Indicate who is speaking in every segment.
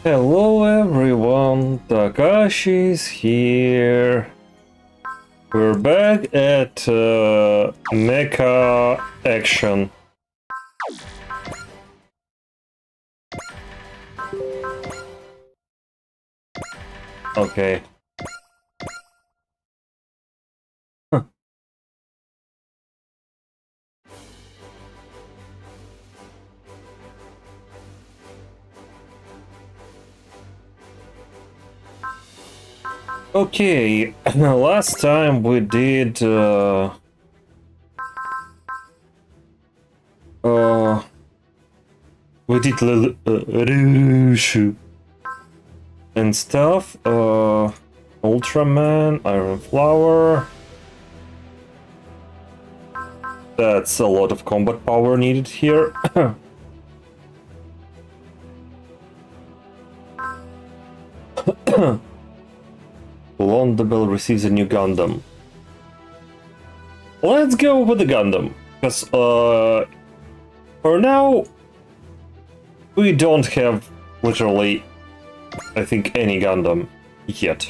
Speaker 1: Hello everyone, Takashi's here. We're back at Mecha Action. Okay. Huh. Okay, last time we did Rushu and stuff. Ultraman, Iron Flower. That's a lot of combat power needed here. Londabel receives a new Gundam. Let's go with the Gundam, because for now we don't have literally, I think, any Gundam yet.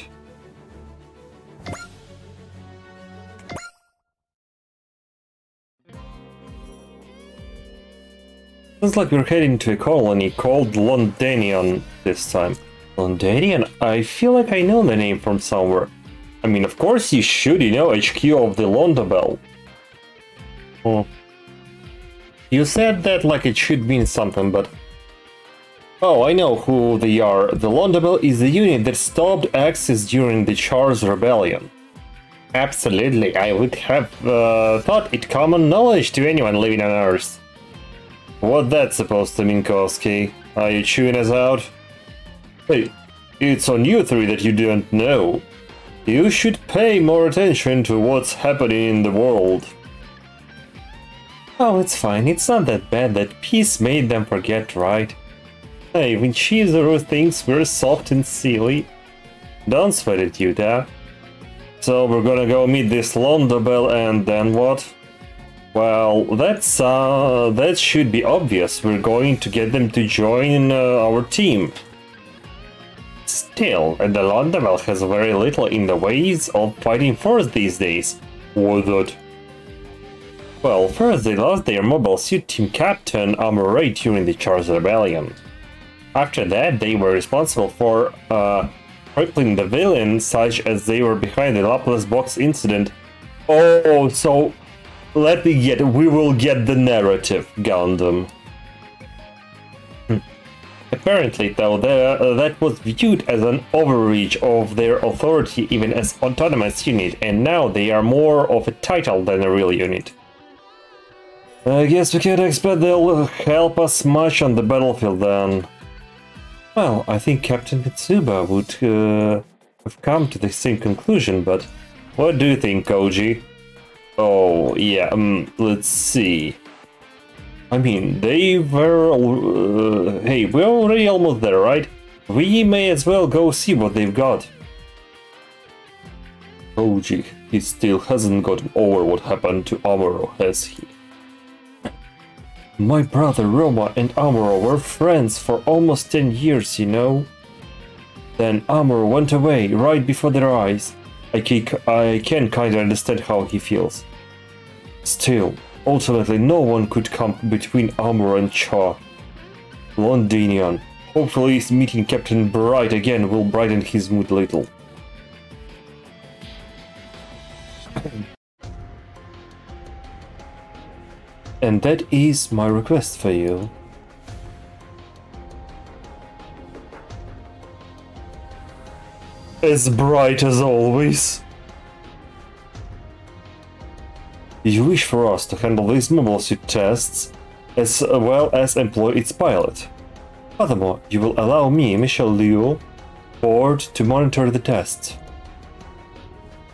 Speaker 1: Looks like we're heading to a colony called Londanian this time. Londanian? I feel like I know the name from somewhere. I mean, of course you should, you know, HQ of the Londabel. Oh. You said that like it should mean something, but... Oh, I know who they are. The Londabel is the unit that stopped Axis during the Char's Rebellion. Absolutely, I would have thought it common knowledge to anyone living on Earth. What that's supposed to mean, Koski? Are you chewing us out? Hey, it's on you three that you don't know. You should pay more attention to what's happening in the world. Oh, it's fine. It's not that bad. That peace made them forget, right? Hey, when Chizuru thinks we're soft and silly. Don't sweat it, Yuta. So we're gonna go meet this Londabel and then what? Well, that should be obvious. We're going to get them to join our team. Still, the Londabel has very little in the ways of fighting force these days. Why that? Well, first they lost their mobile suit team captain Amurai during the Char's Rebellion. After that, they were responsible for crippling the villains, such as they were behind the Laplace box incident. Oh, so let me get. We will get the narrative, Gundam. Apparently, though, that was viewed as an overreach of their authority even as autonomous unit, and now they are more of a title than a real unit. I guess we can't expect they'll help us much on the battlefield then. Well, I think Captain Mitsuba would have come to the same conclusion, but what do you think, Koji? Oh, yeah, let's see. I mean, they were... hey, we're already almost there, right? We may as well go see what they've got. Koji, he still hasn't gotten over what happened to Amuro, has he? My brother Roma and Amuro were friends for almost 10 years, you know? Then Amuro went away right before their eyes. I can kinda understand how he feels. Still, ultimately no one could come between Amuro and Cha. Londanian. Hopefully meeting Captain Bright again will brighten his mood a little. And that is my request for you. As bright as always. You wish for us to handle these mobile suit tests, as well as employ its pilot. Furthermore, you will allow me, Michelle Liu, board to monitor the tests.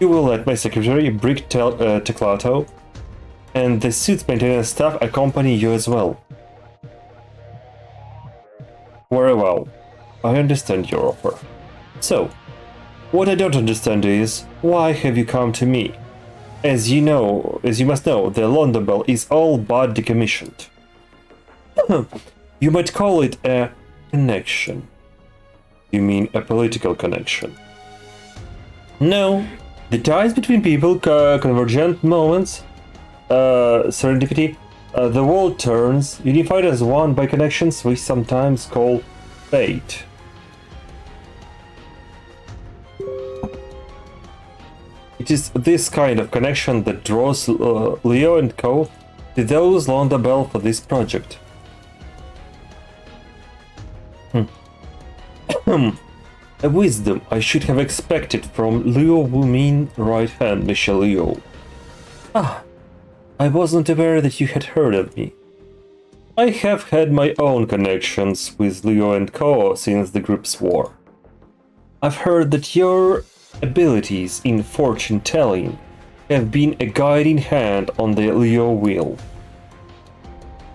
Speaker 1: You will let my secretary, Brick Teclato, and the suit's maintenance staff accompany you as well. Very well. I understand your offer. So, what I don't understand is, why have you come to me? As you must know, the Londabel is all but decommissioned. You might call it a connection. You mean a political connection? No. The ties between people, convergent moments, serendipity, the world turns, unified as one by connections we sometimes call fate. It is this kind of connection that draws Leo and Co. to those long the bell for this project. A wisdom I should have expected from Leo Wu Min right hand, Michel Leo. Ah, I wasn't aware that you had heard of me. I have had my own connections with Leo and Co. since the group's war. I've heard that your abilities in fortune telling have been a guiding hand on the Leo wheel.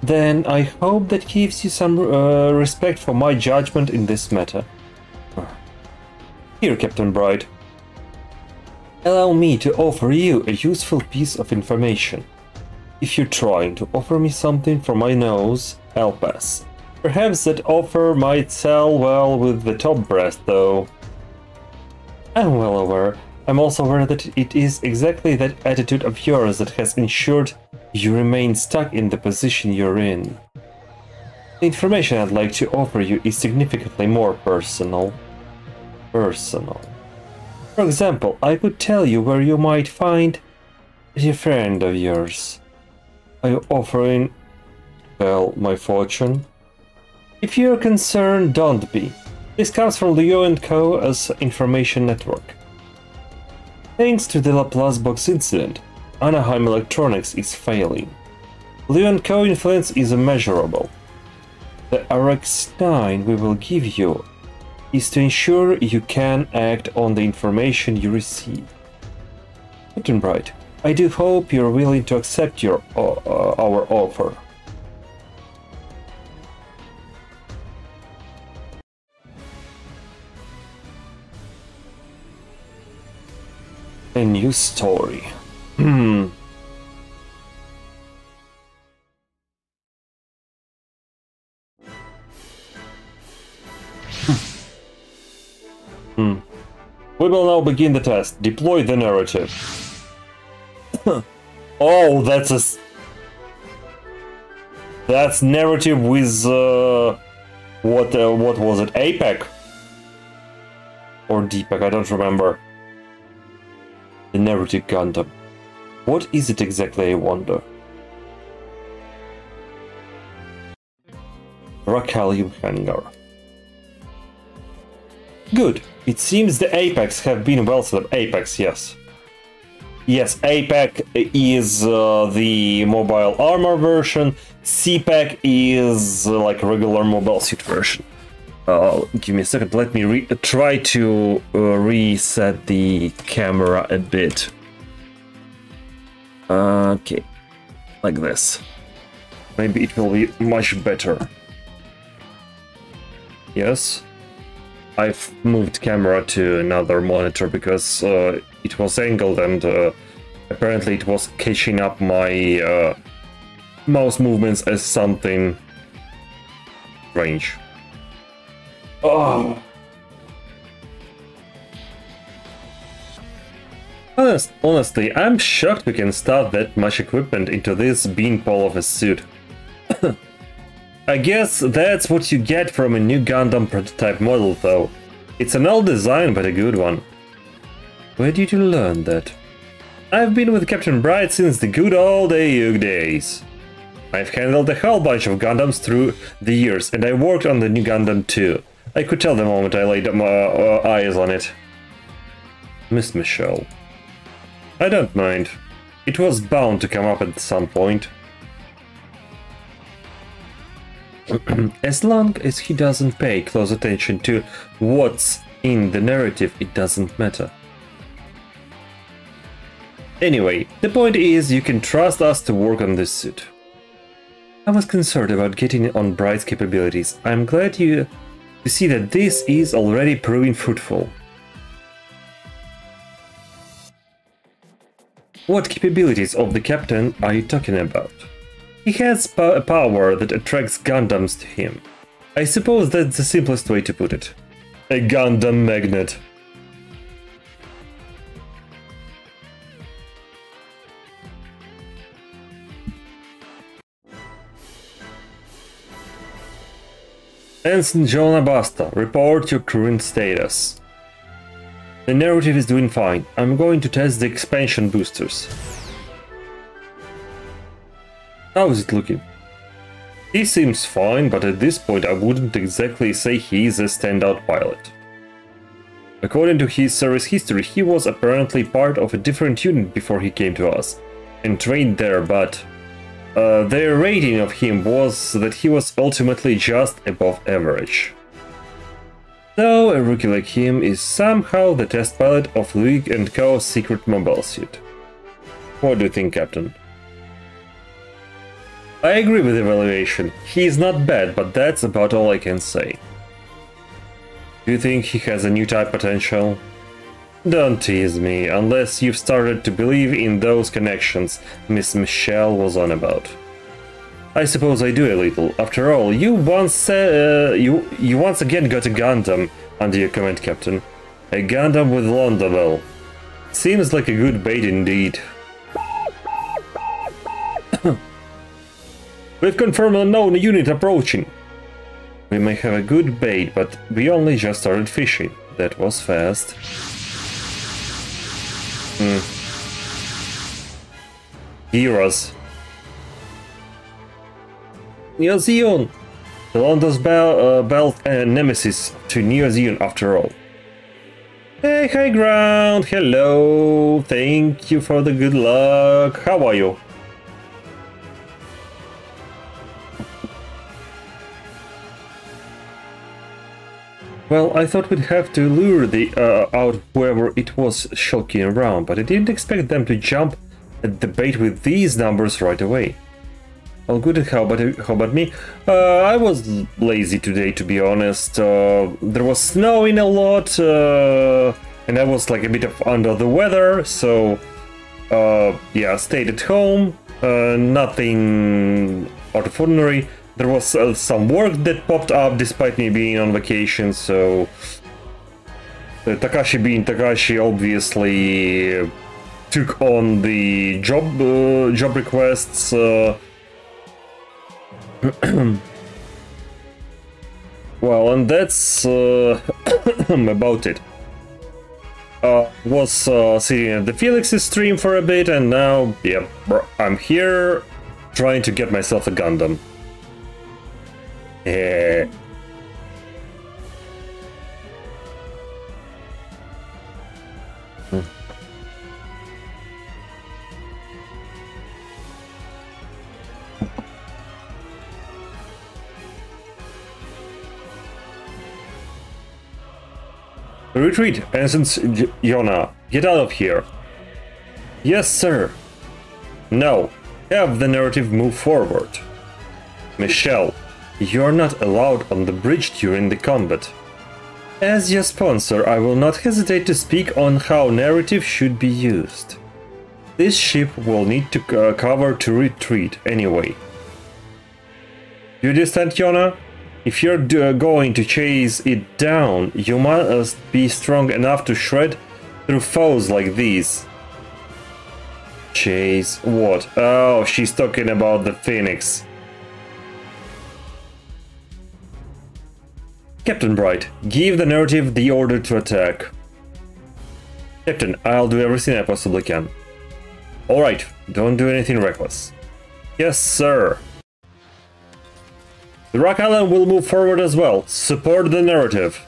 Speaker 1: Then I hope that gives you some respect for my judgment in this matter. Here, Captain Bright. Allow me to offer you a useful piece of information. If you're trying to offer me something from my nose, I'll pass. Perhaps that offer might sell well with the top brass, though. I'm well aware. I'm also aware that it is exactly that attitude of yours that has ensured you remain stuck in the position you're in. The information I'd like to offer you is significantly more personal. For example, I could tell you where you might find a friend of yours. Are you offering, well, my fortune? If you're concerned, don't be. This comes from Leo & Co. as information network. Thanks to the Laplace box incident, Anaheim Electronics is failing. Leo & Co. influence is immeasurable. The RX-9 we will give you is to ensure you can act on the information you receive. Captain Bright, I do hope you're willing to accept our offer. A new story. We will now begin the test. Deploy the narrative. Oh, that's narrative with what was it? APEC or DPEC? I don't remember. The narrative Gundam. What is it exactly, I wonder? Rakalium hangar. Good. It seems the Apex have been well set up. Apex, yes. Yes, APEC is the mobile armor version. CPEC is like a regular mobile suit version. Give me a second. Let me try to reset the camera a bit. Okay, like this. Maybe it will be much better. Yes. I've moved camera to another monitor because it was angled and apparently it was catching up my mouse movements as something strange. Oh. Honestly, I'm shocked we can stuff that much equipment into this beanpole of a suit. I guess that's what you get from a new Gundam prototype model, though. It's an old design, but a good one. Where did you learn that? I've been with Captain Bright since the good old AUG days. I've handled a whole bunch of Gundams through the years, and I worked on the new Gundam too. I could tell the moment I laid my eyes on it. Miss Michelle. I don't mind. It was bound to come up at some point. As long as he doesn't pay close attention to what's in the narrative, it doesn't matter. Anyway, the point is you can trust us to work on this suit. I was concerned about getting on Bright's capabilities. I'm glad to see that this is already proving fruitful. What capabilities of the captain are you talking about? He has a power that attracts Gundams to him. I suppose that's the simplest way to put it. A Gundam magnet. Ensign Jonah Basta, report your current status. The narrative is doing fine. I'm going to test the expansion boosters. How is it looking? He seems fine, but at this point I wouldn't exactly say he's a standout pilot. According to his service history, he was apparently part of a different unit before he came to us, and trained there, but their rating of him was that he was ultimately just above average. So, a rookie like him is somehow the test pilot of Luke and Co.'s secret mobile suit. What do you think, Captain? I agree with the evaluation. He is not bad, but that's about all I can say. Do you think he has a new type potential? Don't tease me, unless you've started to believe in those connections Miss Michelle was on about. I suppose I do a little. After all, you once said you once again got a Gundam under your command, Captain. A Gundam with Londovel. Seems like a good bait indeed. We've confirmed a known unit approaching. We may have a good bait, but we only just started fishing. That was fast. Heroes. Neo Zeon! The Londo's belt and nemesis to Neo Zeon after all. Hey, high ground! Hello! Thank you for the good luck. How are you? Well, I thought we'd have to lure out whoever it was shulking around, but I didn't expect them to jump at the bait with these numbers right away. All good, how about me? I was lazy today, to be honest. There was snowing a lot, and I was like a bit under the weather, so yeah, stayed at home. Nothing out of ordinary. There was some work that popped up despite me being on vacation, so Takashi being Takashi obviously took on the job requests. Well, and that's about it. Was sitting at the Felix's stream for a bit, and now, yeah, I'm here trying to get myself a Gundam. Retreat, Ensign Yona. Get out of here. Yes, sir. No. Have the narrative move forward. Michelle, you're not allowed on the bridge during the combat. As your sponsor, I will not hesitate to speak on how narrative should be used. This ship will need to cover to retreat anyway. Do you understand, Yona? If you're going to chase it down, you must be strong enough to shred through foes like these. Chase what? Oh, she's talking about the Phoenix. Captain Bright, give the narrative the order to attack. Captain, I'll do everything I possibly can. Alright, don't do anything reckless. Yes, sir. The Rock Island will move forward as well. Support the narrative.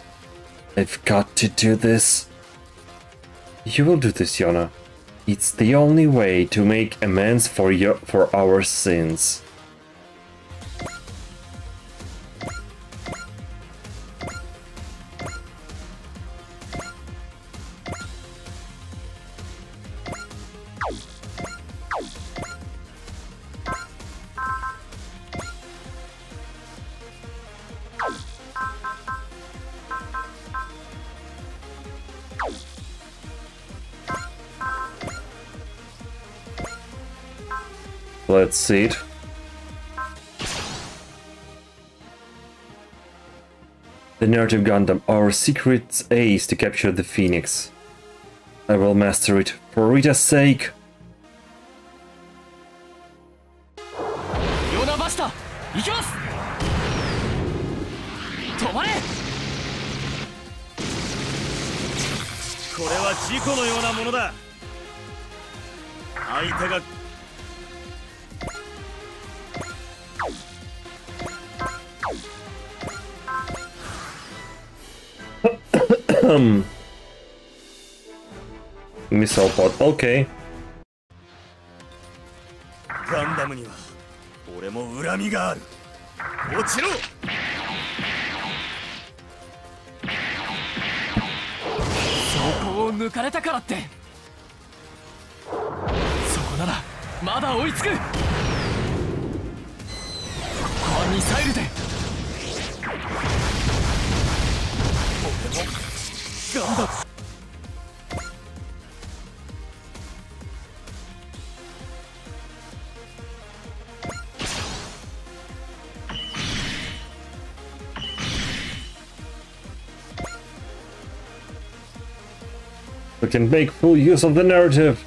Speaker 1: I've got to do this. You will do this, Yona. It's the only way to make amends for our sins. Let's see it. The narrative Gundam, our secret ace to capture the Phoenix. I will master it, for Rita's sake. Missile pod, okay.
Speaker 2: Gundam には俺も恨みがある。落ちろ。そこを抜かれたからって。そこならまだ追いつく。ここはミサイルで。俺もガンダム。
Speaker 1: We can make full use of the narrative.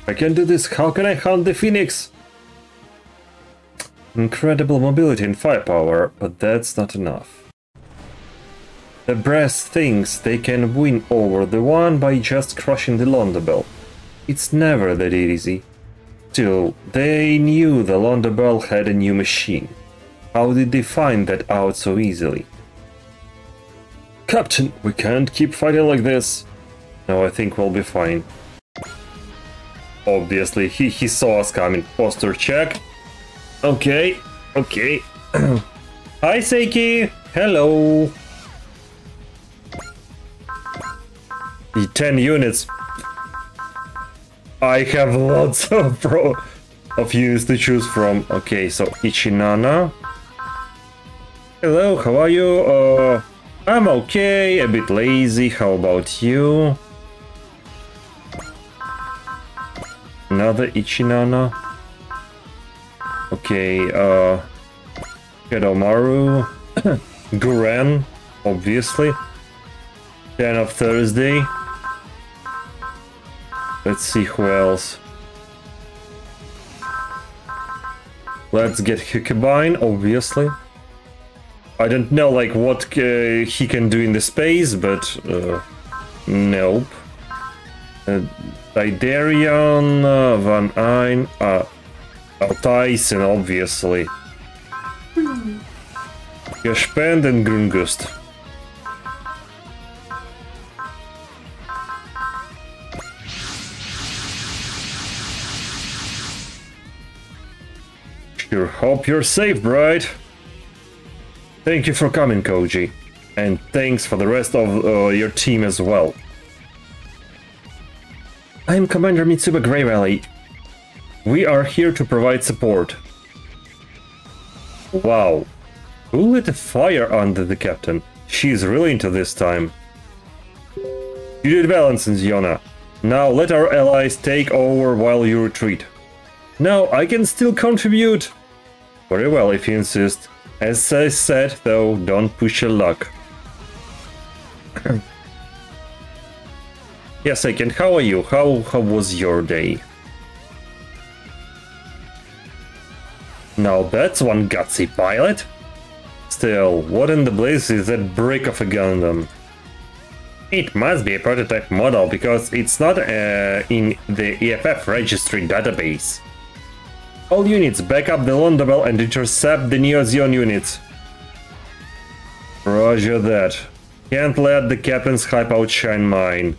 Speaker 1: I can do this. How can I hunt the Phoenix? Incredible mobility and firepower, but that's not enough. The brass thinks they can win over the one by just crushing the Londabell. It's never that easy. Still, they knew the Londabell had a new machine. How did they find that out so easily? Captain, we can't keep fighting like this. No, I think we'll be fine. Obviously, he saw us coming. Posture check. Okay, okay. Hi, Seiki. Hello. The 10 units. I have lots of units to choose from. Okay, so Ichinana. Hello, how are you? I'm okay, a bit lazy. How about you? Another Ichinana. Okay, Kedomaru. Guren, obviously. 10 of Thursday. Let's see who else. Let's get Hikibine, obviously. I don't know like what he can do in the space, but nope. Tidarion, Van Ein, Tyson, obviously. Gespend and Grungust. Sure hope you're safe, bride. Thank you for coming, Koji. And thanks for the rest of your team as well. I am Commander Mitsuba Grey Valley. We are here to provide support. Wow. Who lit a fire under the captain? She's really into this time. You did well, Ziona. Now let our allies take over while you retreat. No, I can still contribute. Very well, if you insist. As I said, though, don't push your luck. Yes, I can. How are you? How was your day? Now that's one gutsy pilot. Still, what in the blazes is that brick of a Gundam? It must be a prototype model because it's not in the EFF registry database. All units back up the Londabell and intercept the Neo-Zeon units. Roger that. Can't let the captain's hype outshine mine.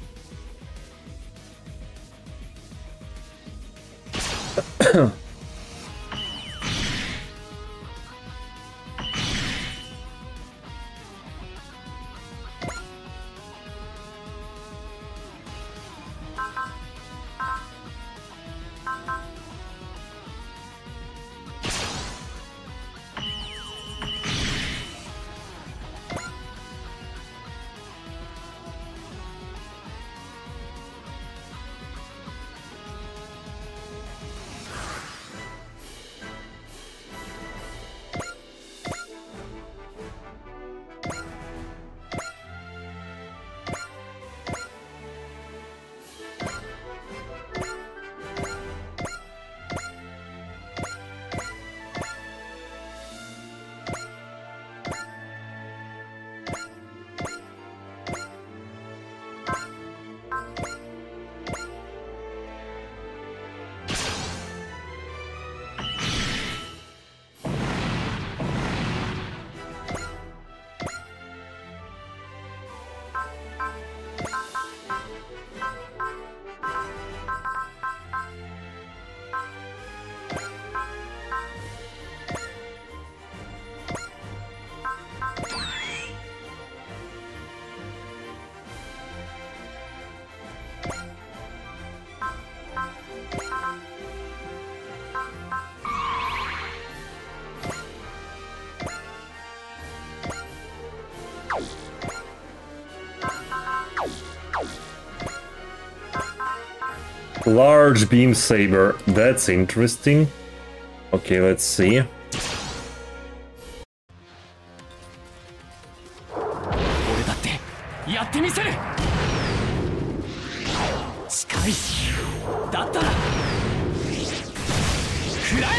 Speaker 1: Large beam saber. That's interesting. Okay, let's see.
Speaker 2: 俺だってやってみせる。近い。だったら食らえ。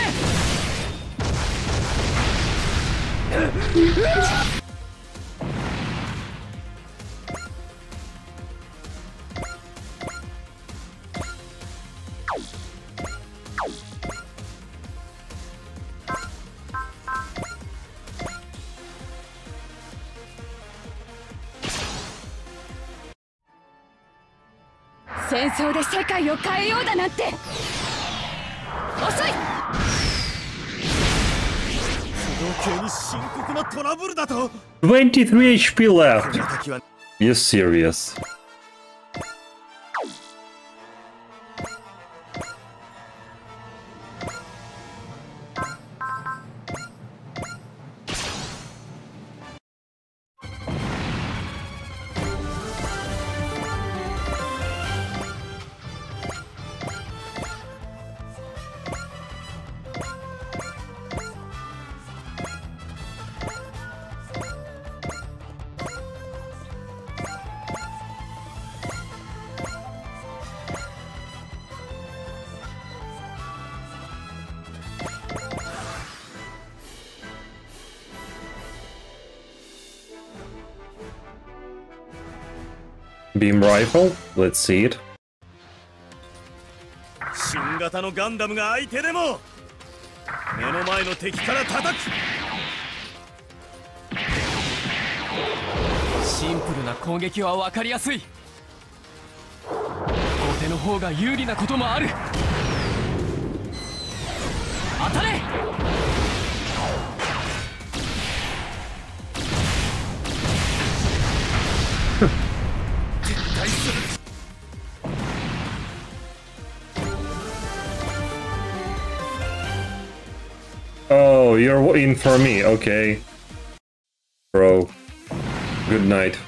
Speaker 3: 戦争で世界を変えようだなんて遅い。
Speaker 4: 計に深刻なトラブルだと。
Speaker 1: 23 HP left. You're serious. Beam rifle? Let's see it.
Speaker 4: 新型のガンダムが相手でも目の前の敵から叩く。
Speaker 2: シンプルな攻撃は分かりやすい。後手の方が有利なこともある。当たれ。絶対する。
Speaker 1: Oh, you're in for me, okay. Bro, good night.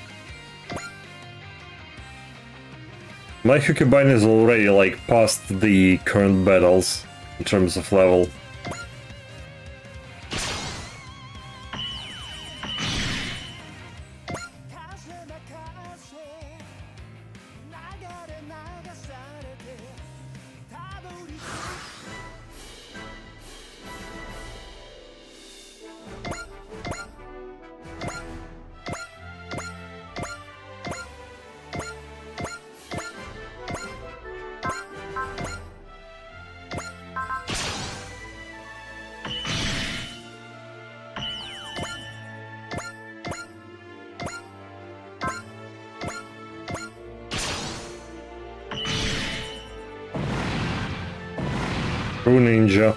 Speaker 1: My Hukubine is already like past the current battles in terms of level. True ninja.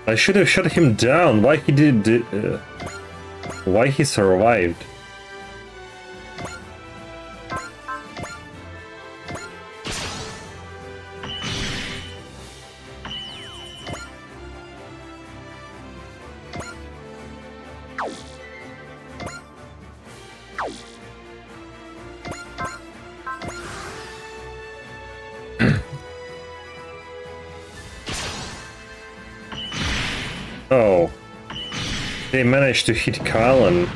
Speaker 1: I should have shut him down. Why he why he survived? Oh. They managed to hit Kalan.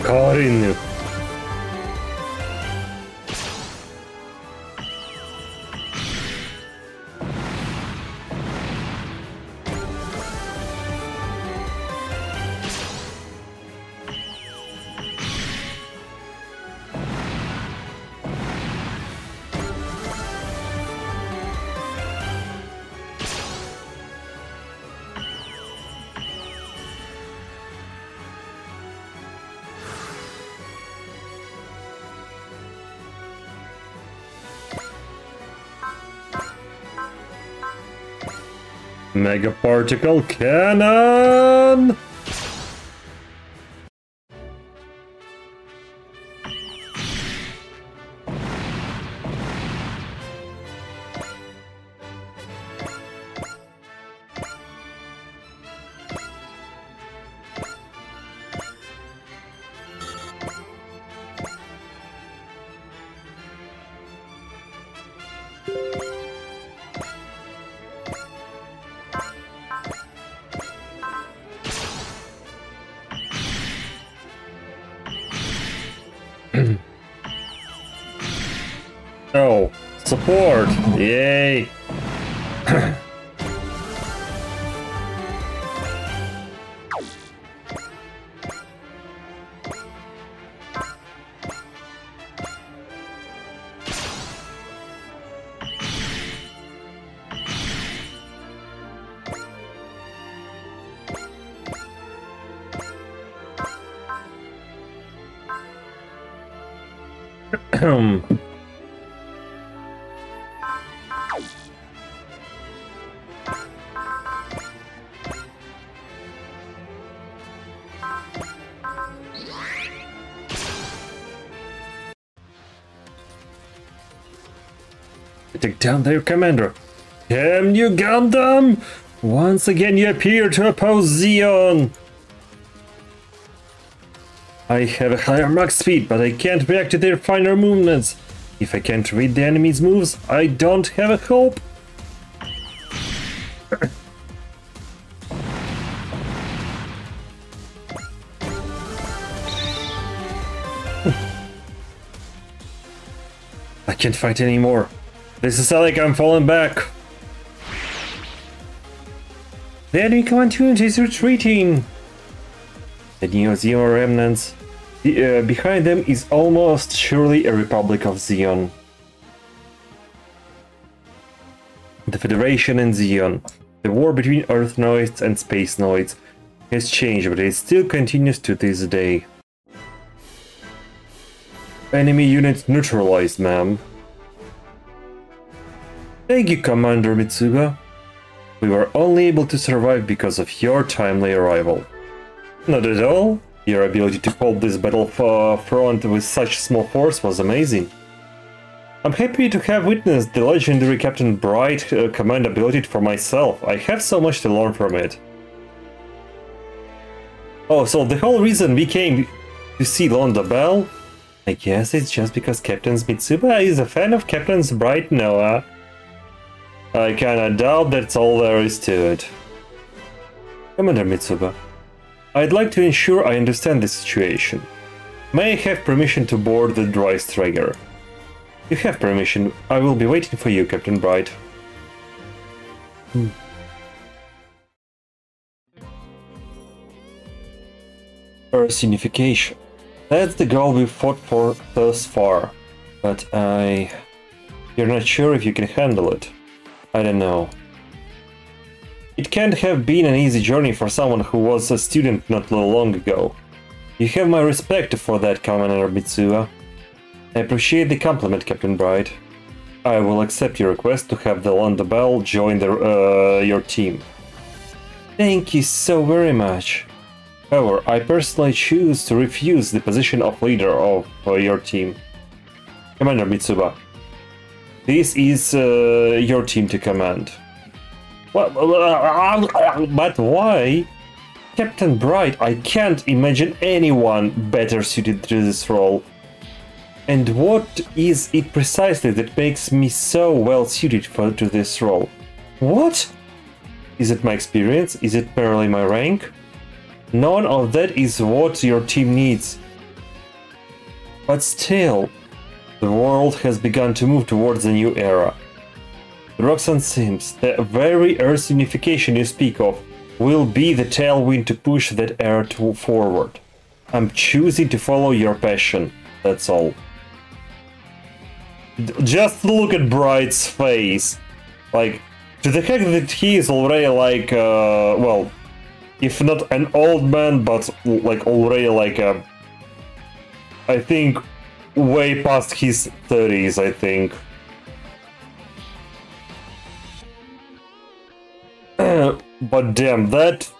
Speaker 1: Karin. Mega particle cannon! Oh, support! Yay! Take down their commander. Damn you, Gundam! Once again you appear to oppose Zeon! I have a higher max speed, but I can't react to their finer movements. If I can't read the enemy's moves, I don't have a hope. I can't fight anymore. This is like I'm falling back. The enemy command unit is retreating. The Neo Zeon remnants. Behind them is almost surely a Republic of Zeon. The Federation and Zeon. The war between Earthnoids and Spacenoids has changed, but it still continues to this day. Enemy units neutralized, ma'am. Thank you, Commander Mitsuba. We were only able to survive because of your timely arrival. Not at all. Your ability to hold this battlefront with such small force was amazing. I'm happy to have witnessed the legendary Captain Bright command ability for myself. I have so much to learn from it. Oh, so the whole reason we came to see Londa Bell? I guess it's just because Captain Mitsuba is a fan of Captain Bright Noah. I kinda doubt that's all there is to it. Commander Mitsuba, I'd like to ensure I understand the situation. May I have permission to board the Dry Striker? You have permission. I will be waiting for you, Captain Bright. Earth unification. That's the goal we fought for thus far. But you're not sure if you can handle it. I don't know. It can't have been an easy journey for someone who was a student not long ago. You have my respect for that, Commander Mitsuba. I appreciate the compliment, Captain Bright. I will accept your request to have the Londa Bell join your team. Thank you so very much. However, I personally choose to refuse the position of leader of your team. Commander Mitsuba, this is your team to command. But why? Captain Bright, I can't imagine anyone better suited to this role. And what is it precisely that makes me so well suited to this role? What? Is it my experience? Is it merely my rank? None of that is what your team needs. But still, the world has begun to move towards a new era. Roxanne Sims, the very Earth unification you speak of, will be the tailwind to push that era forward. I'm choosing to follow your passion, that's all. Just look at Bright's face. Like, to the fact that he is already like, well, if not an old man, but like already like a, I think, way past his 30s, I think. But damn, that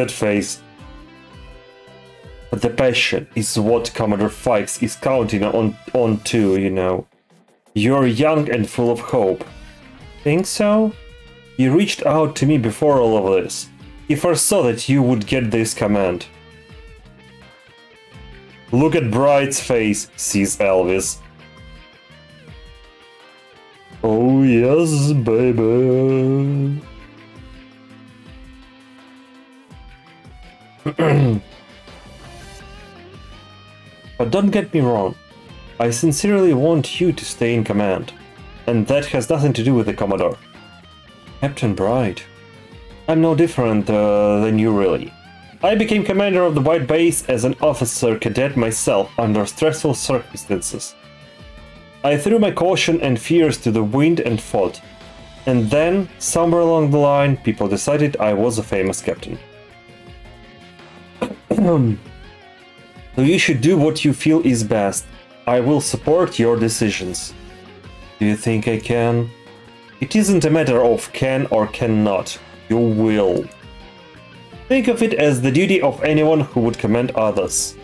Speaker 1: face. But the passion is what Commander Fikes is counting on too, you know. You're young and full of hope. Think so? He reached out to me before all of this. He foresaw that you would get this command. Look at Bright's face, says Elvis. Oh yes, baby. But don't get me wrong, I sincerely want you to stay in command, and that has nothing to do with the Commodore. Captain Bright, I'm no different than you really. I became commander of the White Base as an officer cadet myself under stressful circumstances. I threw my caution and fears to the wind and fought, and then, somewhere along the line, people decided I was a famous captain. So you should do what you feel is best. I will support your decisions. Do you think I can? It isn't a matter of can or cannot. You will. Think of it as the duty of anyone who would command others.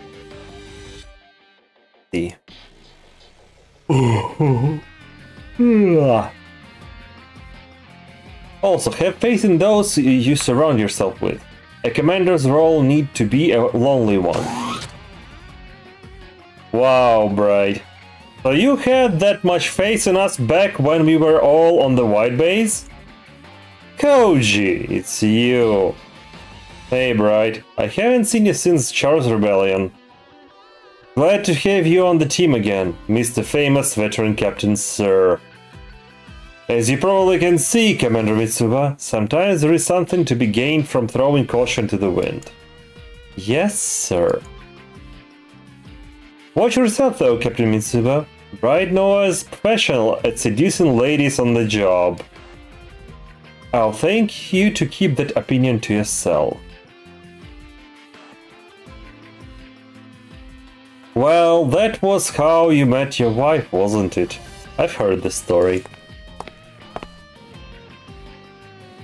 Speaker 1: See. Also, have faith in those you surround yourself with. A commander's role need to be a lonely one. Wow, Bright. So you had that much faith in us back when we were all on the White Base? Koji, it's you. Hey, Bright. I haven't seen you since Charles Rebellion. Glad to have you on the team again, Mr. Famous Veteran Captain Sir. As you probably can see, Commander Mitsuba, sometimes there is something to be gained from throwing caution to the wind. Yes, sir. Watch yourself though, Captain Mitsuba. Bright Noah is professional at seducing ladies on the job. I'll thank you to keep that opinion to yourself. Well, that was how you met your wife, wasn't it? I've heard the story.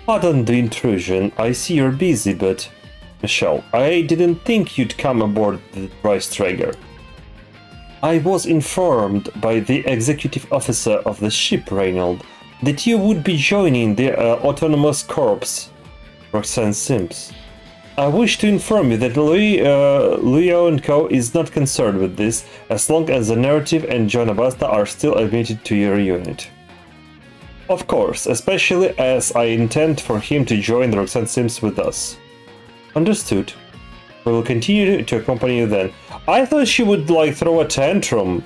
Speaker 1: Pardon the intrusion, I see you're busy, but... Michelle, I didn't think you'd come aboard the Price Traeger. I was informed by the executive officer of the ship, Reynold, that you would be joining the Autonomous Corps, Roxanne Sims. I wish to inform you that Leo & Co. is not concerned with this, as long as the narrative and John Abasta are still admitted to your unit. Of course, especially as I intend for him to join the Roxanne Sims with us. Understood. We will continue to accompany you then. I thought she would like throw a tantrum.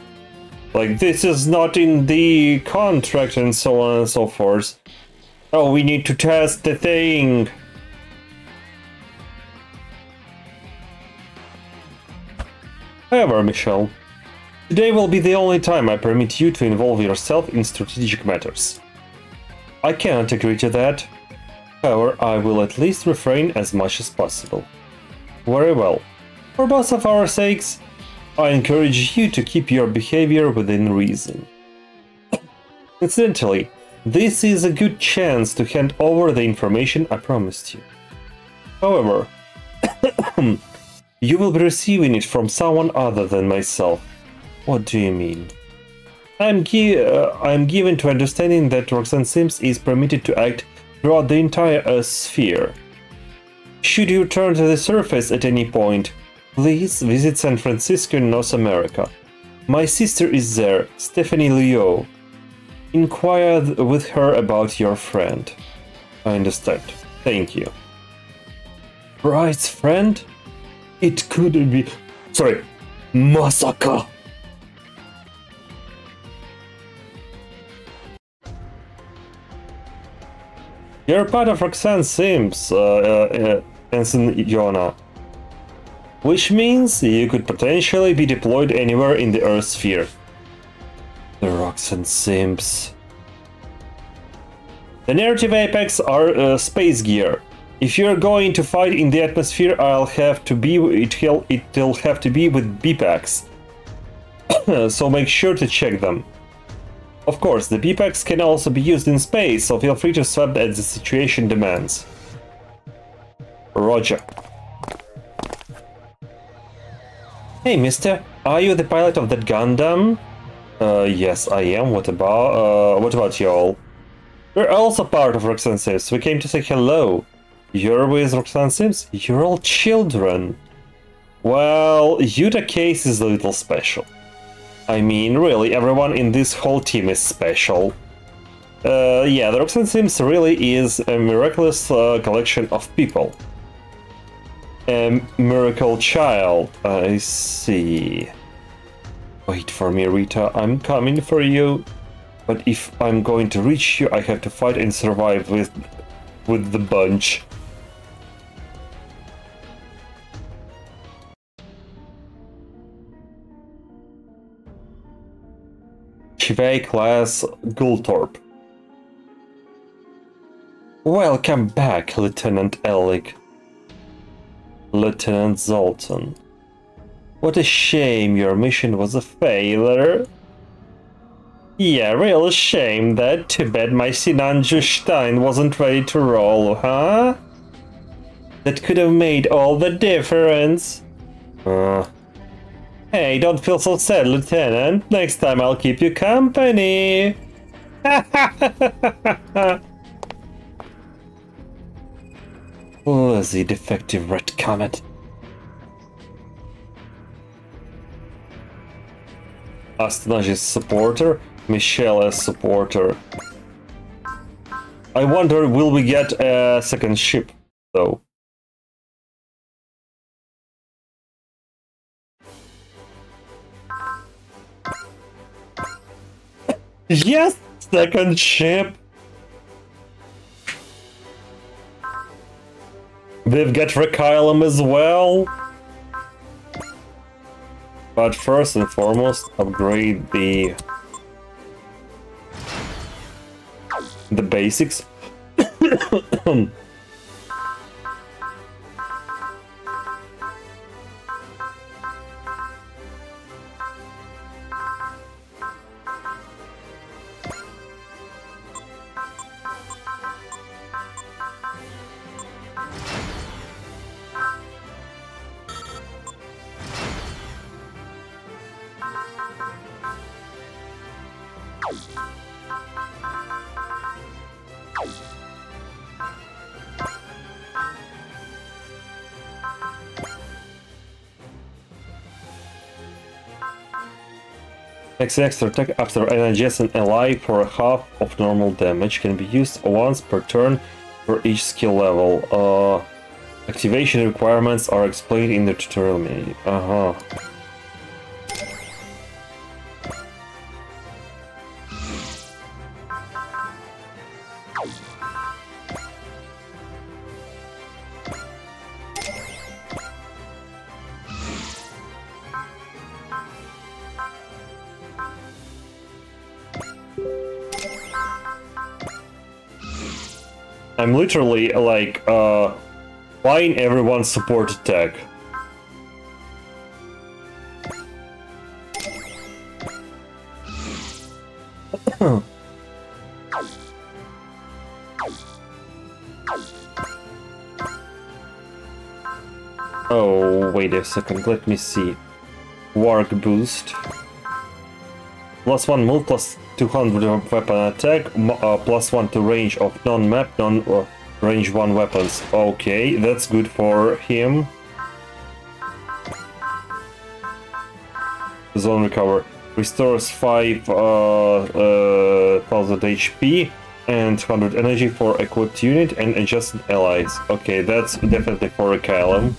Speaker 1: Like, this is not in the contract and so on and so forth. Oh, we need to test the thing. However, Michelle, today will be the only time I permit you to involve yourself in strategic matters. I cannot agree to that. However, I will at least refrain as much as possible. Very well. For both of our sakes, I encourage you to keep your behavior within reason. Incidentally, this is a good chance to hand over the information I promised you. However, you will be receiving it from someone other than myself. What do you mean? I'm given to understanding that Roxanne Sims is permitted to act throughout the entire sphere. Should you return to the surface at any point, please visit San Francisco in North America. My sister is there, Stephanie Liu. Inquire with her about your friend. I understand. Thank you. Bride's friend? It couldn't be... Sorry. Masaka! You're part of Roxanne Sims, Ensign Yona. Which means you could potentially be deployed anywhere in the Earth sphere. The Roxanne Sims. The narrative apex are space gear. If you're going to fight in the atmosphere, it'll have to be with B-packs. So make sure to check them. Of course, the B-packs can also be used in space, so feel free to swap as the situation demands. Roger. Hey, mister, are you the pilot of that Gundam? Yes, I am. What about y'all? We're also part of Roxanne Sims. We came to say hello. You're with Roxanne Sims? You're all children. Well, Yuta case is a little special. I mean, really, everyone in this whole team is special. Yeah, the Roxanne Sims really is a miraculous collection of people. A miracle child, I see. Wait for me, Rita, I'm coming for you. But if I'm going to reach you, I have to fight and survive with the bunch. Chivay class Gultorp. Welcome back, Lieutenant Ellick. Lieutenant Zoltan. What a shame your mission was a failure. Yeah, real shame that. Too bad my Sinanju Stein wasn't ready to roll, huh? That could have made all the difference. Hey, don't feel so sad, Lieutenant. Next time I'll keep you company. Lazy defective red comet. Astanaj is supporter, Michelle as supporter. I wonder, will we get a second ship, though? Yes! Second ship! They've got Rekylum as well. But first and foremost, upgrade the basics. Next extra attack after energizes an ally for half of normal damage can be used once per turn for each skill level. Activation requirements are explained in the tutorial menu. I'm literally like buying everyone's support attack. Oh, wait a second, let me see. Warg boost. +1 move, +200 weapon attack, +1 to range of non-map, non-range Range 1 weapons. Okay, that's good for him. Zone recover. Restores 5,000 HP and 100 energy for equipped unit and adjusted allies. Okay, that's definitely for a Kylum.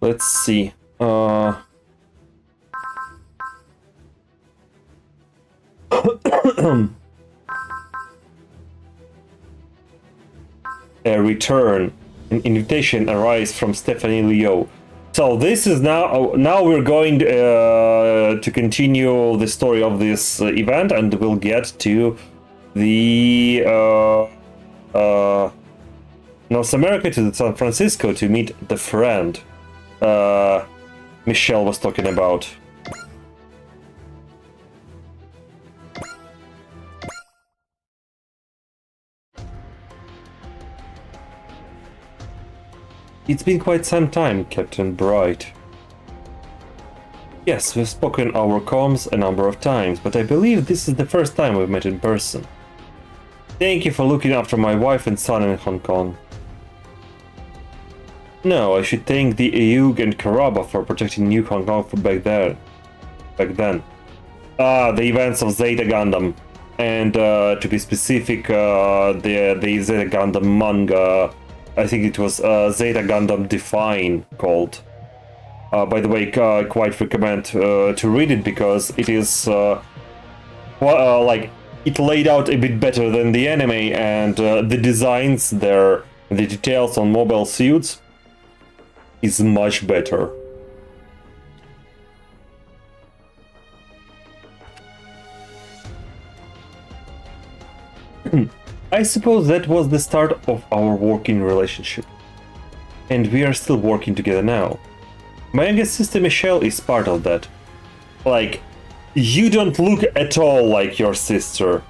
Speaker 1: Let's see. A return. An invitation arrives from Stephanie Liu. So this is now we're going to continue the story of this event, and we'll get to the North America, to San Francisco, to meet the friend Michelle was talking about. It's been quite some time, Captain Bright. Yes, we've spoken over comms a number of times, but I believe this is the first time we've met in person. Thank you for looking after my wife and son in Hong Kong. No, I should thank the Ayug and Karaba for protecting New Hong Kong from back then. The events of Zeta Gundam. And to be specific, the Zeta Gundam manga. I think it was Zeta Gundam Define called. By the way, I quite recommend to read it because it is like it laid out a bit better than the anime, and the designs there, the details on mobile suits is much better. I suppose that was the start of our working relationship. And we are still working together now. My youngest sister Michelle is part of that. Like, you don't look at all like your sister.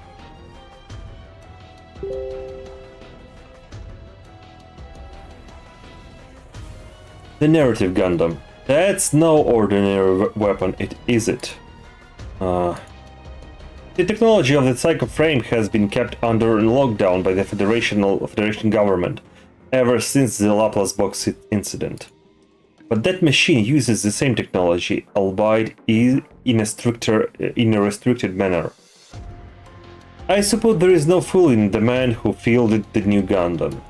Speaker 1: The narrative Gundam. That's no ordinary weapon, is it? The technology of the Psycho Frame has been kept under lockdown by the Federation government ever since the Laplace box incident. But that machine uses the same technology, albeit in a restricted manner. I suppose there is no fooling the man who fielded the new Gundam.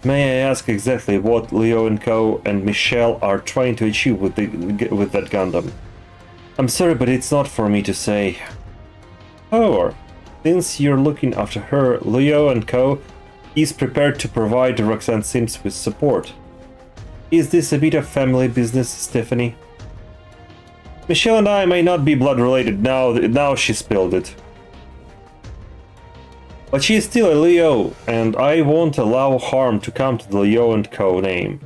Speaker 1: May I ask exactly what Leo and Co. and Michelle are trying to achieve with that Gundam? I'm sorry, but it's not for me to say. However, since you're looking after her, Leo and Co. is prepared to provide Roxanne Sims with support. Is this a bit of family business, Stephanie? Michelle and I may not be blood related now she spilled it. But she is still a Leo, and I won't allow harm to come to the Leo and Co. name.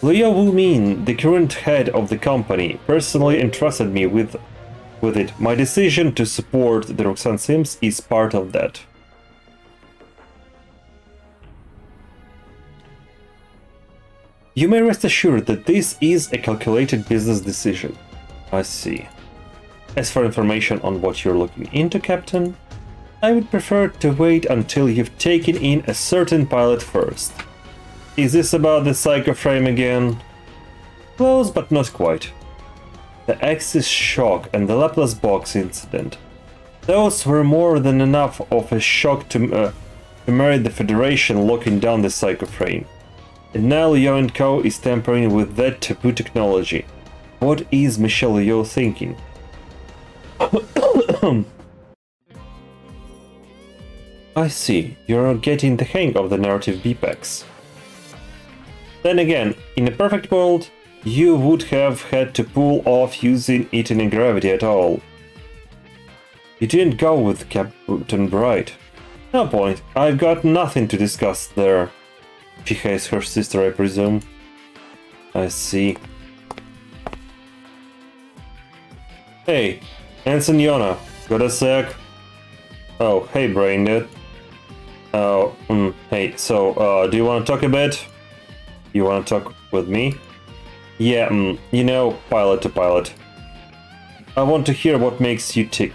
Speaker 1: Leo Wu Min, the current head of the company, personally entrusted me with it. My decision to support the Roxanne Sims is part of that. You may rest assured that this is a calculated business decision. I see. As for information on what you're looking into, Captain, I would prefer to wait until you've taken in a certain pilot first. Is this about the Psycho Frame again? Close, but not quite. The Axis shock and the Laplace box incident. Those were more than enough of a shock to merit the Federation locking down the Psycho Frame. And now Leo and Co. is tampering with that taboo technology. What is Michelle Leo thinking? I see, you're getting the hang of the narrative BPEX. Then again, in a perfect world, you would have had to pull off using it in gravity at all. You didn't go with Captain Bright. No point, I've got nothing to discuss there. She has her sister, I presume. I see. Hey, Ensign Yona, got a sec? Oh, hey, Braindead. Oh, hey, so, do you want to talk a bit? You want to talk with me? Yeah, you know, pilot to pilot. I want to hear what makes you tick.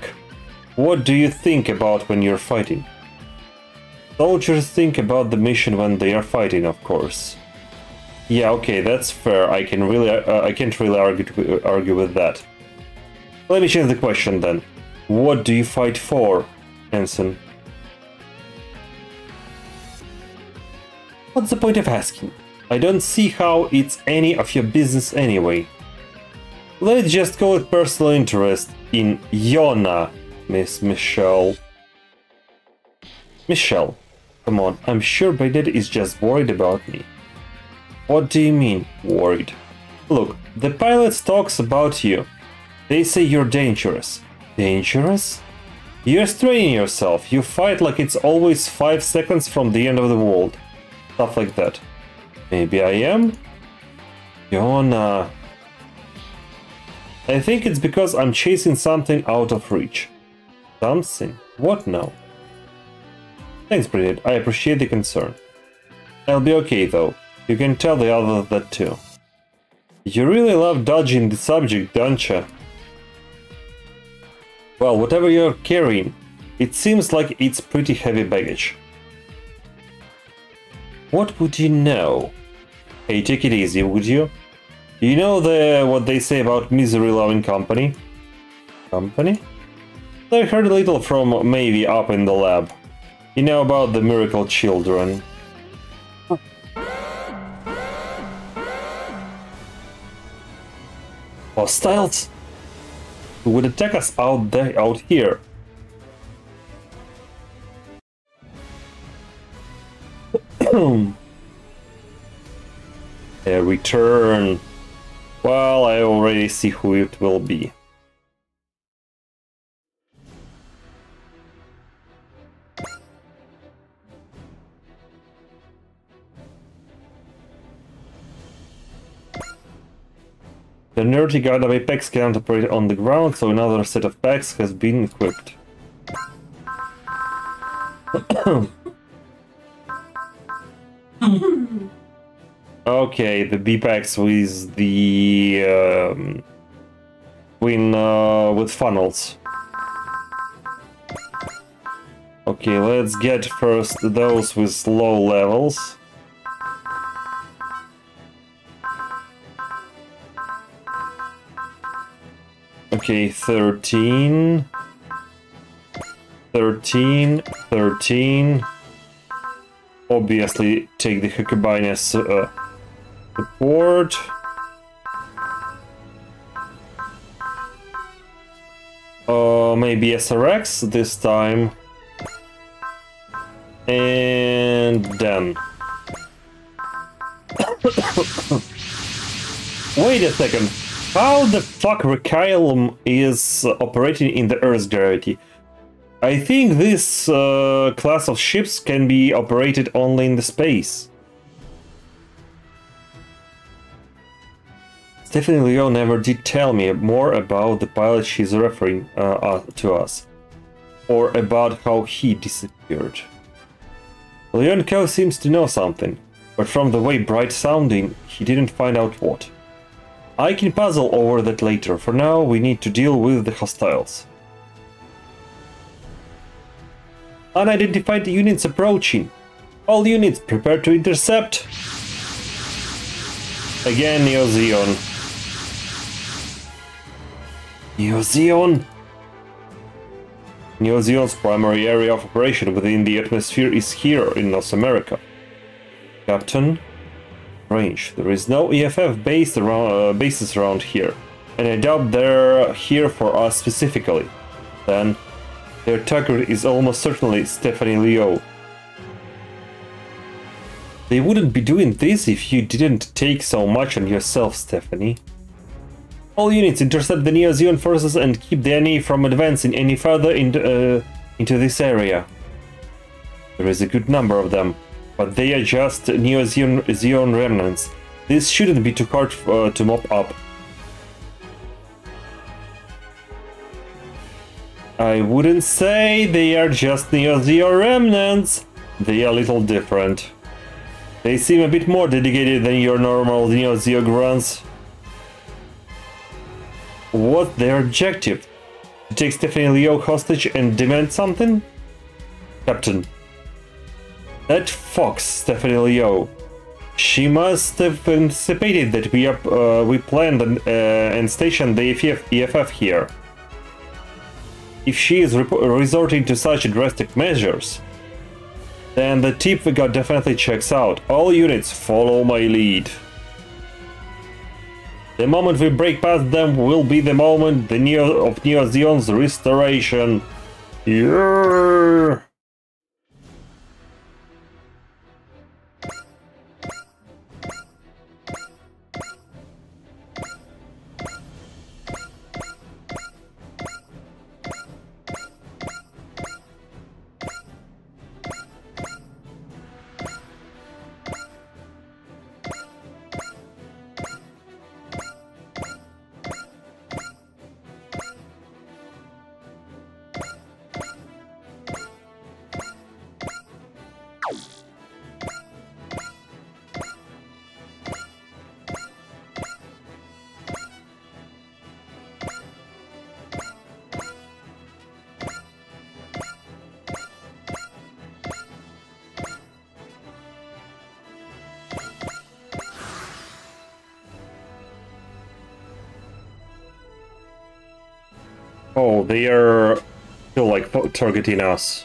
Speaker 1: What do you think about when you're fighting? Soldiers think about the mission when they are fighting, of course. Yeah, okay, that's fair. I can't really argue with that. Let me change the question then. What do you fight for, Ensign? What's the point of asking? I don't see how it's any of your business anyway. Let's just call it personal interest in Yona, Miss Michelle. Michelle, come on, I'm sure Braindead is just worried about me. What do you mean, worried? Look, the pilot talks about you. They say you're dangerous. Dangerous? You're straining yourself. You fight like it's always 5 seconds from the end of the world. Stuff like that. Maybe I am? Yona. I think it's because I'm chasing something out of reach. Something? What now? Thanks, Braindead. I appreciate the concern. I'll be okay, though. You can tell the others that too. You really love dodging the subject, don't you? Well, whatever you're carrying, it seems like it's pretty heavy baggage. What would you know? Hey, take it easy, would you? You know what they say about misery-loving company? Company? I heard a little from maybe up in the lab. You know about the miracle children. Hostiles? Who would attack us out here? A return. Well, I already see who it will be. The nerdy guard of Apex cannot operate on the ground, so another set of packs has been equipped. Okay, the B-packs with the with funnels. Okay, let's get first those with low levels. Okay, 13. 13. 13. Obviously, take the Hukabines support. Maybe SRX this time. And then. Wait a second. How the fuck Requiem is operating in the Earth's gravity? I think this class of ships can be operated only in the space. Stephanie Leo never did tell me more about the pilot she's referring to us, or about how he disappeared. Leon Coe seems to know something, but from the way bright sounding, he didn't find out what. I can puzzle over that later. For now, we need to deal with the hostiles. Unidentified units approaching. All units prepare to intercept. Again, Neo Zeon. Neo Zeon! Neo Zeon's primary area of operation within the atmosphere is here in North America. Captain? Range. There is no EFF bases around here, and I doubt they're here for us specifically. Then, their target is almost certainly Stephanie Leo. They wouldn't be doing this if you didn't take so much on yourself, Stephanie. All units intercept the Neo-Zeon forces and keep the enemy from advancing any further into this area. There is a good number of them, but they are just Neo-Zeon remnants. This shouldn't be too hard to mop up. I wouldn't say they are just Neo Zeo remnants. They are a little different. They seem a bit more dedicated than your normal Neo Zeo grunts. What's their objective? To take Stephanie Leo hostage and demand something? Captain. That fox, Stephanie Leo. She must have anticipated that we planned and stationed the EFF here. If she is resorting to such drastic measures, then the tip we got definitely checks out. All units follow my lead. The moment we break past them will be the moment of Neo Zeon's restoration. Yeah. Oh, they are still like targeting us.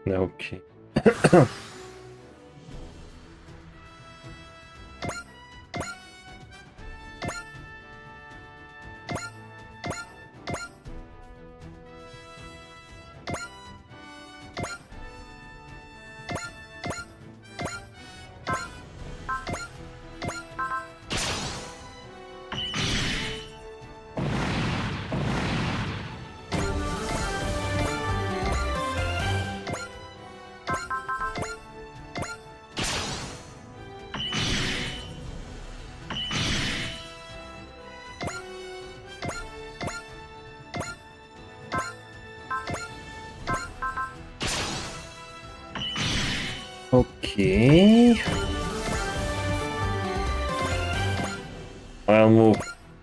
Speaker 1: Okay. Okay. I'll move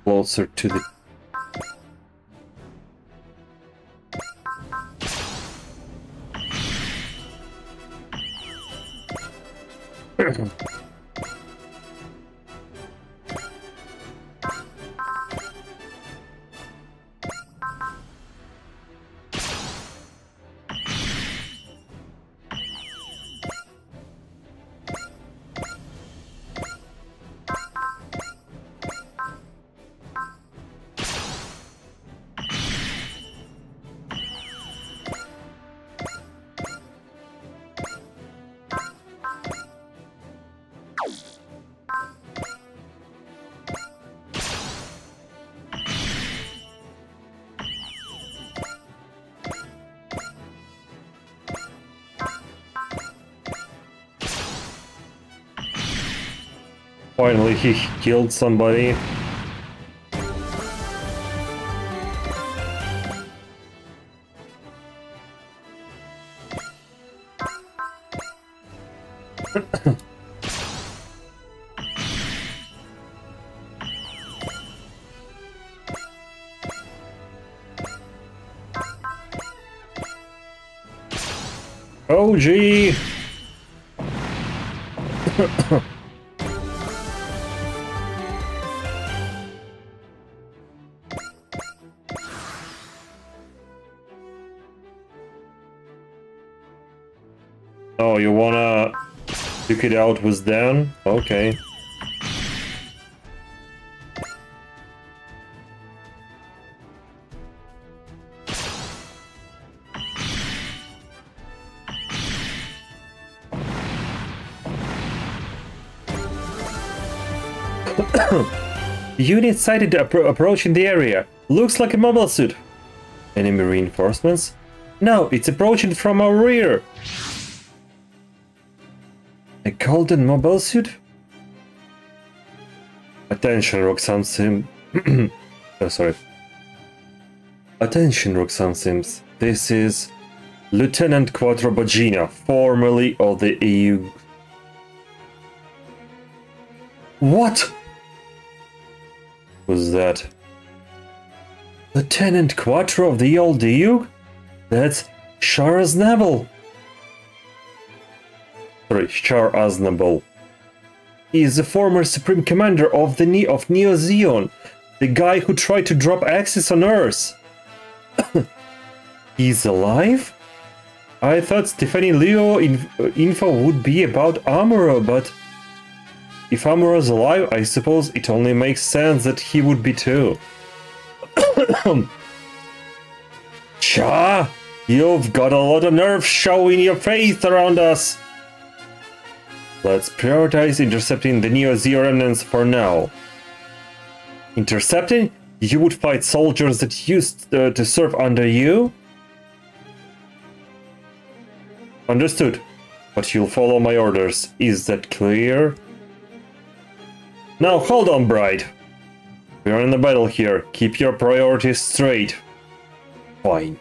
Speaker 1: closer to the... Finally, he killed somebody. Oh, gee. Oh, you wanna duke it out with Dan? Okay. Unit sighted approaching the area. Looks like a mobile suit. Enemy reinforcements? No, it's approaching from our rear. A golden mobile suit? Attention, Roxanne Sim. Oh, sorry. Attention, Roxanne Sims. This is Lieutenant Quattro Bagina, formerly of the EU. What? Was that? Lieutenant Quattro of the old EU? That's Shar Aznable. Sorry, Shar Aznable. He is the former Supreme Commander of the Neo Zeon, the guy who tried to drop Axis on Earth. He's alive? I thought Stephanie Leo info would be about Amuro, but if Amuro's alive, I suppose it only makes sense that he would be too. Cha! You've got a lot of nerve showing your face around us! Let's prioritize intercepting the Neo Zeo remnants for now. Intercepting? You would fight soldiers that used to serve under you? Understood. But you'll follow my orders. Is that clear? Now hold on, bride. We are in the battle here. Keep your priorities straight. Fine.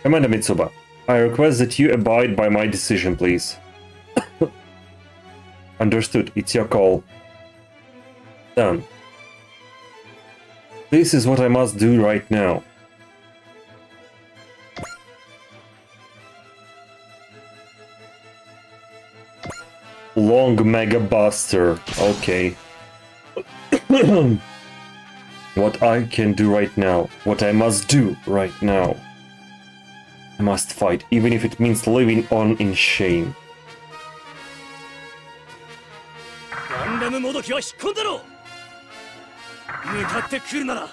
Speaker 1: Commander Mitsuba, I request that you abide by my decision, please. Understood. It's your call. Done. This is what I must do right now. Long Mega Buster. Okay. What I can do right now. What I must do right now. I must fight, even if it means living on in shame.
Speaker 4: ガンダムもどきは引っ込んだろ。向かってくるなら。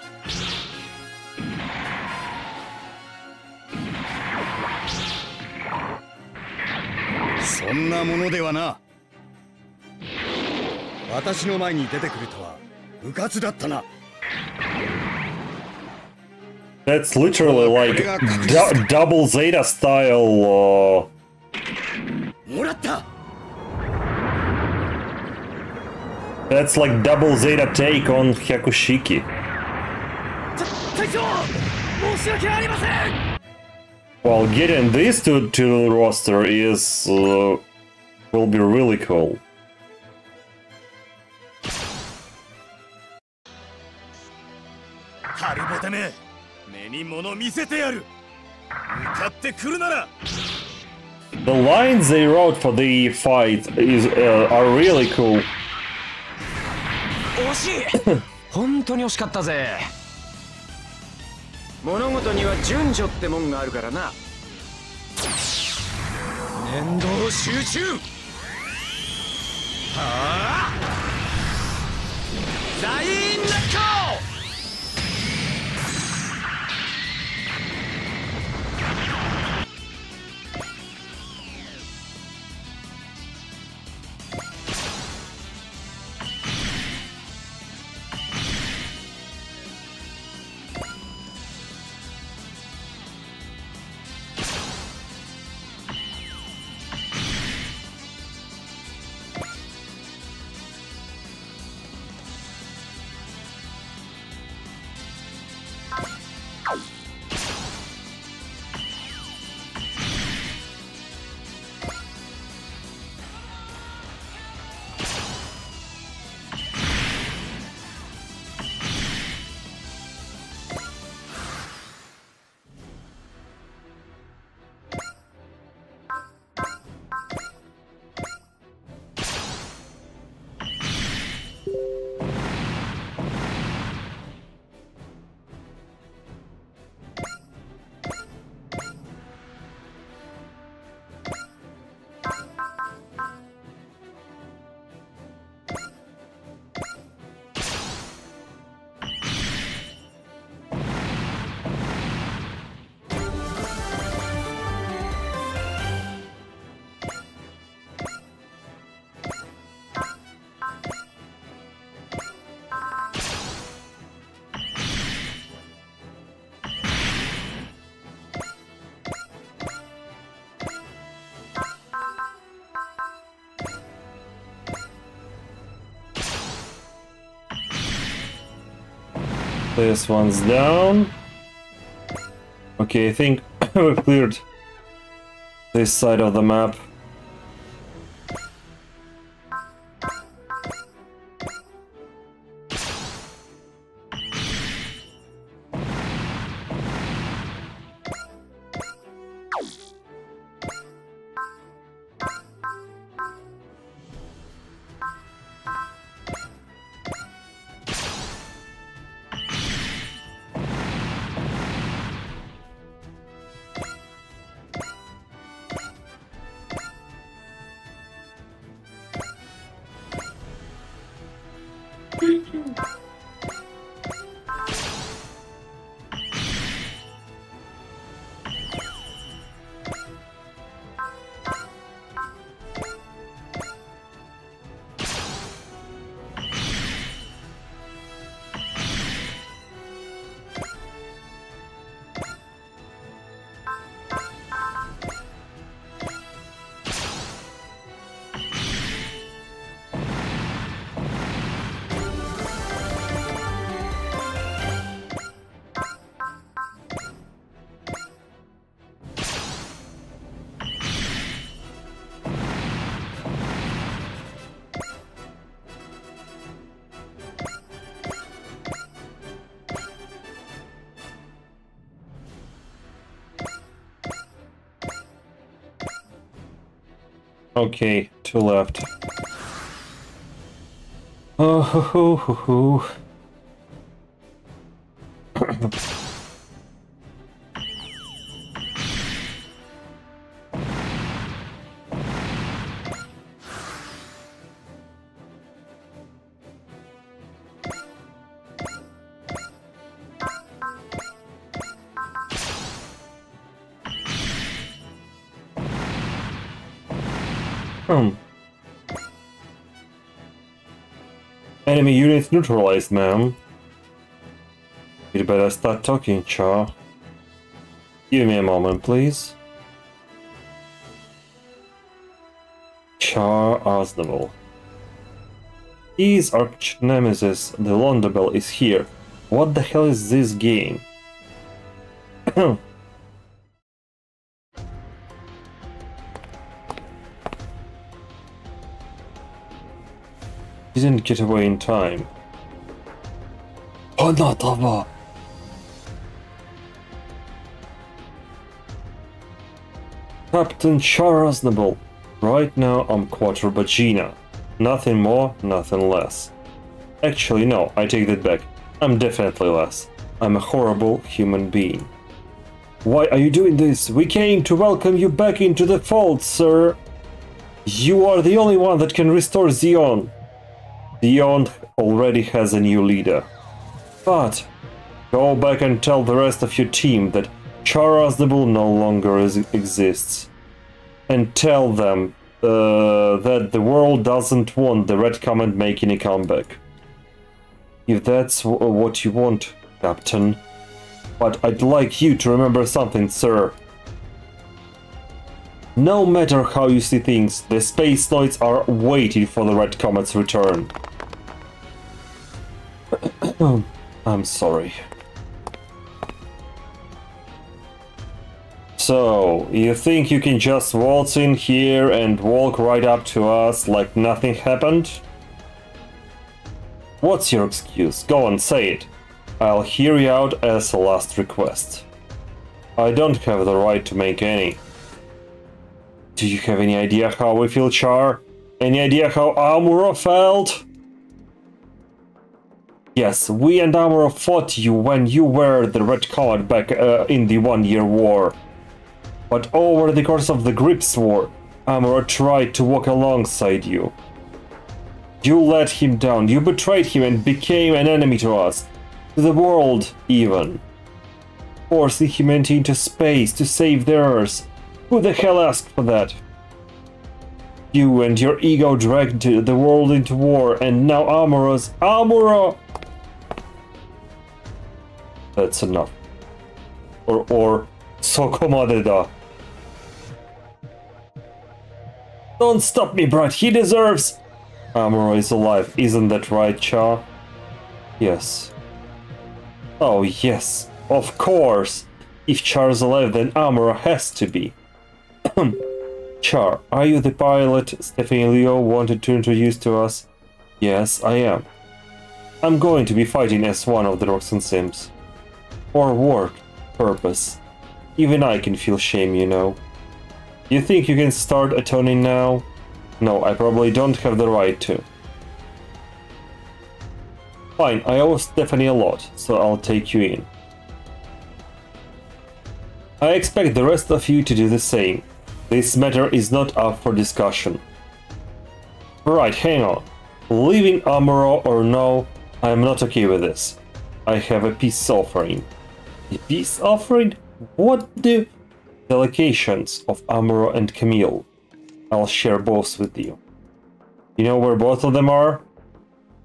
Speaker 4: そんなものではな。私の前に出てくるとは迂闊だったな。
Speaker 1: That's literally like double Zeta style.
Speaker 4: もらった。
Speaker 1: That's like double Zeta take on Hyakushiki.
Speaker 4: 隊長、申し訳ありません。
Speaker 1: Well, getting these two to the roster is will be really cool.
Speaker 4: ハリボテめ、目に物見せてやる。向かってくるなら。
Speaker 1: The lines they wrote for the fight are really cool.
Speaker 2: 惜しい本当に惜しかったぜ。物事には順序ってもんがあるからな。念動集中。はあ。ラインナッコ。
Speaker 1: This one's down. Okay, I think we've cleared this side of the map. Okay, 2 left. Oh, ho, ho, ho, ho. Enemy unit neutralized, ma'am. You'd better start talking, Char. Give me a moment, please. Char Aznavour. His arch nemesis, the Londabel, is here. What the hell is this game? Didn't get away in time. Another. Captain Char Aznavour. Right now I'm Quattro Bagina. Nothing more, nothing less. Actually, no, I take that back. I'm definitely less. I'm a horrible human being. Why are you doing this? We came to welcome you back into the fold, sir. You are the only one that can restore Xion. Xion already has a new leader. But go back and tell the rest of your team that Char Aznavour no longer exists. And tell them that the world doesn't want the Red Command making a comeback. If that's what you want, Captain. But I'd like you to remember something, sir. No matter how you see things, the Space Knights are waiting for the Red Comet's return. I'm sorry. So, you think you can just waltz in here and walk right up to us like nothing happened? What's your excuse? Go on, say it. I'll hear you out as a last request. I don't have the right to make any. Do you have any idea how we feel, Char? Any idea how Amuro felt? Yes, we and Amuro fought you when you were the Red Comet back in the 1-year war. But over the course of the Grips War, Amuro tried to walk alongside you. You let him down, you betrayed him and became an enemy to us. To the world, even. Forcing humanity into space to save the Earth. Who the hell asked for that? You and your ego dragged the world into war, and now Amuro! That's enough. Or Sokomadeda. Don't stop me, Brad. He deserves... Amuro is alive. Isn't that right, Char? Yes. Oh yes, of course. If Char's alive, then Amuro has to be. Char, are you the pilot Stephanie Leo wanted to introduce to us? Yes, I am. I'm going to be fighting as one of the Roxanne Sims. For work, purpose. Even I can feel shame, you know. You think you can start atoning now? No, I probably don't have the right to. Fine, I owe Stephanie a lot, so I'll take you in. I expect the rest of you to do the same. This matter is not up for discussion. Right, hang on. Leaving Amuro or no, I am not okay with this. I have a peace offering. A peace offering? What the... Delegations of Amuro and Camille. I'll share both with you. You know where both of them are?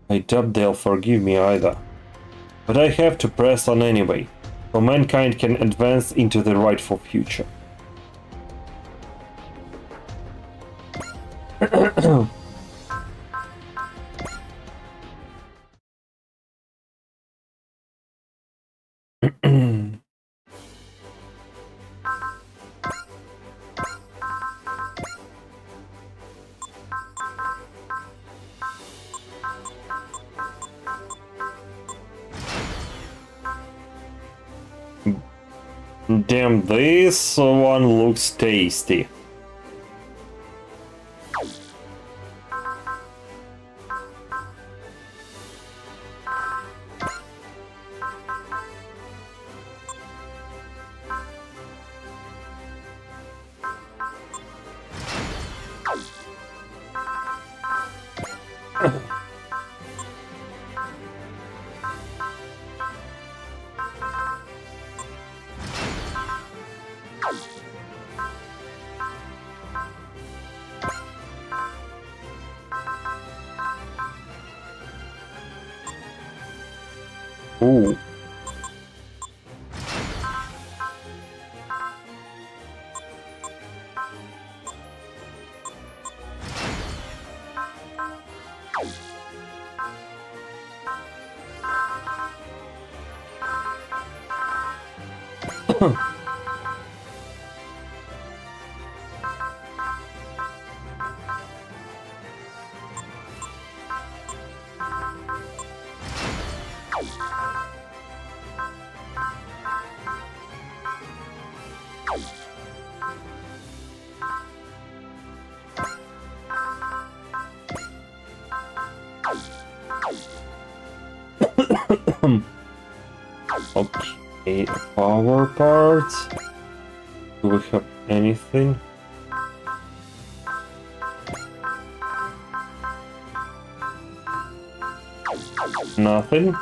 Speaker 1: I doubt they'll forgive me either. But I have to press on anyway, so mankind can advance into the rightful future. Damn, this one looks tasty. Ooh. Okay, power parts. Do we have anything? Nothing.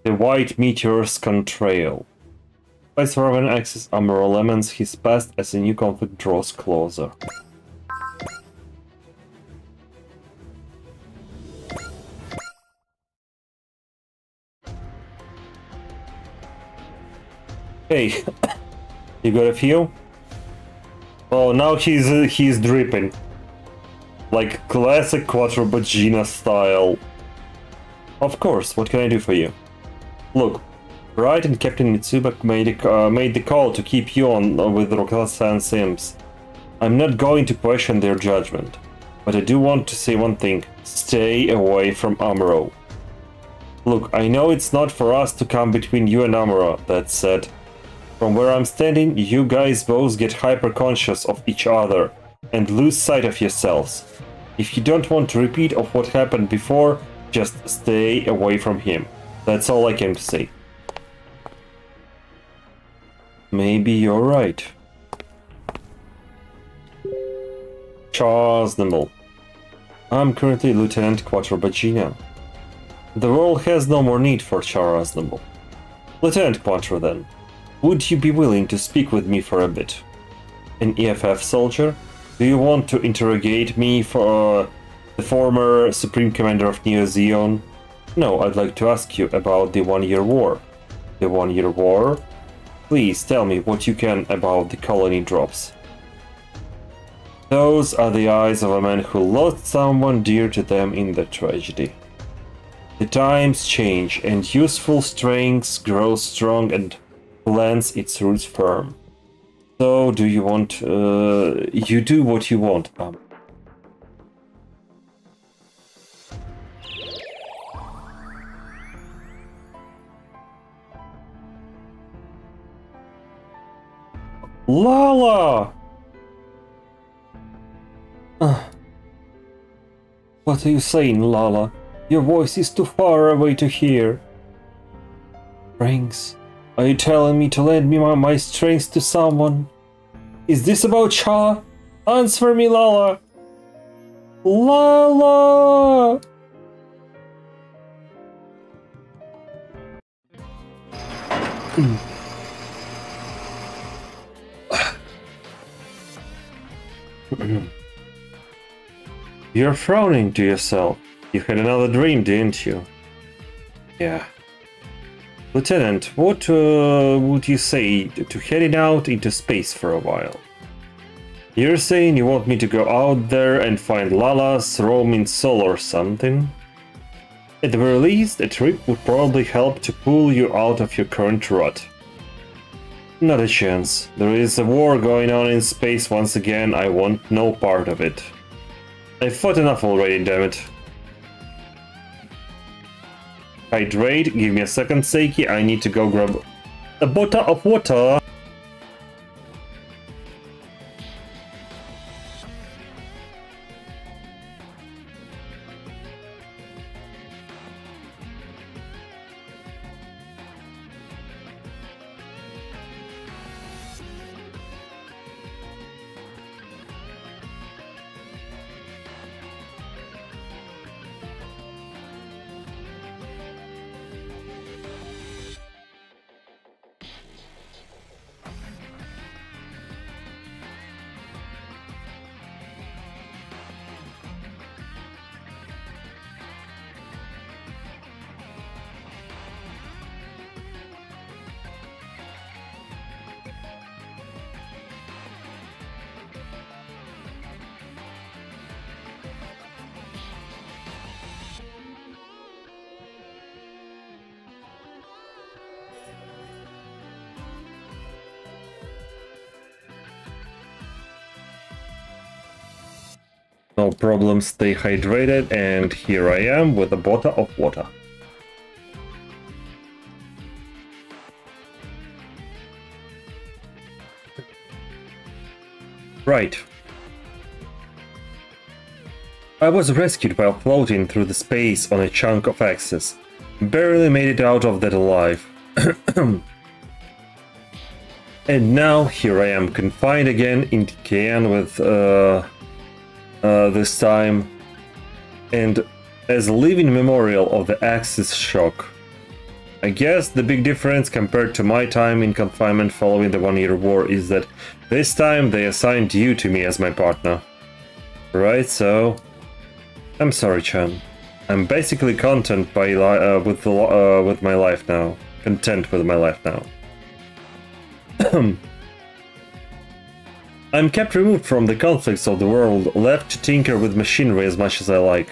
Speaker 1: The white meteor's contrail. As Raven access Amuro lemons his past as a new conflict draws closer. Hey, you got a few? Oh, now he's dripping. Like classic Quattro Bagina style. Of course, what can I do for you? Look, Bright and Captain Mitsuba made the call to keep you on with Roxanne Sims. I'm not going to question their judgment, but I do want to say one thing. Stay away from Amuro. Look, I know it's not for us to come between you and Amuro, that said. From where I'm standing, you guys both get hyper-conscious of each other and lose sight of yourselves. If you don't want to repeat of what happened before, just stay away from him. That's all I came to say. Maybe you're right. Charles Nimble. I'm currently Lieutenant Quattro Bagina. The world has no more need for Charles Nimble. Lieutenant Quattro, then. Would you be willing to speak with me for a bit? An EFF soldier? Do you want to interrogate me for the former Supreme Commander of Neo Zeon? No, I'd like to ask you about the 1-year war. The 1-year war? Please tell me what you can about the colony drops. Those are the eyes of a man who lost someone dear to them in the tragedy. The times change, and useful strength grows strong and plants its roots firm. So, do you want... you do what you want, Lala! What are you saying, Lala? Your voice is too far away to hear. Rings, are you telling me to lend me my strength to someone? Is this about Cha? Answer me, Lala! Lala! You're frowning to yourself. You had another dream, didn't you? Yeah. Lieutenant, what would you say to heading out into space for a while? You're saying you want me to go out there and find Lala's roaming soul or something? At the very least, a trip would probably help to pull you out of your current rut. Not a chance. There is a war going on in space once again. I want no part of it. I fought enough already, damn it. Hydrate, give me a second, Seiki. I need to go grab a bottle of water. No problem, stay hydrated, and here I am with a bottle of water. Right. I was rescued while floating through the space on a chunk of Axis. Barely made it out of that alive. And now here I am, confined again in Tikan with this time, and as a living memorial of the Axis shock. I guess the big difference compared to my time in confinement following the one-year war is that this time they assigned you to me as my partner. Right, so... I'm sorry, Chan. I'm basically content with my life now. Content with my life now. I'm kept removed from the conflicts of the world, left to tinker with machinery as much as I like.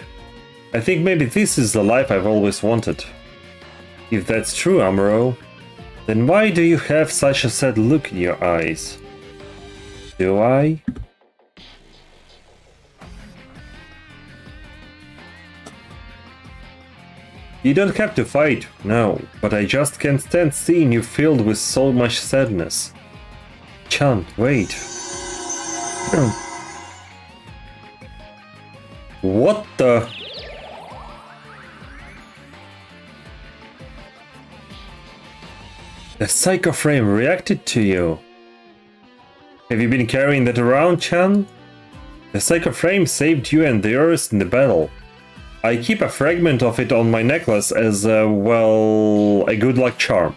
Speaker 1: I think maybe this is the life I've always wanted. If that's true, Amuro, then why do you have such a sad look in your eyes? Do I? You don't have to fight, no, but I just can't stand seeing you filled with so much sadness. Chan, wait. What the? The Psycho Frame reacted to you. Have you been carrying that around, Chan? The Psycho Frame saved you and the Earth in the battle. I keep a fragment of it on my necklace as, well, a good luck charm.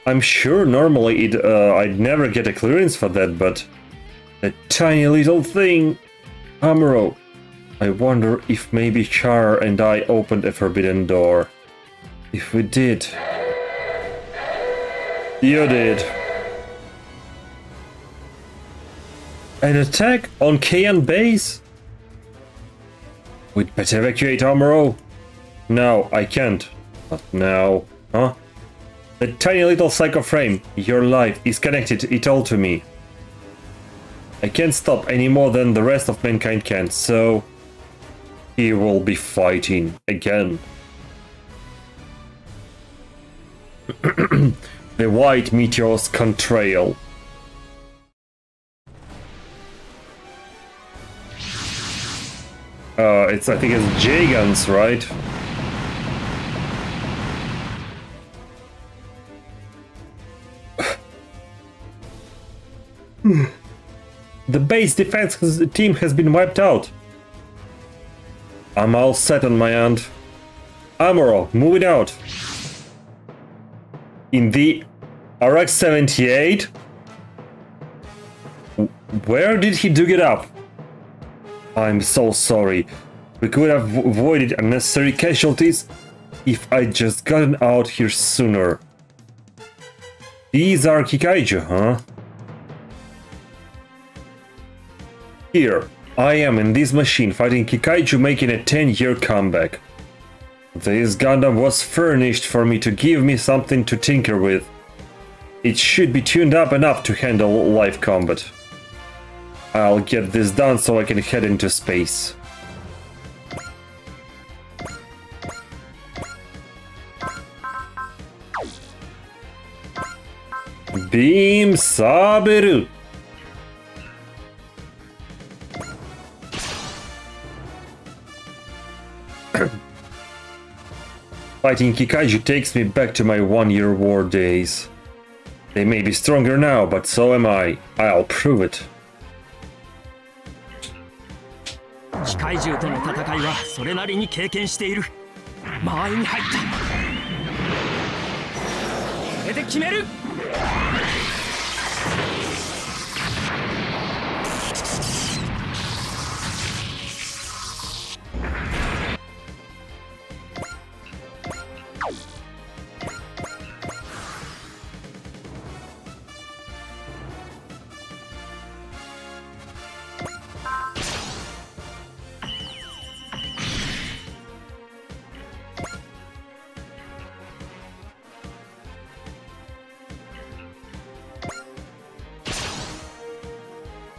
Speaker 1: I'm sure normally I'd never get a clearance for that, but that tiny little thing... Amuro, I wonder if maybe Char and I opened a forbidden door. If we did... You did. An attack on Keian base? We'd better evacuate Amuro. No, I can't. Not now. Huh? That tiny little psycho frame, your life is connected it all to me. I can't stop any more than the rest of mankind can, so he will be fighting again. The white meteor's contrail. I think it's J-Guns, right? The base defense team has been wiped out. I'm all set on my end. Amuro, move it out. In the RX-78? Where did he dig it up? I'm so sorry. We could have avoided unnecessary casualties if I'd just gotten out here sooner. These are Kikaiju, huh? Here, I am in this machine fighting Kikaiju making a 10-year comeback. This Gundam was furnished for me to give me something to tinker with. It should be tuned up enough to handle live combat. I'll get this done so I can head into space. Beam Saberu! Fighting Kikaiju takes me back to my one-year war days. They may be stronger now, but so am I. I'll prove it.
Speaker 2: 機械獣との戦いはそれなりに経験している。間合いに入った。これで決める。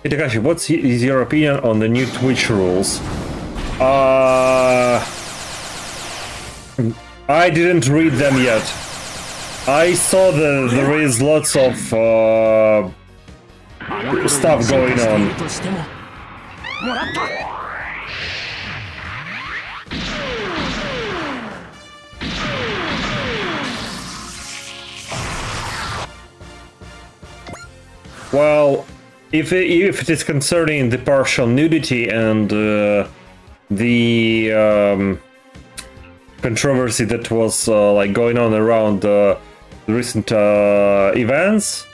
Speaker 1: Hey Takashi, what is your opinion on the new Twitch rules? I didn't read them yet. I saw that there is lots of stuff going on. Well, if it is concerning the partial nudity and the controversy that was like going on around the recent events,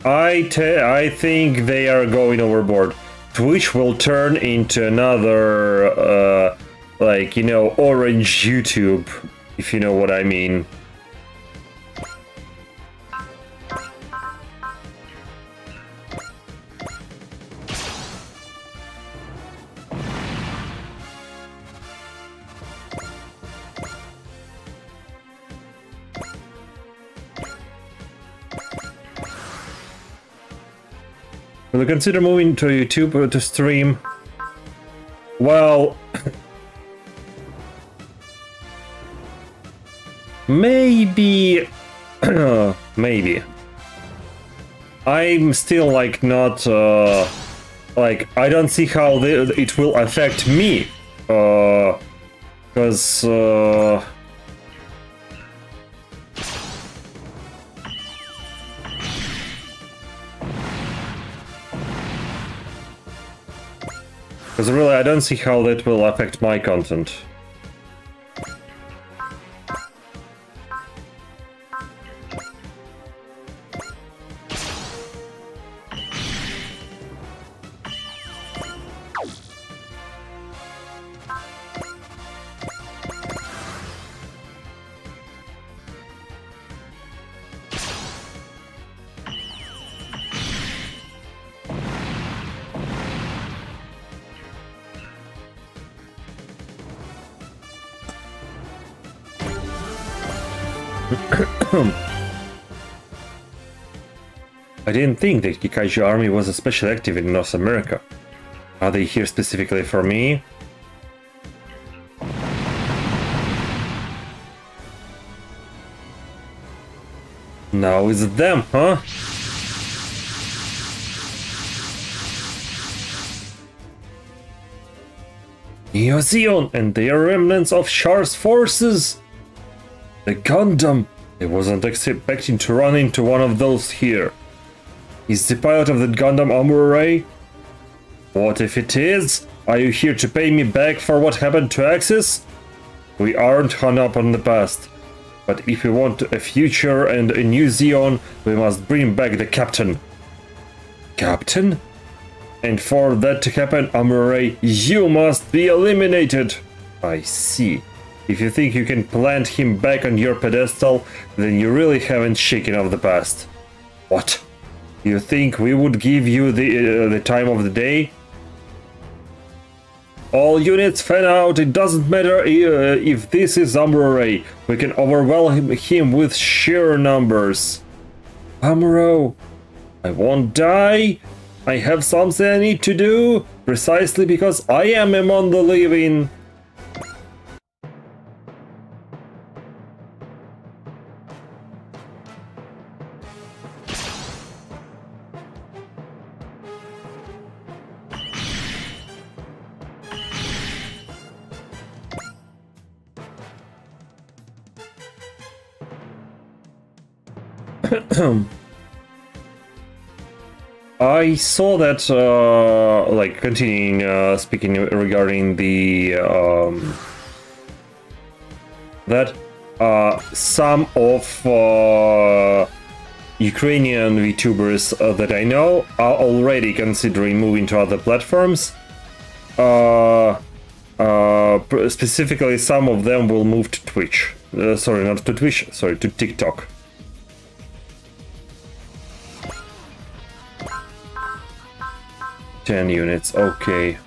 Speaker 1: I think they are going overboard. Twitch will turn into another like, you know, orange YouTube, if you know what I mean. Will you consider moving to YouTube to stream? Well, maybe, maybe. I'm still like not, like, I don't see how it will affect me, because, because really, I don't see how that will affect my content. I didn't think the Kikaiju army was especially active in North America. Are they here specifically for me? Now it's them, huh? Neo Zeon and their remnants of Char's forces! The Gundam! I wasn't expecting to run into one of those here. Is the pilot of the Gundam Amurai? What if it is? Are you here to pay me back for what happened to Axis? We aren't hung up on the past. But if we want a future and a new Zeon, we must bring back the captain. Captain? And for that to happen, Amurai, you must be eliminated. I see. If you think you can plant him back on your pedestal, then you really haven't shaken off the past. What? You think we would give you the time of the day? All units fan out, it doesn't matter if this is Amuro. We can overwhelm him with sheer numbers. Amuro, I won't die. I have something I need to do, precisely because I am among the living. I saw that, like, continuing speaking regarding the, that some of Ukrainian VTubers that I know are already considering moving to other platforms. Specifically, some of them will move to Twitch. Sorry, not to Twitch, sorry, to TikTok. Units, okay.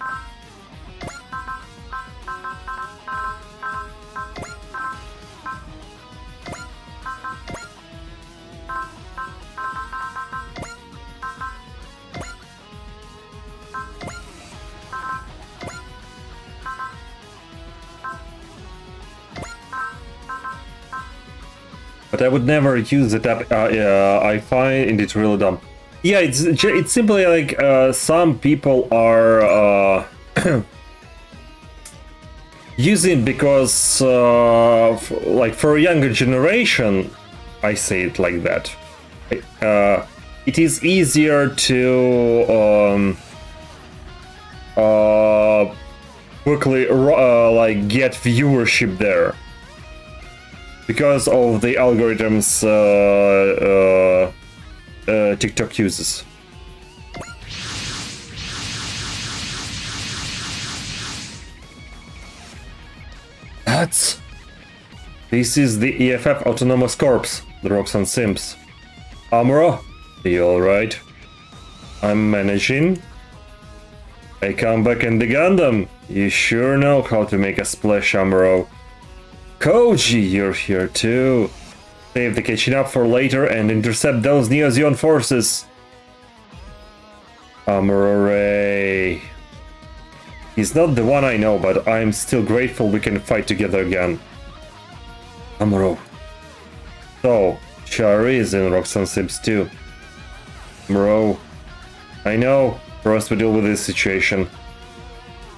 Speaker 1: But I would never use it up. I find it really dumb. Yeah, it's simply like some people are using it because, like, for a younger generation, I say it like that. It is easier to quickly like get viewership there because of the algorithms. TikTok uses. This is the EFF Autonomous Corps, the Roxanne Sims. Amuro, are you alright? I'm managing. I come back in the Gundam. You sure know how to make a splash, Amuro. Koji, you're here too. Save the catching up for later and intercept those Neo Zeon forces. Amuro. He's not the one I know, but I'm still grateful we can fight together again. Amuro. So, Shari is in Roxanne Sims too. Amuro. I know, first we deal with this situation.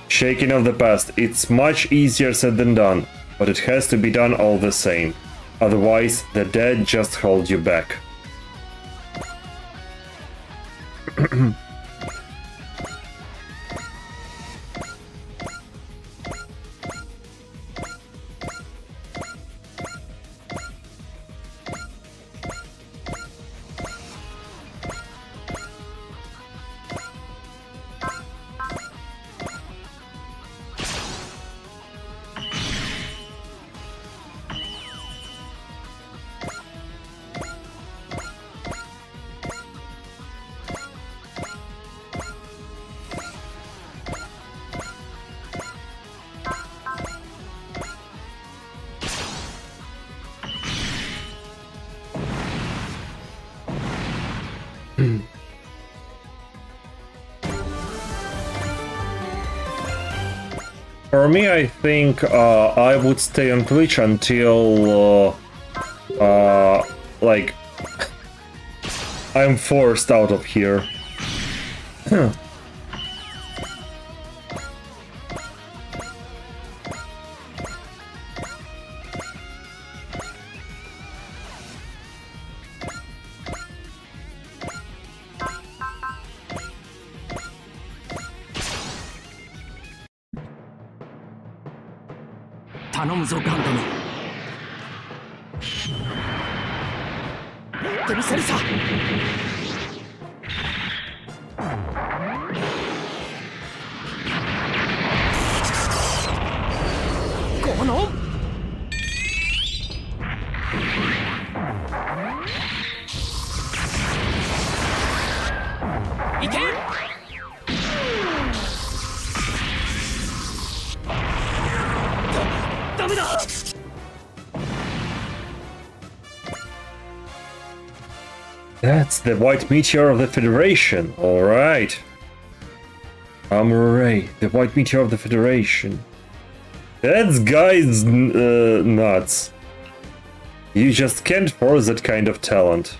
Speaker 1: Shaking of the past, it's much easier said than done, but it has to be done all the same. Otherwise, the dead just hold you back. For me, I think I would stay on Twitch until like I'm forced out of here.
Speaker 2: 頼むぞガンダム。やってみせるさ。このいけ。ダメだ。
Speaker 1: That's the white meteor of the Federation. All right. Armor, the white meteor of the Federation. That guy's nuts. You just can't force that kind of talent.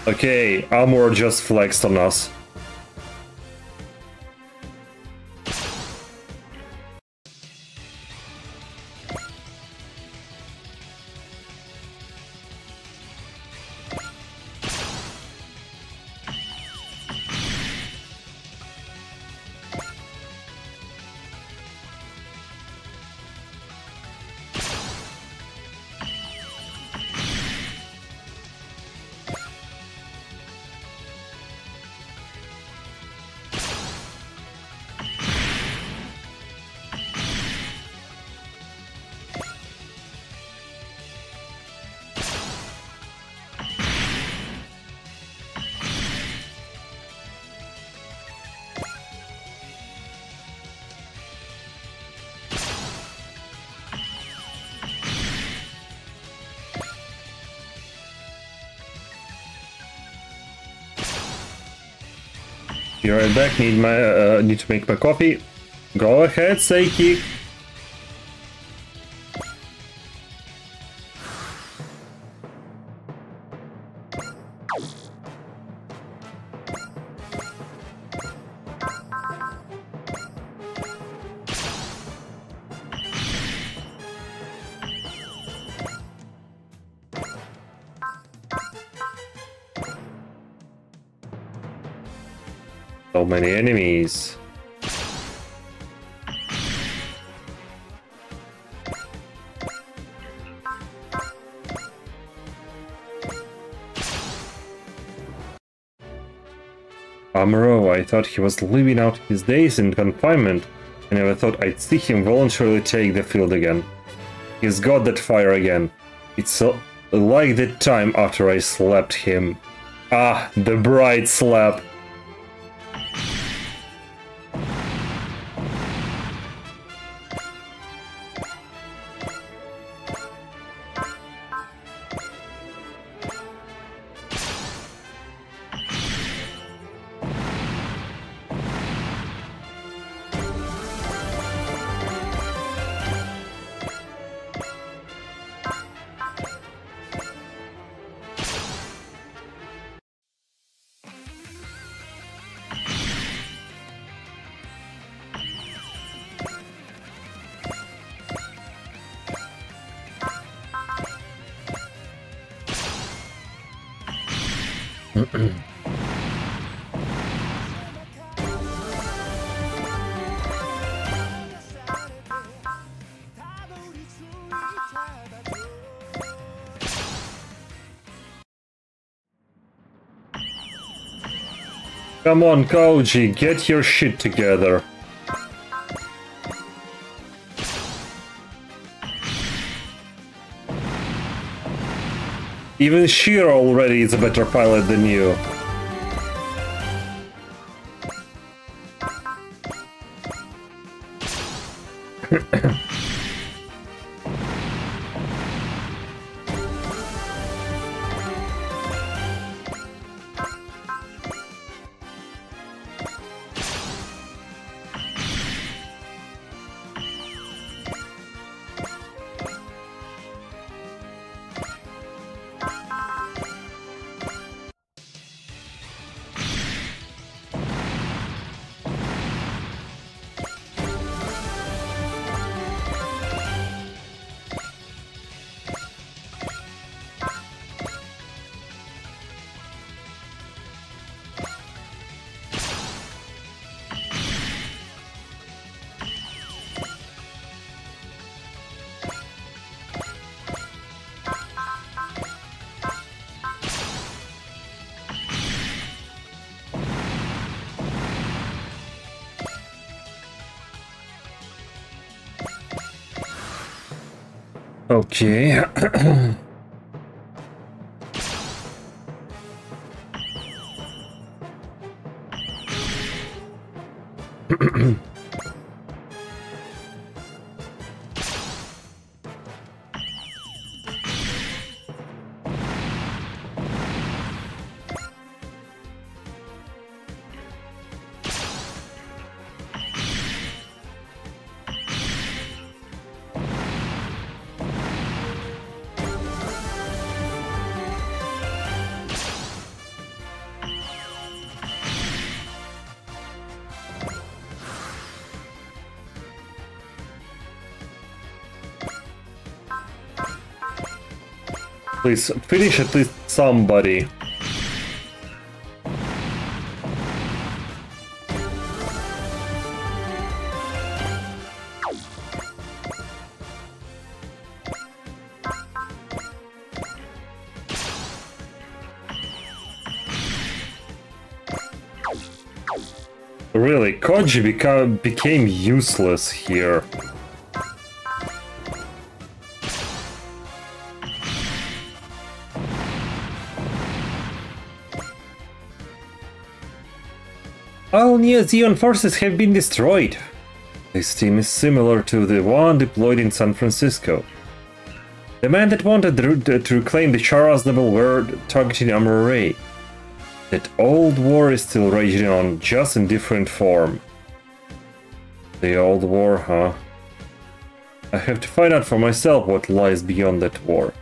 Speaker 1: Okay, Armor just flexed on us. Be right back. Need to make my coffee. Go ahead, Seiki. So many enemies. Amuro, I thought he was living out his days in confinement. I never thought I'd see him voluntarily take the field again. He's got that fire again. It's like the time after I slapped him. Ah, the bright slap. Come on, Koji, get your shit together. Even Shiro already is a better pilot than you. Okay. Please finish at least somebody. Really, Koji became useless here. All Neo Zeon forces have been destroyed. This team is similar to the one deployed in San Francisco. The man that wanted to reclaim the Chara's level were targeting Armor Ray. That old war is still raging on, just in different form. The old war, huh? I have to find out for myself what lies beyond that war.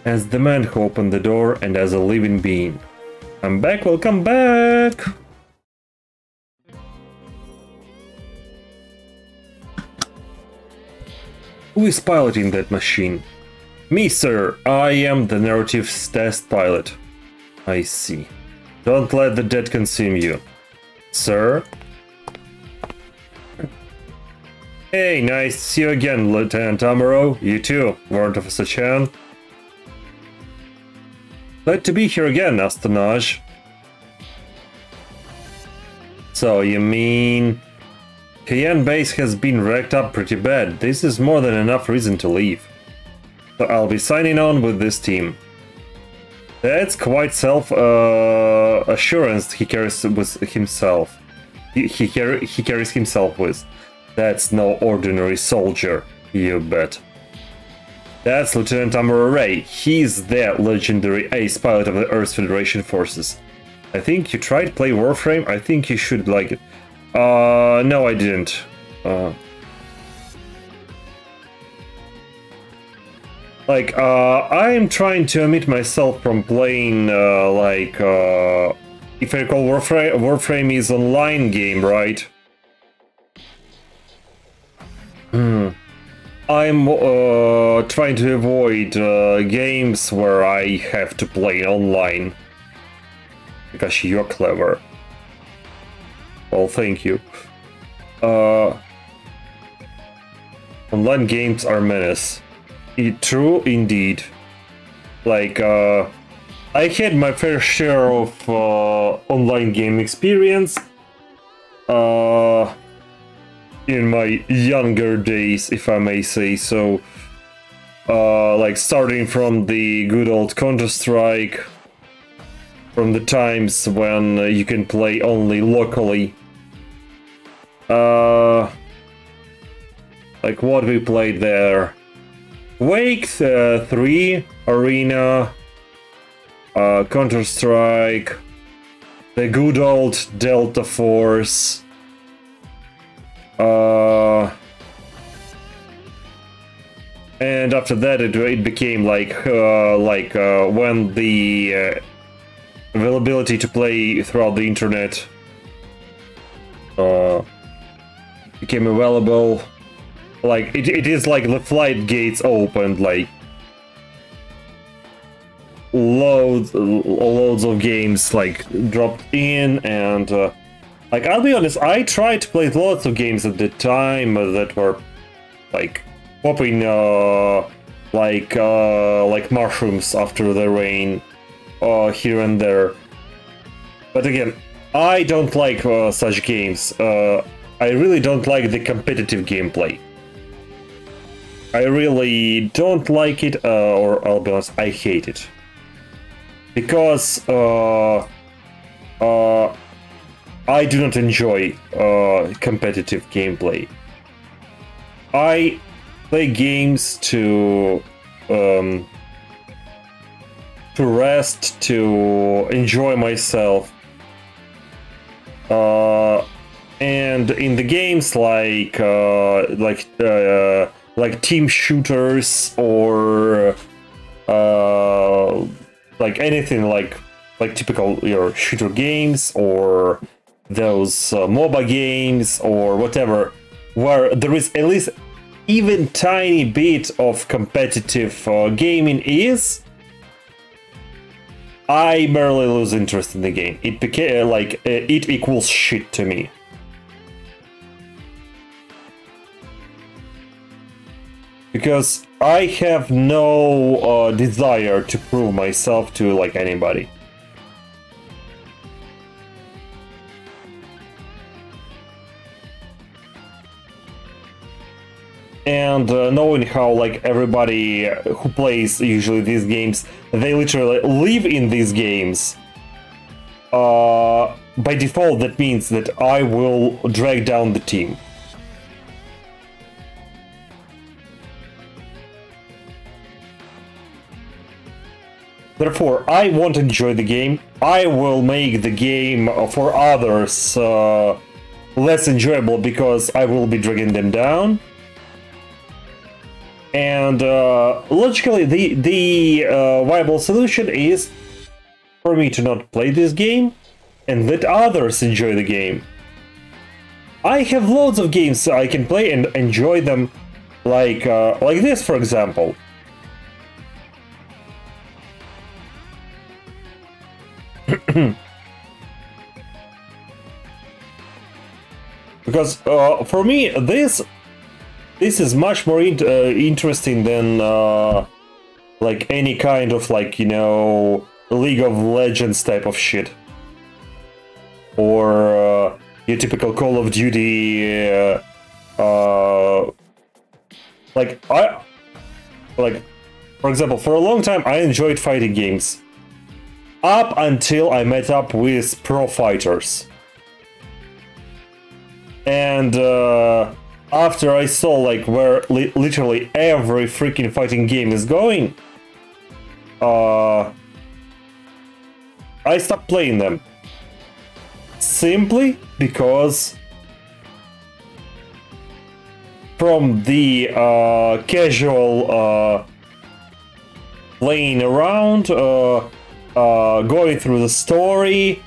Speaker 1: As the man who opened the door and as a living being. I'm back, welcome back! Who is piloting that machine? Me, sir. I am the narrative's test pilot. I see. Don't let the dead consume you. Sir? Hey, nice to see you again, Lieutenant Amuro. You too, Warrant Officer Chan. Glad to be here again, Astonage. So, you mean... Heian base has been wrecked up pretty bad. This is more than enough reason to leave. So I'll be signing on with this team. That's quite self-assurance he carries with himself. He carries himself with. That's no ordinary soldier, you bet. That's Lieutenant Amuro Ray. He's the legendary ace pilot of the Earth Federation forces. I think you tried to play Warframe. I think you should like it. No, I didn't. I'm trying to omit myself from playing, if I recall, Warframe is online game, right? I'm trying to avoid games where I have to play online. Because you're clever. Well, thank you. Online games are menace. True, indeed. I had my fair share of online game experience in my younger days, if I may say so. Starting from the good old Counter-Strike, from the times when you can play only locally. What we played there. Quake 3, Arena, Counter-Strike, the good old Delta Force, and after that it became when the availability to play throughout the internet became available. It is like the flight gates opened, loads of games dropped in, and I'll be honest, I tried to play lots of games at the time that were popping like mushrooms after the rain here and there. But again, I don't like such games. I really don't like the competitive gameplay. I really don't like it, or I'll be honest, I hate it. Because I do not enjoy competitive gameplay. I play games to rest, to enjoy myself. And in the games like team shooters or like anything like typical shooter games or those MOBA games or whatever, where there is at least even tiny bit of competitive gaming I barely lose interest in the game. It became like it equals shit to me. Because I have no desire to prove myself to like anybody. And knowing how like everybody who plays usually these games, they literally live in these games. By default, that means that I will drag down the team. Therefore, I won't enjoy the game. I will make the game for others less enjoyable because I will be dragging them down. And logically, the viable solution is for me to not play this game and let others enjoy the game. I have loads of games I can play and enjoy them, like this, for example. Because for me, this is much more interesting than like any kind of like League of Legends type of shit, or your typical Call of Duty. For example, for a long time I enjoyed fighting games, up until I met up with pro fighters, and after I saw like where literally every freaking fighting game is going, I stopped playing them. Simply because from the casual playing around, going through the story,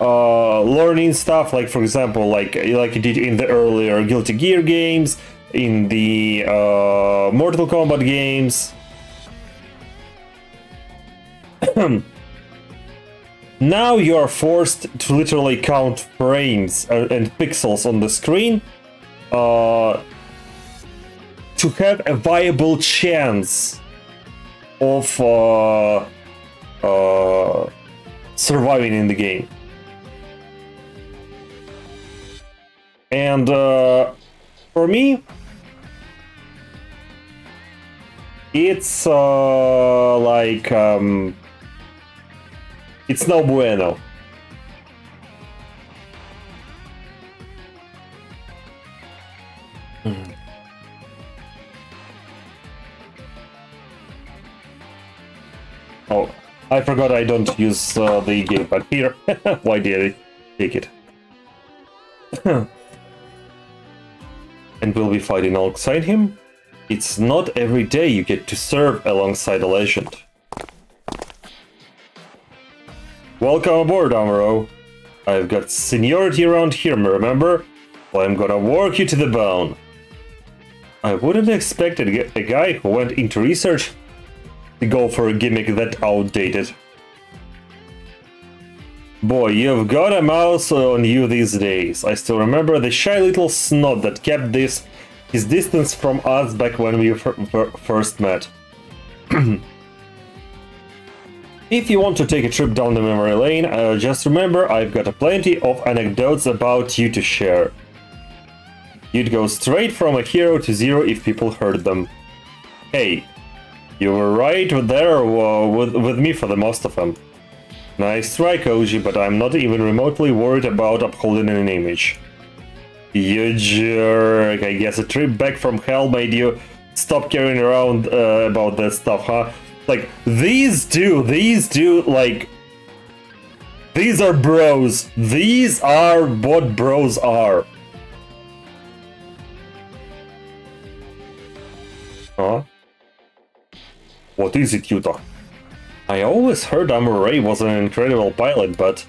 Speaker 1: learning stuff, like for example, like you did in the earlier Guilty Gear games, in the Mortal Kombat games. Now you are forced to literally count frames and pixels on the screen to have a viable chance of surviving in the game. And for me, it's it's no bueno. Oh, I forgot I don't use the gamepad here. Why did I take it? And we'll be fighting alongside him? It's not every day you get to serve alongside a legend. Welcome aboard, Amuro. I've got seniority around here, remember? Well, I'm gonna work you to the bone. I wouldn't expect a guy who went into research to go for a gimmick that outdated. Boy, you've got a mouse on you these days. I still remember the shy little snot that kept his distance from us back when we first met. If you want to take a trip down the memory lane, just remember I've got plenty of anecdotes about you to share. You'd go straight from a hero to zero if people heard them. Hey, you were right there with me for the most of them. Nice try, Koji, but I'm not even remotely worried about upholding an image. You jerk. I guess a trip back from hell made you stop carrying around about that stuff, huh? Like, these two, like... These are bros. These are what bros are. Huh? What is it, Yuta? I always heard Amuro was an incredible pilot, but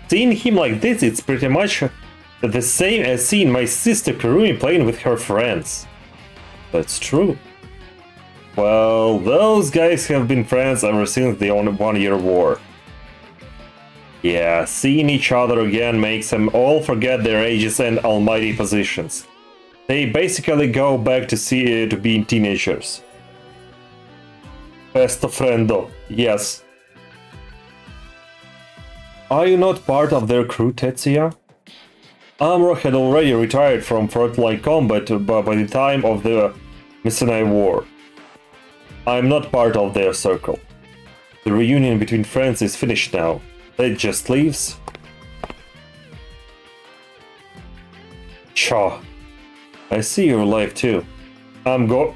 Speaker 1: seeing him like this, it's pretty much the same as seeing my sister Kurumi playing with her friends. That's true. Well, those guys have been friends ever since the 1 year war. Yeah, seeing each other again makes them all forget their ages and almighty positions. They basically go back to being teenagers. Best friendo, yes. Are you not part of their crew, Tetsuya? Amuro had already retired from frontline combat by the time of the Misenai War. I'm not part of their circle. The reunion between friends is finished now. That just leaves... Cha. I see you're alive too. I'm going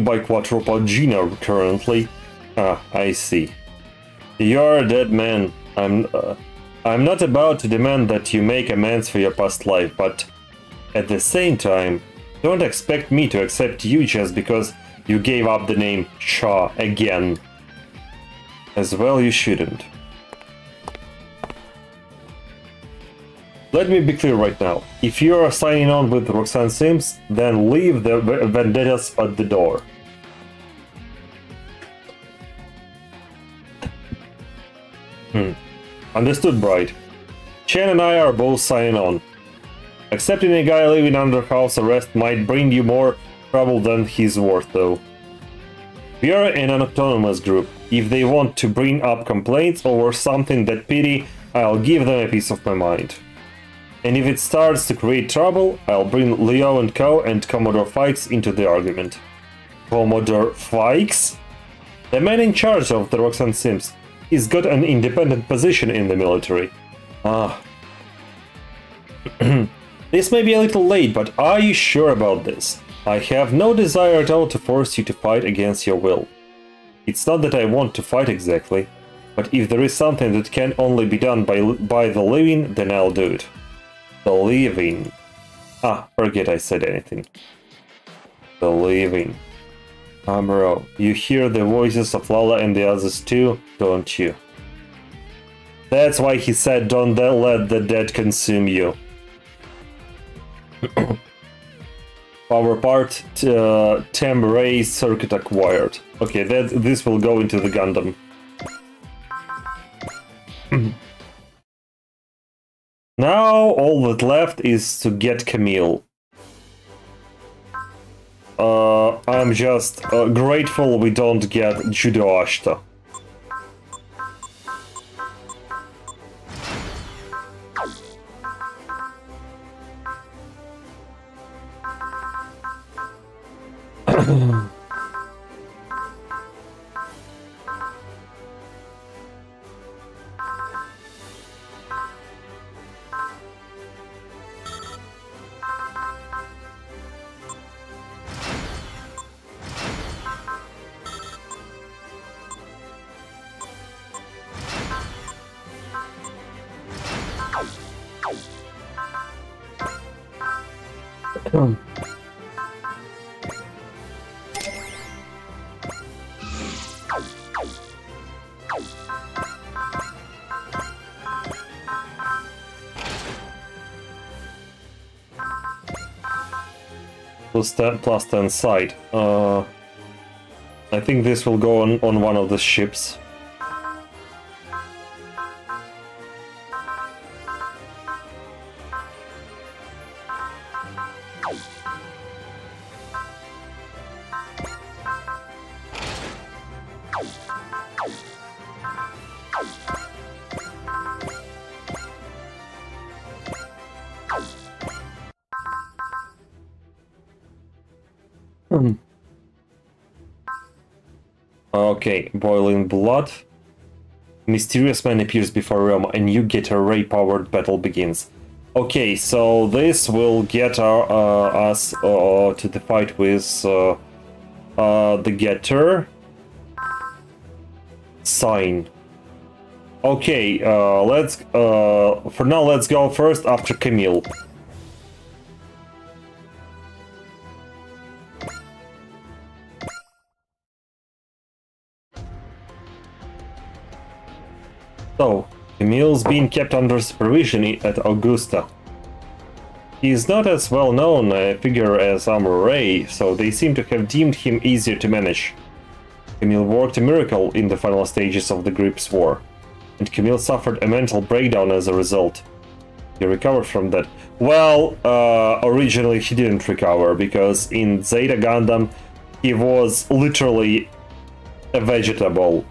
Speaker 1: by Quattropaggina currently. Ah, I see. You're a dead man. I'm not about to demand that you make amends for your past life, but at the same time, don't expect me to accept you just because you gave up the name Cha again. As well you shouldn't. Let me be clear right now. If you are signing on with Roxanne Sims, then leave the vendettas at the door. Understood, Bride. Chen and I are both signing on. Accepting a guy living under house arrest might bring you more trouble than he's worth, though. We are in an autonomous group. If they want to bring up complaints over something that petty, I'll give them a piece of my mind. And if it starts to create trouble, I'll bring Leo and Co. and Commodore Fikes into the argument. Commodore Fikes? The man in charge of the Roxanne Sims. He's got an independent position in the military. Ah. This may be a little late, but are you sure about this? I have no desire at all to force you to fight against your will. It's not that I want to fight exactly, but if there is something that can only be done by the living, then I'll do it. The living. Ah, forget I said anything. The living. Amuro, you hear the voices of Lala and the others too, don't you? That's why he said don't let the dead consume you. Power part, Tem Ray circuit acquired. Okay, this will go into the Gundam. Now all that left is to get Camille. I'm just grateful we don't get Judo Ashta. Plus 10 side. I think this will go on one of the ships. Okay, boiling blood. Mysterious man appears before Rome, and you get a ray-powered battle begins. Okay, so this will get us to the fight with the Getter. Sign. Okay, let's for now let's go first after Camille. So, Camille's being kept under supervision at Augusta. He is not as well known a figure as Amor Ray, so they seem to have deemed him easier to manage. Camille worked a miracle in the final stages of the group's war, and Camille suffered a mental breakdown as a result. He recovered from that. Well, originally he didn't recover, because in Zeta Gundam he was literally a vegetable.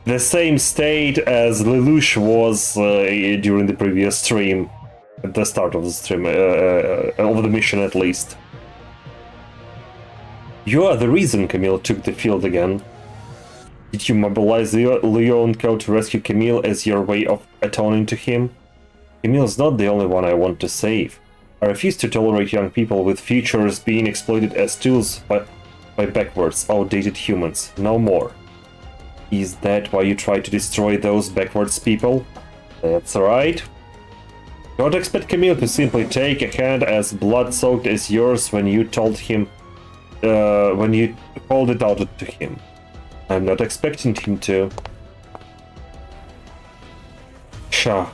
Speaker 1: The same state as Lelouch was during the previous stream, at the start of the stream, of the mission at least. You are the reason Camille took the field again. Did you mobilize Leonco to rescue Camille as your way of atoning to him? Camille's not the only one I want to save. I refuse to tolerate young people with futures being exploited as tools by backwards, outdated humans. No more. Is that why you try to destroy those backwards people? That's right. Don't expect Camille to simply take a hand as blood-soaked as yours when you told him, when you called it out to him. I'm not expecting him to. Sha,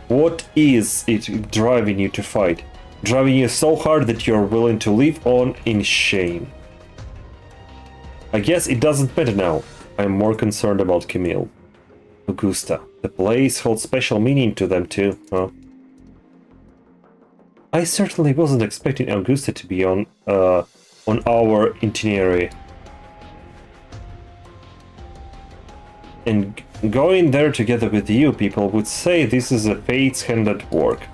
Speaker 1: what is it driving you to fight? Driving you so hard that you're willing to live on in shame. I guess it doesn't matter now. I'm more concerned about Camille. Augusta. The place holds special meaning to them too, huh? I certainly wasn't expecting Augusta to be on our itinerary. And going there together with you, people would say this is a fate's hand at work.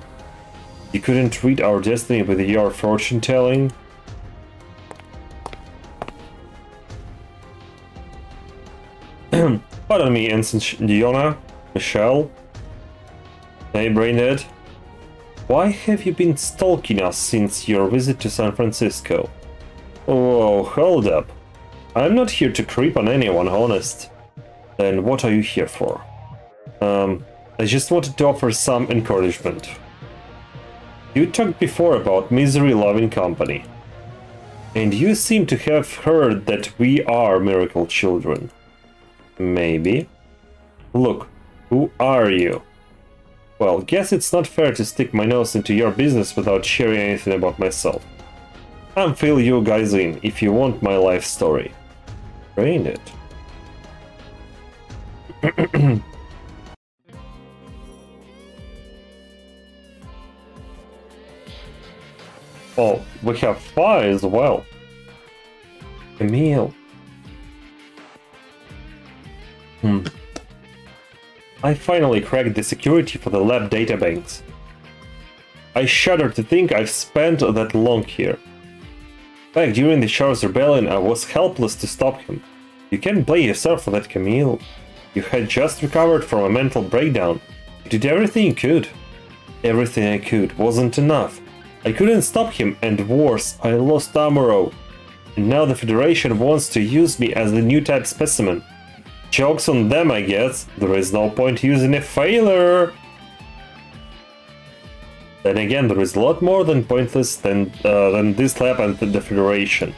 Speaker 1: You couldn't read our destiny with your fortune-telling? Pardon me, Ensign Diona, Michelle. Hey, Braindead. Why have you been stalking us since your visit to San Francisco? Whoa, hold up. I'm not here to creep on anyone, honest. Then what are you here for? I just wanted to offer some encouragement. You talked before about misery-loving company. And you seem to have heard that we are miracle children. Maybe. Look, who are you? Well, guess it's not fair to stick my nose into your business without sharing anything about myself. I'll fill you guys in if you want my life story. Brain it. Oh, we have Phi as well. Camille. I finally cracked the security for the lab databanks. I shudder to think I've spent that long here. Back during the Char's rebellion, I was helpless to stop him. You can't blame yourself for that, Camille. You had just recovered from a mental breakdown. You did everything you could. Everything I could wasn't enough. I couldn't stop him, and worse, I lost Amuro. And now the Federation wants to use me as the new type specimen. Joke's on them, I guess. There is no point using a failure. Then again, there is a lot more than pointless than this lab and the Federation.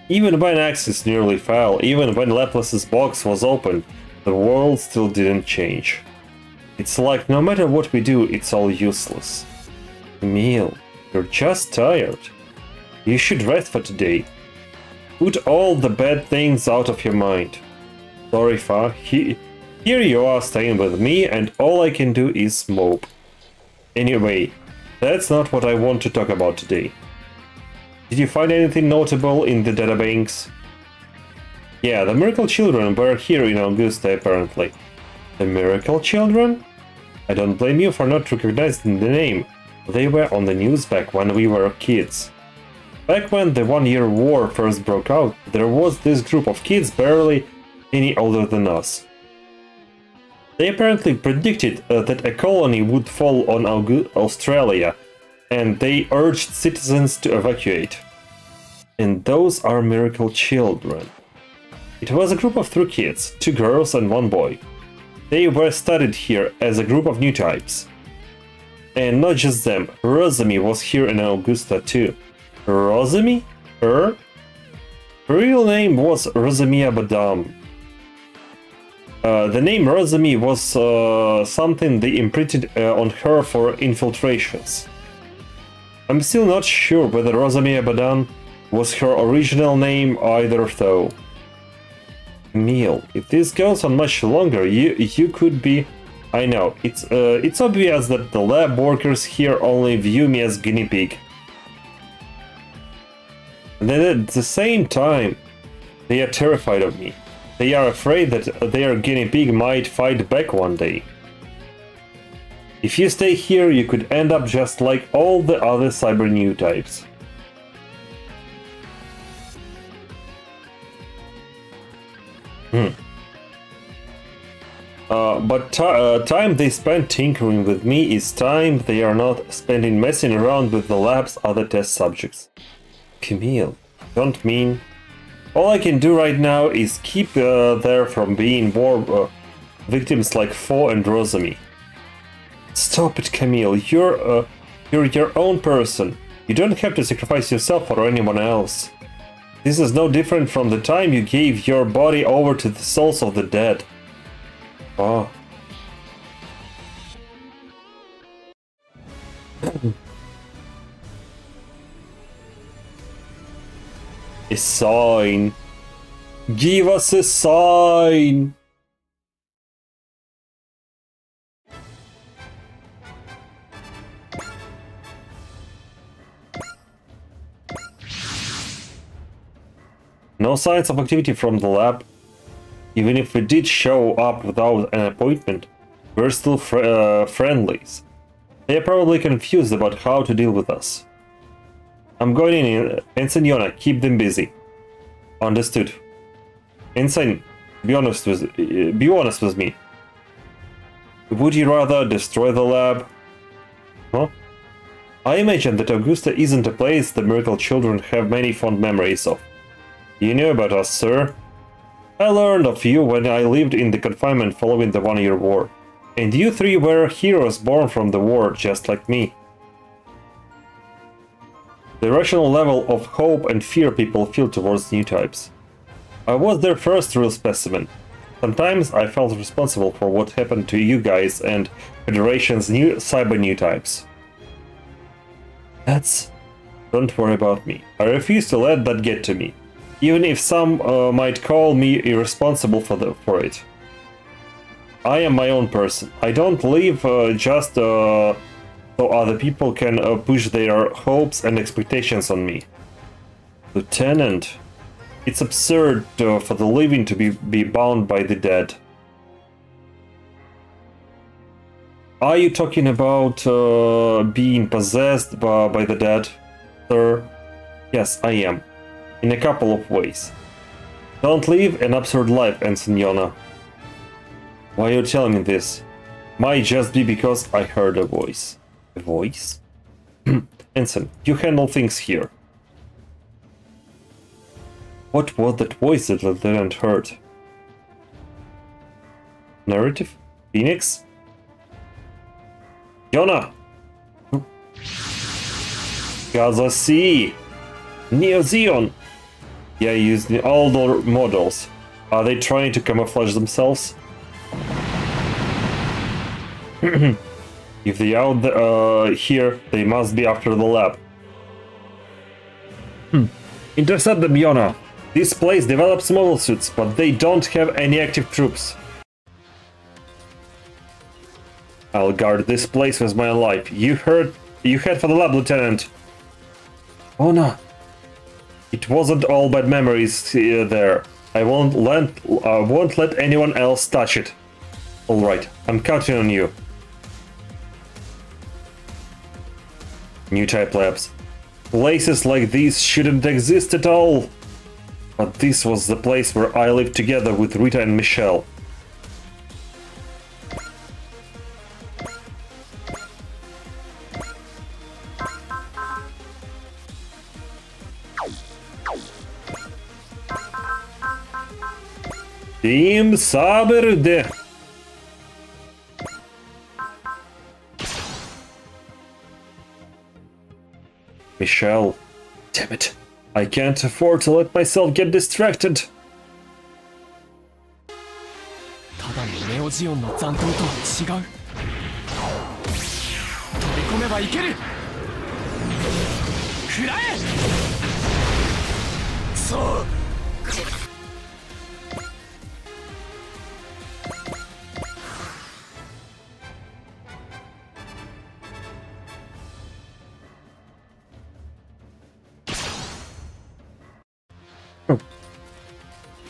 Speaker 1: Even when Axis nearly fell, even when Laplace's box was opened, the world still didn't change. It's like no matter what we do, it's all useless. Emil, you're just tired. You should rest for today. Put all the bad things out of your mind. Sorry, Fa. Here you are staying with me, and all I can do is mope. Anyway, that's not what I want to talk about today. Did you find anything notable in the databanks? Yeah, the Miracle Children were here in Augusta, apparently. The Miracle Children? I don't blame you for not recognizing the name. They were on the news back when we were kids. Back when the One-Year War first broke out, there was this group of kids barely any older than us. They apparently predicted that a colony would fall on Australia, and they urged citizens to evacuate. And those are miracle children. It was a group of 3 kids, 2 girls and 1 boy. They were studied here as a group of new types. And not just them, Rosemi was here in Augusta too. Rosemi? Her? Her real name was Rosemia Badam. The name Rosemi was something they imprinted on her for infiltrations. I'm still not sure whether Rosemia Badam was her original name either though. Camille, if this goes on much longer, you could be... I know, it's obvious that the lab workers here only view me as guinea pig. And then at the same time, they are terrified of me. They are afraid that their guinea pig might fight back one day. If you stay here, you could end up just like all the other cyber new types. But time they spend tinkering with me is time they are not spending messing around with the lab's other test subjects. Camille, don't mean... All I can do right now is keep there from being more victims like Fo and Rosemi. Stop it, Camille. You're your own person. You don't have to sacrifice yourself for anyone else. This is no different from the time you gave your body over to the souls of the dead. Oh. A sign. Give us a sign. No signs of activity from the lab. Even if we did show up without an appointment, we're still friendlies. They are probably confused about how to deal with us. I'm going in, Ensign Yona, keep them busy. Understood. Ensign, be honest with me. Would you rather destroy the lab? Huh? I imagine that Augusta isn't a place the miracle children have many fond memories of. You know about us, sir. I learned of you when I lived in the confinement following the One-Year War. And you 3 were heroes born from the war, just like me. The rational level of hope and fear people feel towards new types. I was their first real specimen. Sometimes I felt responsible for what happened to you guys and Federation's new cyber new types. Don't worry about me. I refuse to let that get to me. Even if some might call me irresponsible for it. I am my own person. I don't live just so other people can push their hopes and expectations on me. Lieutenant, it's absurd for the living to be bound by the dead. Are you talking about being possessed by the dead, sir? Yes, I am. In a couple of ways. Don't live an absurd life, Ensign Yona. Why are you telling me this? Might just be because I heard a voice. A voice? Ensign, you handle things here. What was that voice that Lieutenant heard? Narrative? Phoenix? Yona! Gaza C! Neo Zeon! Yeah, use the older models. Are they trying to camouflage themselves? If they out here, they must be after the lab. Intercept them, Yona. This place develops mobile suits, but they don't have any active troops. I'll guard this place with my life. You head for the lab, Lieutenant. Oh no. It wasn't all bad memories there. I won't let anyone else touch it. Alright, I'm counting on you. New type labs. Places like these shouldn't exist at all. But this was the place where I lived together with Rita and Michelle. Team Saber de... Michelle. Damn it. I can't afford to let myself get distracted.
Speaker 2: ただのネオジオンの残党とは違う。飛び込めばいける。食らえ。そう。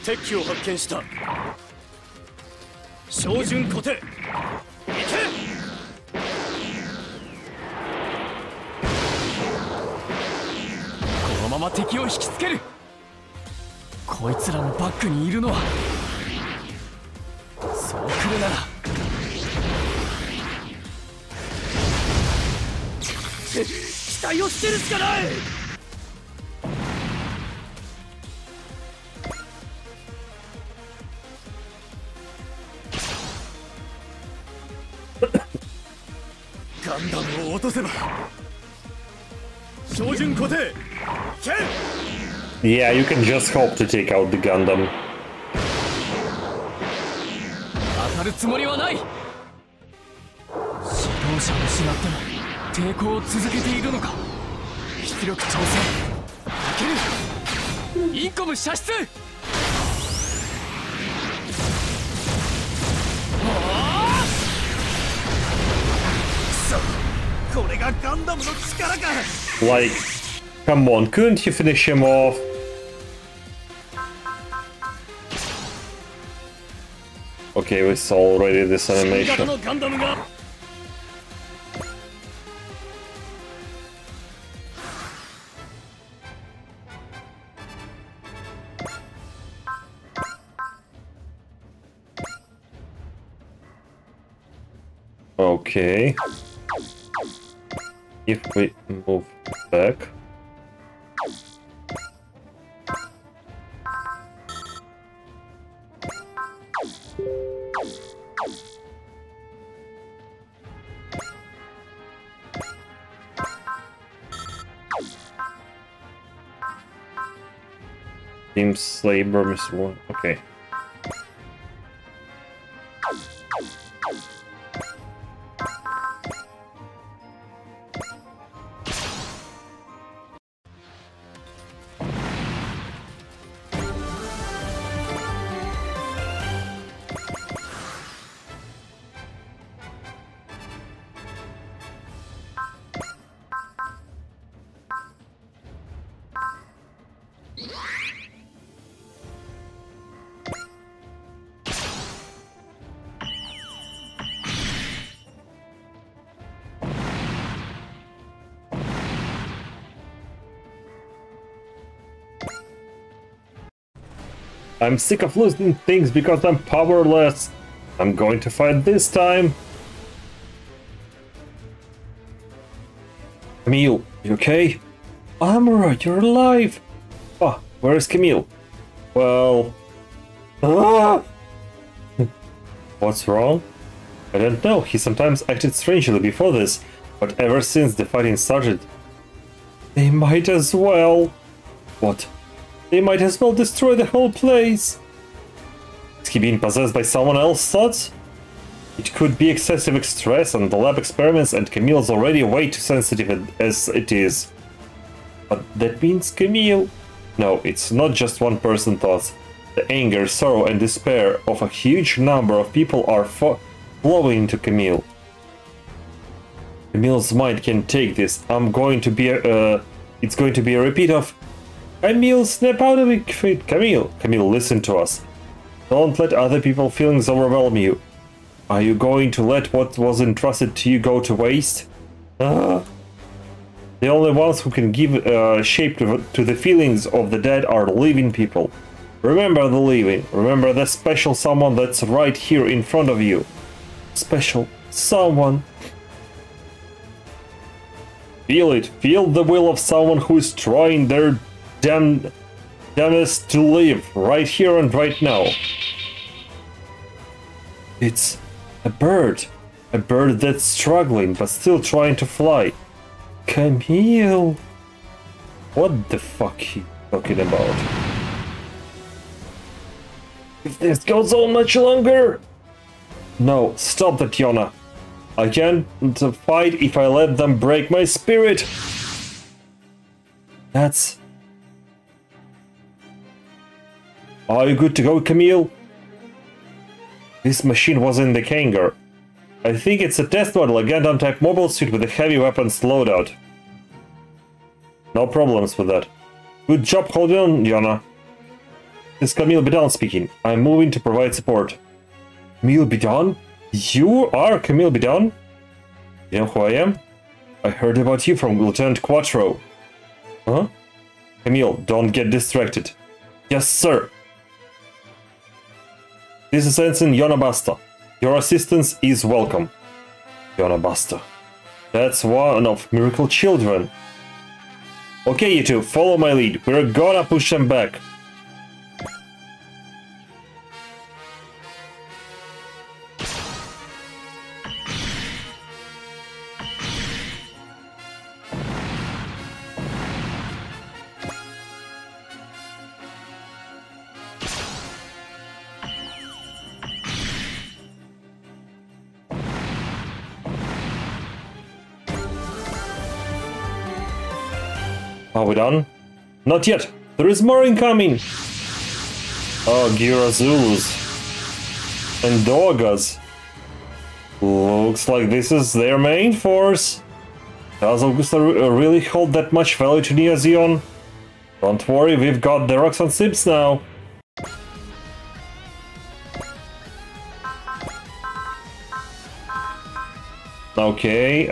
Speaker 4: 敵機を発見した。照準固定。行け。
Speaker 2: このまま敵を引きつける。こいつらのバックにいるのはそう来るなら期待をしてるしかない。
Speaker 4: ガンダムを落とせば照準固定。
Speaker 1: Yeah, you can just hope to take out the Gundam.
Speaker 2: 当たるつもりはない。指導者を失っても抵抗を続けているのか。出力調整かける。インコム射出。
Speaker 4: これがガンダムの力か。
Speaker 1: Like, come on, couldn't you finish him off? Okay, we saw already this animation. Okay. If we move back. Team Slaver Miss One. Okay. I'm sick of losing things because I'm powerless. I'm going to fight this time. Camille, you okay? I'm alright, you're alive. Ah, where is Camille? Well... Ah! What's wrong? I don't know, he sometimes acted strangely before this, but ever since the fighting started... They might as well... What? They might as well destroy the whole place. Is he being possessed by someone else's thoughts? It could be excessive stress on the lab experiments, and Camille's already way too sensitive as it is. But that means Camille... No, it's not just one person's thoughts. The anger, sorrow and despair of a huge number of people are flowing into Camille. Camille's mind can take this. It's going to be a repeat of... Camille, snap out of it! Camille, listen to us. Don't let other people's feelings overwhelm you. Are you going to let what was entrusted to you go to waste? There The only ones who can give shape to the feelings of the dead are living people. Remember the living. Remember the special someone that's right here in front of you. Special someone. Feel it. Feel the will of someone who is trying their damnedest to live right here and right now. It's a bird. A bird that's struggling but still trying to fly. Camille. What the fuck are you talking about? If this goes on much longer... No, stop that, Yona. I can't fight if I let them break my spirit. That's... Are you good to go, Camille? This machine was in the hangar. I think it's a test model, a Gundam-type mobile suit with a heavy weapons loadout. No problems with that. Good job holding on, Yona. This is Camille Bidan speaking. I'm moving to provide support. Camille Bidan? You are Camille Bidan? You know who I am? I heard about you from Lieutenant Quattro. Huh? Camille, don't get distracted. Yes, sir. This is Ensign Yona Basta. Your assistance is welcome. Yona Basta. That's one of Miracle Children. Okay, you two, follow my lead. We're gonna push them back. Are we done? Not yet! There is more incoming! Oh, Girazulus. And Dogas. Looks like this is their main force. Does Augusta really hold that much value to Neo Zeon? Don't worry, we've got the Roxanne Sips now. Okay,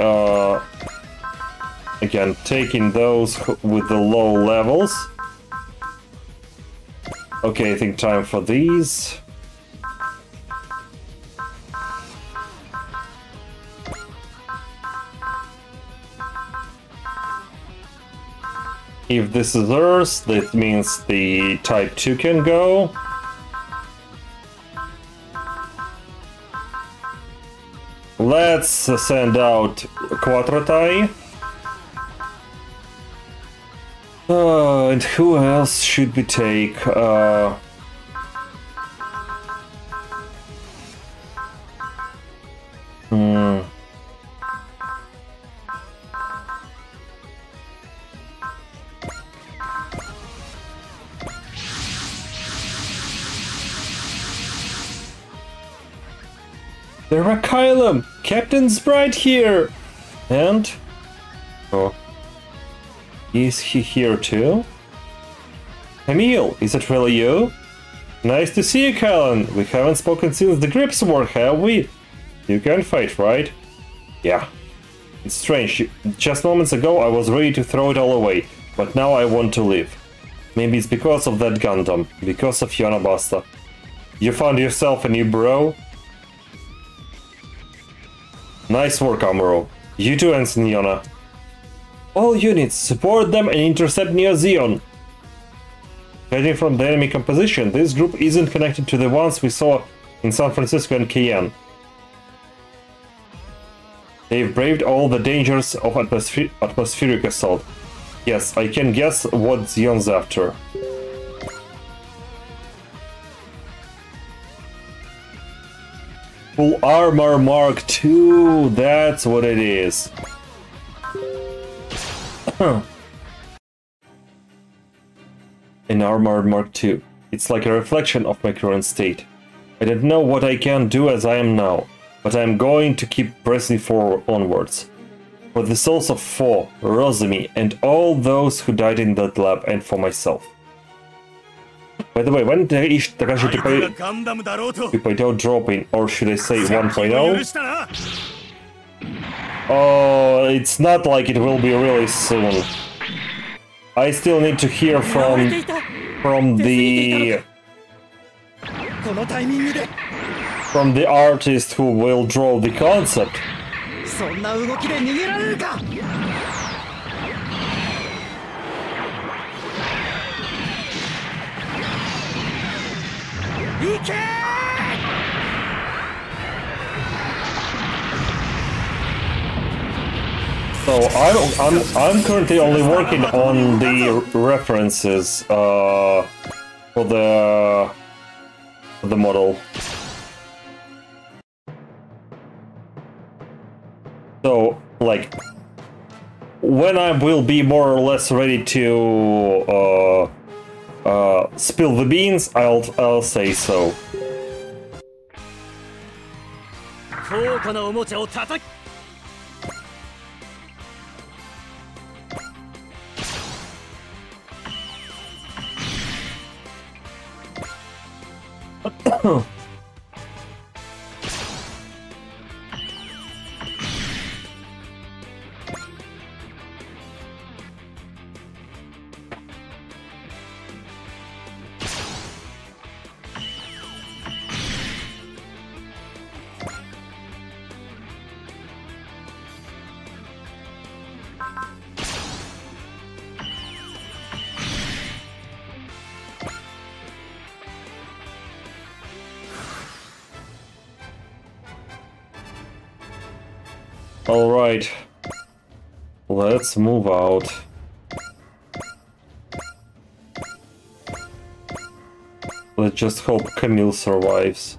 Speaker 1: again, taking those with the low levels. Okay, I think time for these. If this is Earth, that means the Type 2 can go. Let's send out Quattrotai. And who else should we take? The Rakylum! Captain's right here! And... oh. Is he here too? Camille, is it really you? Nice to see you, Kylan. We haven't spoken since the Grips War, have we? You can fight, right? Yeah. It's strange. Just moments ago I was ready to throw it all away, but now I want to live. Maybe it's because of that Gundam, because of Yona Basta. You found yourself a new bro? Nice work, Amuro. You too, Ensign Yona. All units, support them and intercept Neo Zeon. Judging from the enemy composition, this group isn't connected to the ones we saw in San Francisco and Cayenne. They've braved all the dangers of atmospheric assault. Yes, I can guess what Zeon's after. Full Armor Mark II, that's what it is. An Armored Mark II. It's like a reflection of my current state. I don't know what I can do as I am now, but I'm going to keep pressing forward onwards. For the souls of Fo, Rosemi, and all those who died in that lab, and for myself. By the way, when did Takashi to pay out dropping, or should I say 1.0? Oh, it's not like it will be really soon. I still need to hear from the artist who will draw the concept.
Speaker 5: そんな動きで逃げられるか。行け。
Speaker 1: So I'm currently only working on the references for the model. So like when I will be more or less ready to spill the beans, I'll say so.
Speaker 2: 高価なおもちゃを叩き
Speaker 1: All right, let's move out. Let's just hope Camille survives.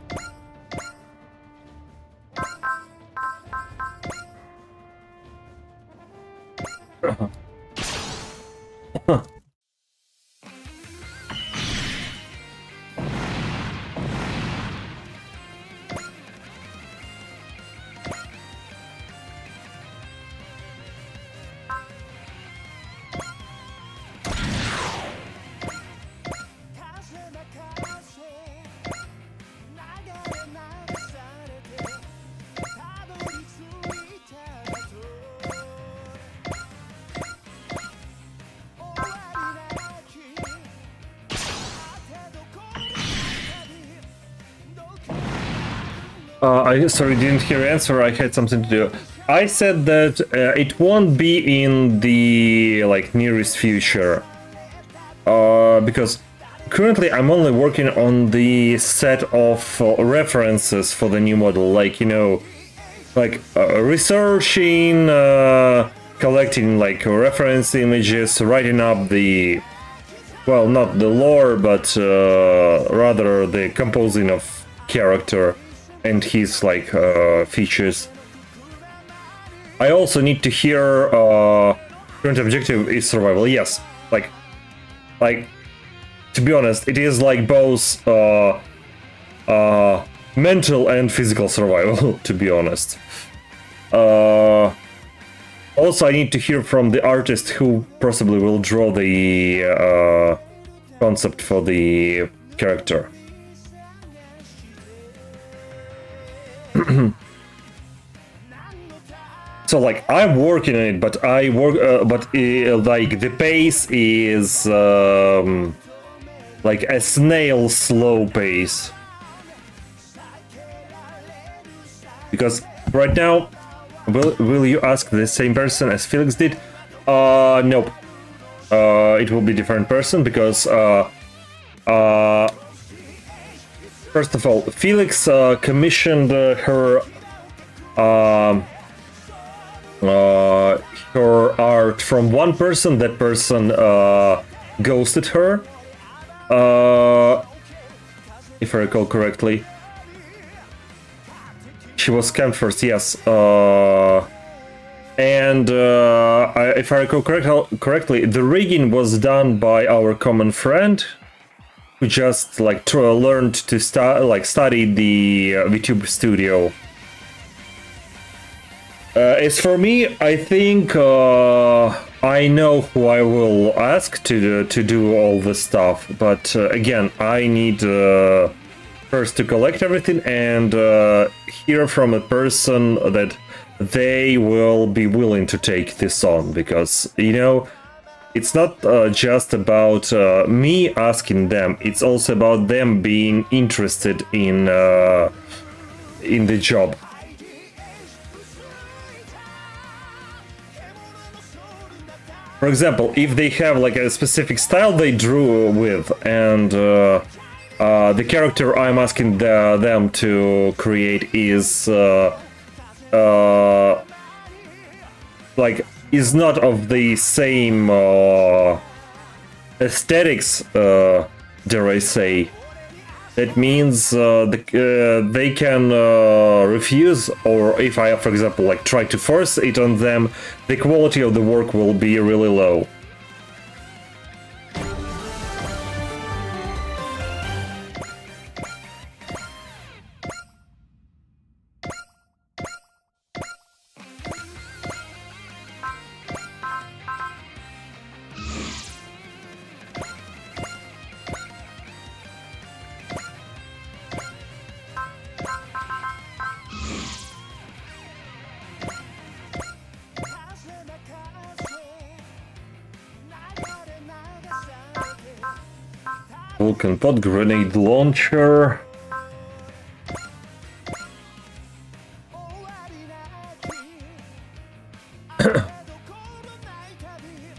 Speaker 1: I sorry, didn't hear your answer. I had something to do. I said that it won't be in the like nearest future, because currently I'm only working on the set of references for the new model, like you know, like researching, collecting like reference images, writing up the, well, not the lore, but rather the composing of character and his like features. I also need to hear current objective is survival. Yes, like to be honest, it is like both mental and physical survival. To be honest. Also, I need to hear from the artist who possibly will draw the concept for the character. So like I'm working on it, but I work, like the pace is like a snail slow pace, because right now, will you ask the same person as Felix did? Nope. It will be different person because first of all, Felix commissioned her art from one person. That person ghosted her, if I recall correctly. She was scammed first, yes. And if I recall correctly, the rigging was done by our common friend, who just like learned to study the VTube studio. As for me, I think I know who I will ask to do all this stuff, but again, I need first to collect everything and hear from a person that they will be willing to take this on, because, you know, it's not just about me asking them, it's also about them being interested in the job. For example, if they have like a specific style they drew with, and the character I'm asking them to create is like is not of the same aesthetics, dare I say, that means they can refuse, or if I, for example, like try to force it on them, the quality of the work will be really low. Vulcan pod, grenade launcher.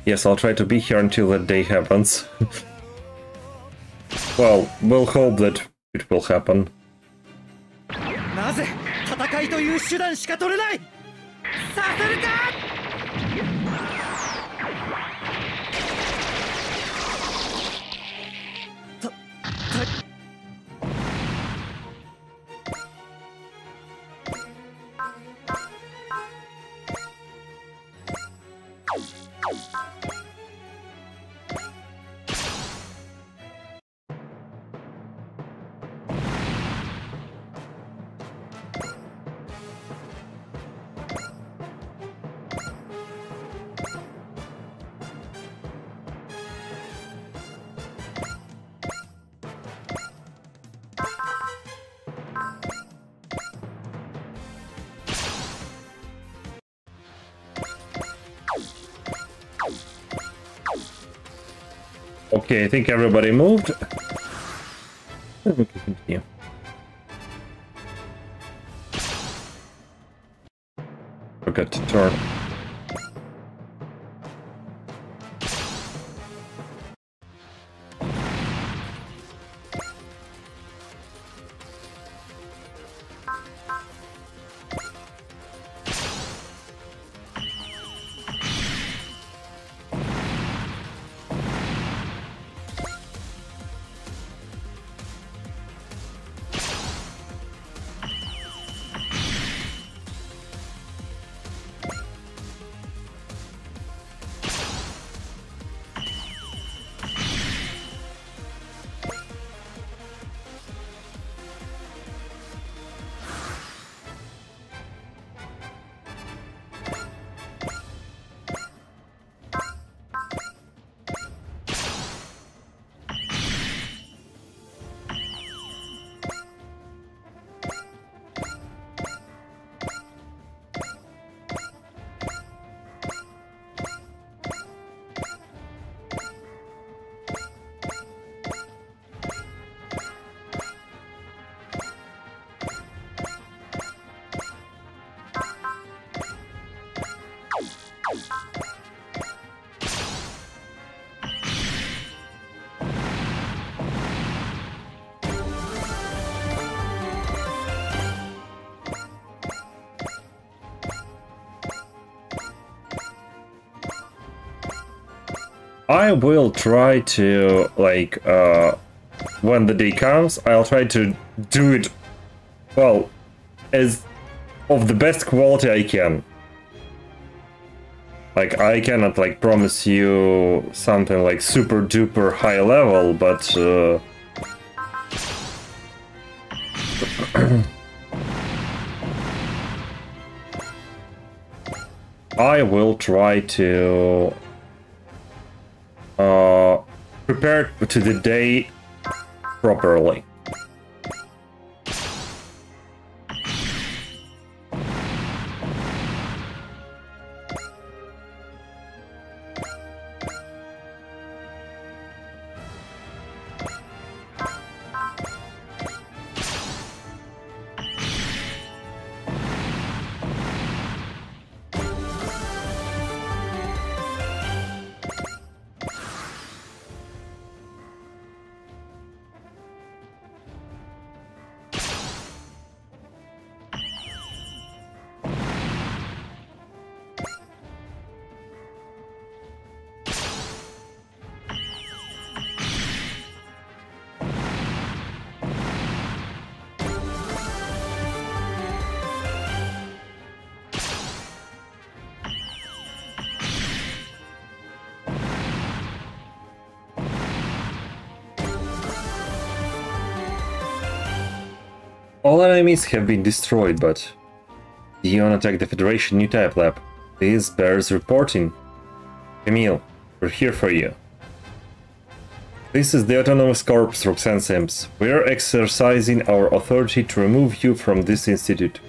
Speaker 1: Yes, I'll try to be here until that day happens. Well, we'll hope that it will happen.
Speaker 5: なぜ戦いという手段しか取れない。させるか。
Speaker 1: Okay, I think everybody moved. We can continue. Forgot to turn. I will try to, like, when the day comes, I'll try to do it, well, as of the best quality I can. Like, I cannot, like, promise you something, like, super duper high level, but, I will try to prepare to the day properly. All enemies have been destroyed, but Dion attacked the Federation new type lab. This bears reporting. Camille, we're here for you. This is the Autonomous Corps, Roxanne Sims. We are exercising our authority to remove you from this institute.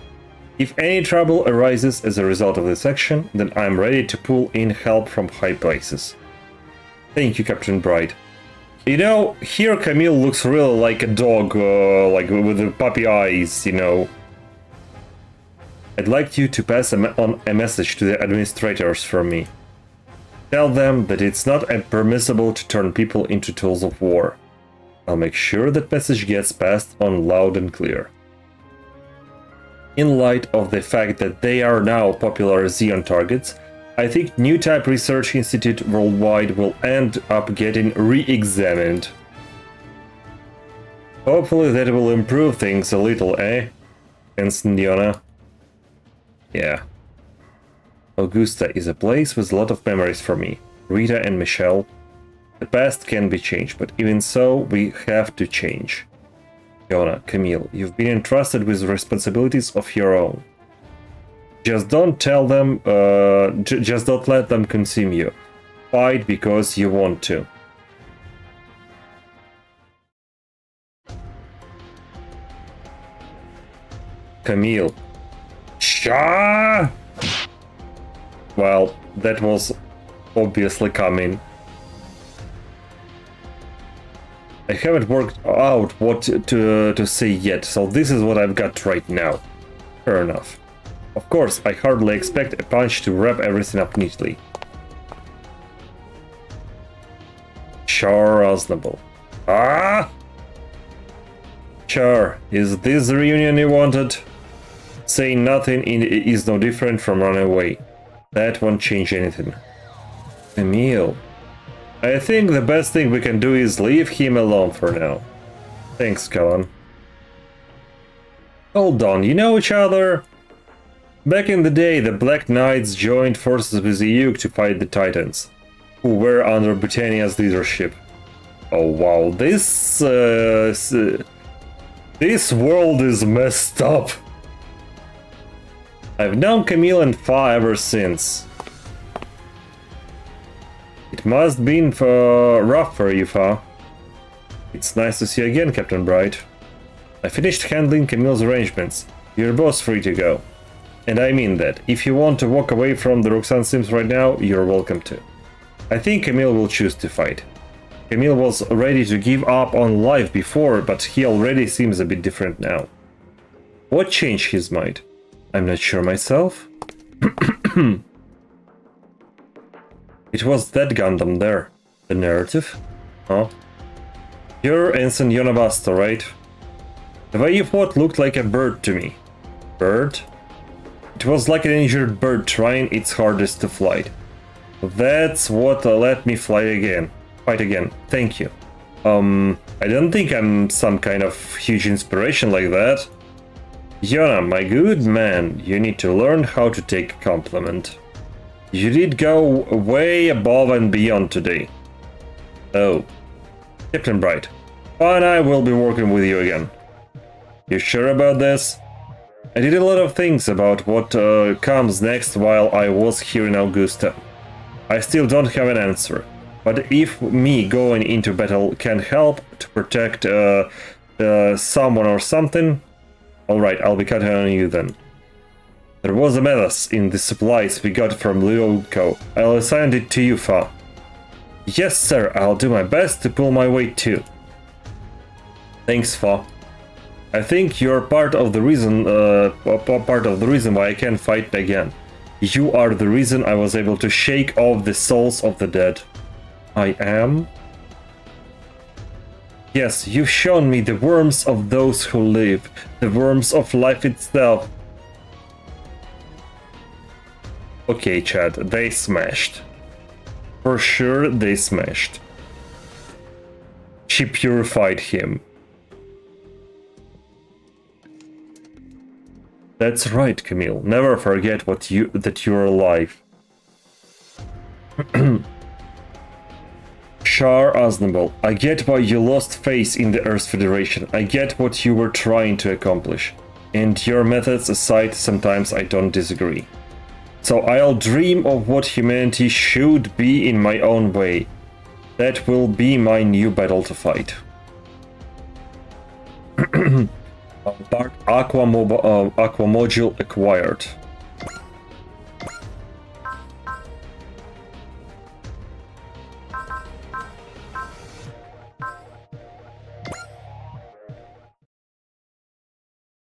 Speaker 1: If any trouble arises as a result of this action, then I'm ready to pull in help from high places. Thank you, Captain Bright. You know, here Camille looks really like a dog, like with the puppy eyes, you know. I'd like you to pass on a message to the administrators from me. Tell them that it's not permissible to turn people into tools of war. I'll make sure that message gets passed on loud and clear. In light of the fact that they are now popular Xeon targets, I think New Type Research Institute worldwide will end up getting re-examined. Hopefully that will improve things a little, eh? Ensign Diona? Yeah. Augusta is a place with a lot of memories for me. Rita and Michelle. The past can be changed, but even so, we have to change. Fiona, Camille, you've been entrusted with responsibilities of your own. Just don't tell them, just don't let them consume you. Fight because you want to. Camille. Shah! Well, that was obviously coming. I haven't worked out what to say yet, so this is what I've got right now. Fair enough. Of course, I hardly expect a punch to wrap everything up neatly. Sure, reasonable. Ah! Sure, is this the reunion you wanted? Saying nothing is no different from running away. That won't change anything. Emil. I think the best thing we can do is leave him alone for now. Thanks, Cullen. Hold on, you know each other? Back in the day, the Black Knights joined forces with the Yuk to fight the Titans, who were under Britannia's leadership. Oh wow, this world is messed up. I've known Camille and Fa ever since. It must have been rough for you, Fa. It's nice to see you again, Captain Bright. I finished handling Camille's arrangements. You're both free to go. And I mean that. If you want to walk away from the Roxanne Sims right now, you're welcome to. I think Camille will choose to fight. Camille was ready to give up on life before, but he already seems a bit different now. What changed his mind? I'm not sure myself. It was that Gundam there. The narrative? Huh? You're Ensign Yonabasta, right? The way you fought looked like a bird to me. Bird? It was like an injured bird trying its hardest to fly. That's what let me fight again. Thank you. I don't think I'm some kind of huge inspiration like that. Yona, my good man, you need to learn how to take a compliment. You did go way above and beyond today. Oh. Captain Bright, and I will be working with you again. You sure about this? I did a lot of things about what comes next while I was here in Augusta. I still don't have an answer, but if me going into battle can help to protect someone or something, alright, I'll be cutting on you then. There was a menace in the supplies we got from Lyoko. I'll assign it to you, Fa. Yes, sir, I'll do my best to pull my weight too. Thanks, Fa. I think you're part of the reason why I can fight again. You are the reason I was able to shake off the souls of the dead. I am? Yes, you've shown me the worms of those who live, the worms of life itself. Okay, Chad, they smashed. For sure, they smashed. She purified him. That's right, Camille. Never forget that you're alive. Char Aznable, I get why you lost faith in the Earth Federation. I get what you were trying to accomplish. And your methods aside, sometimes I don't disagree. So I'll dream of what humanity should be in my own way. That will be my new battle to fight. Aqua Module acquired.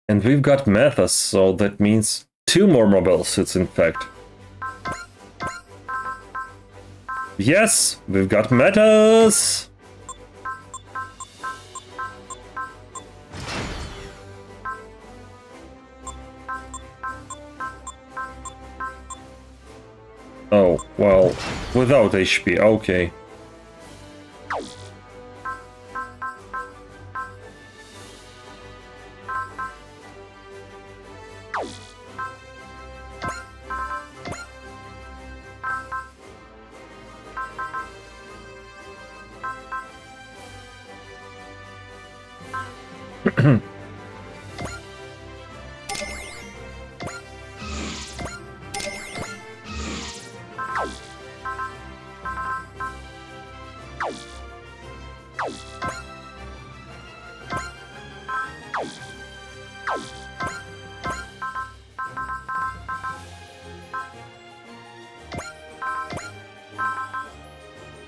Speaker 1: And we've got Mathas, so that means 2 more mobile suits, in fact. Yes, we've got Mathas! Oh, well, without HP, okay.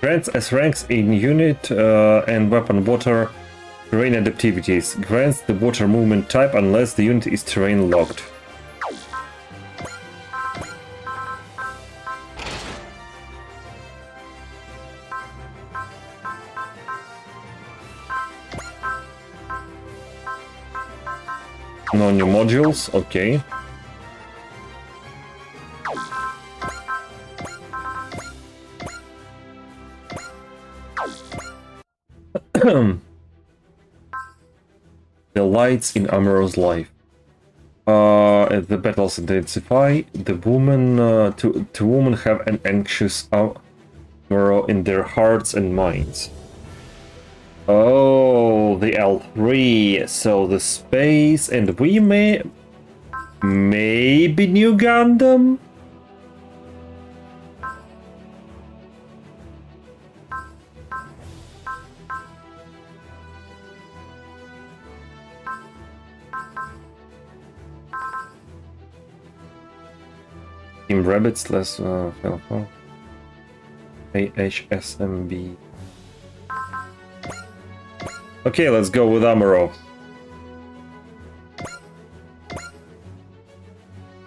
Speaker 1: Grants as ranks in unit and weapon water terrain adaptivities. Grants the water movement type unless the unit is terrain locked. No new modules, okay. The lights in Amuro's life. As the battles intensify, the women to women have an anxious Amuro in their hearts and minds. Oh, the L3. So the space, and we maybe New Gundam. Team Rabbits less AHSMB. Okay, let's go with Amuro.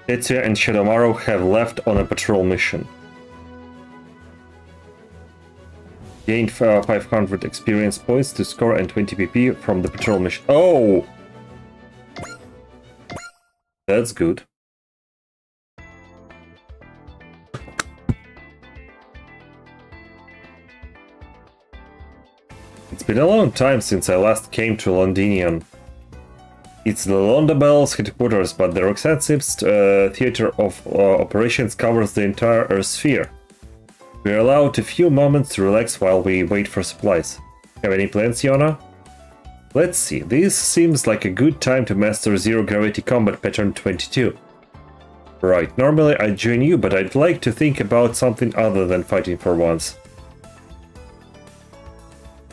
Speaker 1: Tetsuya and Shadowmaru have left on a patrol mission. Gained 500 experience points to score and 20 PP from the patrol mission. Oh! That's good. It's been a long time since I last came to Londinium. It's the Londabel's headquarters, but the Roxanne's theater of operations covers the entire Earth sphere. We're allowed a few moments to relax while we wait for supplies. Have any plans, Yona? Let's see, this seems like a good time to master Zero Gravity Combat Pattern 22. Right, normally I'd join you, but I'd like to think about something other than fighting for once.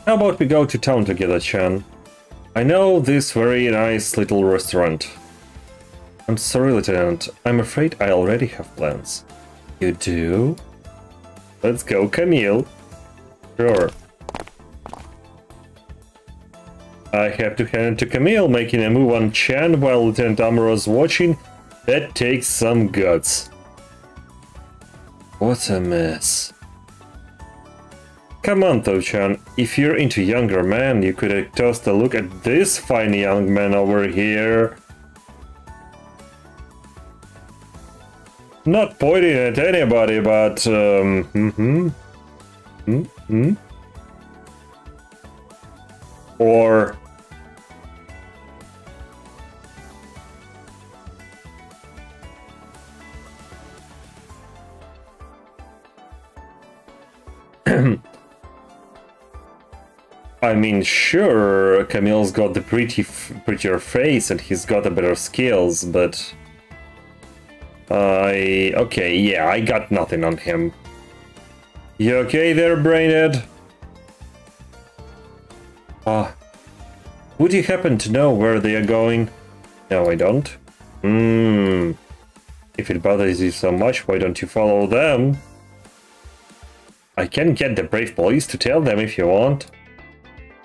Speaker 1: How about we go to town together, Chan? I know this very nice little restaurant. I'm sorry, Lieutenant. I'm afraid I already have plans. You do? Let's go, Camille. Sure. I have to hand it to Camille, making a move on Chan while Lieutenant Amuro's watching. That takes some guts. What a mess. Come on, Though-chan, if you're into younger men, you could have tossed a look at this fine young man over here. Not pointing at anybody, but or I mean, sure, Camille's got the prettier face and he's got the better skills, but... Okay, yeah, I got nothing on him. You okay there, Brainhead? Would you happen to know where they are going? No, I don't. If it bothers you so much, why don't you follow them? I can get the brave police to tell them if you want.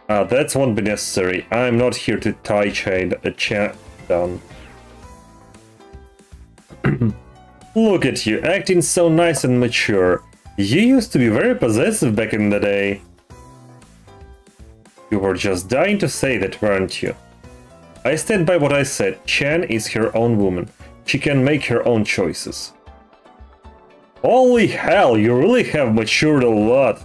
Speaker 1: That won't be necessary. I'm not here to tie Chan down. Look at you, acting so nice and mature. You used to be very possessive back in the day. You were just dying to say that, weren't you? I stand by what I said. Chan is her own woman. She can make her own choices. Holy hell, you really have matured a lot.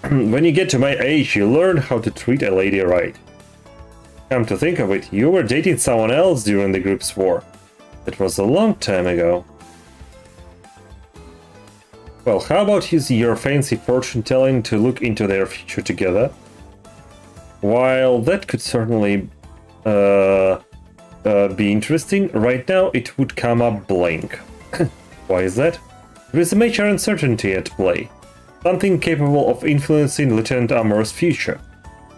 Speaker 1: When you get to my age, you learn how to treat a lady right. Come to think of it, you were dating someone else during the group's war. That was a long time ago. Well, how about using your fancy fortune-telling to look into their future together? While that could certainly be interesting, right now it would come up blank. Why is that? There is a major uncertainty at play. Something capable of influencing Lieutenant Amor's future.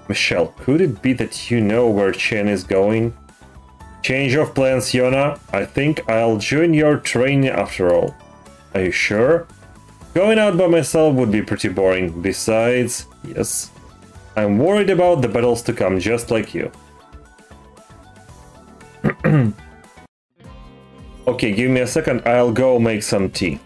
Speaker 1: Michelle, could it be that you know where Chen is going? Change of plans, Yona. I think I'll join your training after all. Are you sure? Going out by myself would be pretty boring. Besides, yes, I'm worried about the battles to come, just like you. Okay, give me a second, I'll go make some tea.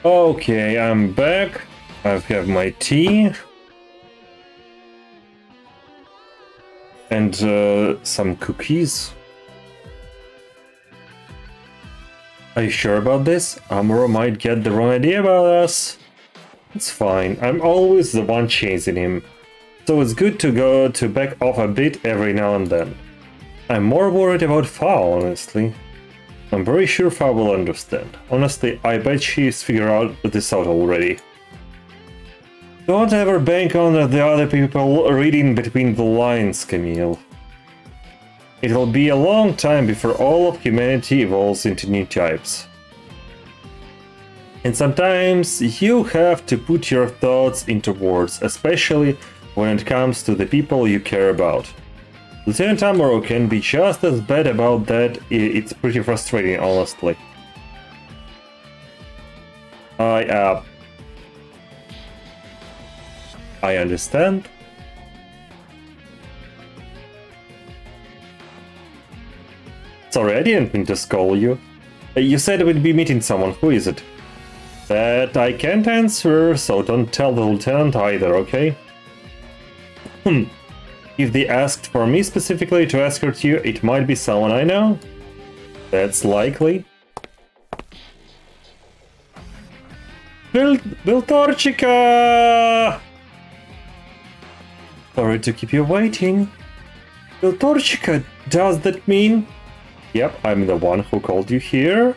Speaker 1: Okay, I'm back. I have my tea. And some cookies. Are you sure about this? Amuro might get the wrong idea about us. It's fine. I'm always the one chasing him. So it's good to go to back off a bit every now and then. I'm more worried about Fa, honestly. I'm very sure Fa will understand. Honestly, I bet she's figured this out already. Don't ever bank on the other people reading between the lines, Camille. It will be a long time before all of humanity evolves into new types. And sometimes you have to put your thoughts into words, especially when it comes to the people you care about. Lieutenant Amuro can be just as bad about that. It's pretty frustrating, honestly. I understand. Sorry, I didn't mean to scold you. You said we'd be meeting someone. Who is it? That I can't answer, so don't tell the lieutenant either, okay? If they asked for me specifically to escort you, it might be someone I know. That's likely. Viltorchika! Sorry to keep you waiting. Viltorchika, does that mean? Yep, I'm the one who called you here.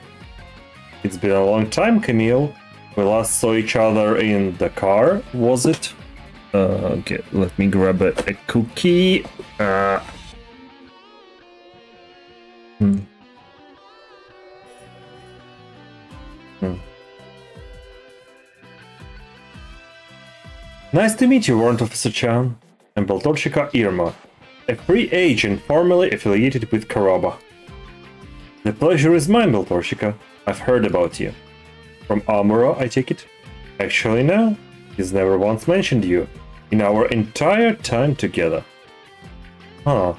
Speaker 1: It's been a long time, Camille. We last saw each other in the car, was it? Okay, let me grab a cookie. Nice to meet you, Warrant Officer Chan. I'm Baltorchika Irma, a free agent formerly affiliated with Karaba. The pleasure is mine, Baltorchika. I've heard about you. From Amuro, I take it? Actually, no. He's never once mentioned you in our entire time together. Huh.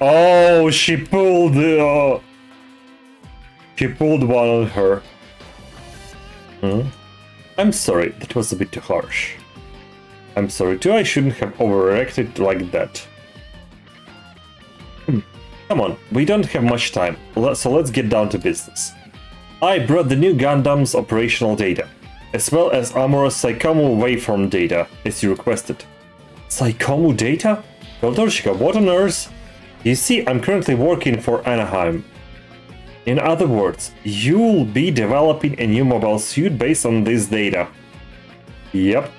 Speaker 1: Oh, she pulled one on her. I'm sorry, that was a bit too harsh. I'm sorry too, I shouldn't have overreacted like that. Come on, we don't have much time, so let's get down to business. I brought the new Gundam's operational data, as well as Amuro's Saikomu waveform data, as you requested. Saikomu data? Baltorchika, what on earth? You see, I'm currently working for Anaheim. In other words, you'll be developing a new mobile suit based on this data. Yep.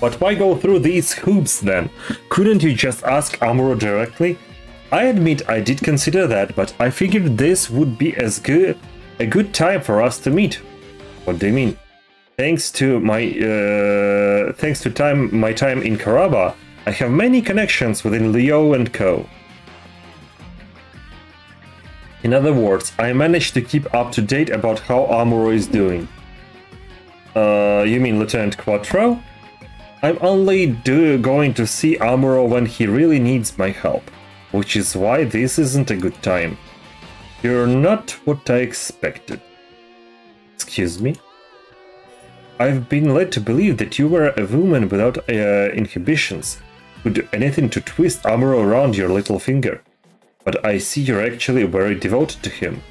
Speaker 1: But why go through these hoops then? Couldn't you just ask Amuro directly? I admit I did consider that, but I figured this would be a good time for us to meet. What do you mean? Thanks to my time in Karaba, I have many connections within Leo and Co. In other words, I managed to keep up to date about how Amuro is doing. You mean Lieutenant Quattro? I'm only going to see Amuro when he really needs my help, which is why this isn't a good time. You're not what I expected. Excuse me? I've been led to believe that you were a woman without inhibitions, who'd do anything to twist Amuro around your little finger. But I see you're actually very devoted to him.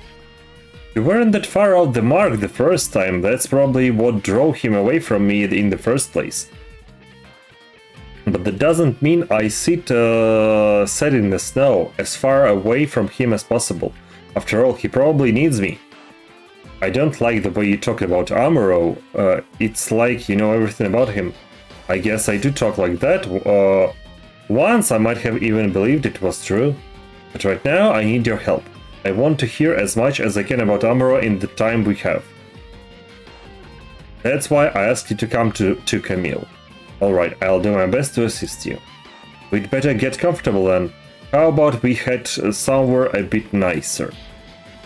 Speaker 1: You weren't that far out the mark the first time, that's probably what drove him away from me in the first place. But that doesn't mean I sit set in the snow, as far away from him as possible. After all, he probably needs me. I don't like the way you talk about Amuro. It's like you know everything about him. I guess I do talk like that. Once I might have even believed it was true. But right now, I need your help. I want to hear as much as I can about Amuro in the time we have. That's why I asked you to come to Camille. Alright, I'll do my best to assist you. We'd better get comfortable then. How about we head somewhere a bit nicer?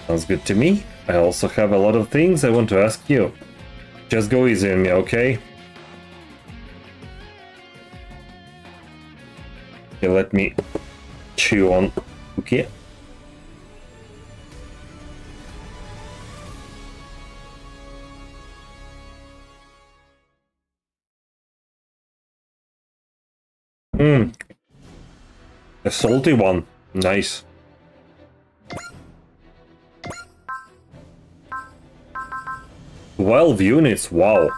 Speaker 1: Sounds good to me. I also have a lot of things I want to ask you. Just go easy on me, okay? Okay, let me chew on cookie. A salty one. Nice. "12 units, wow.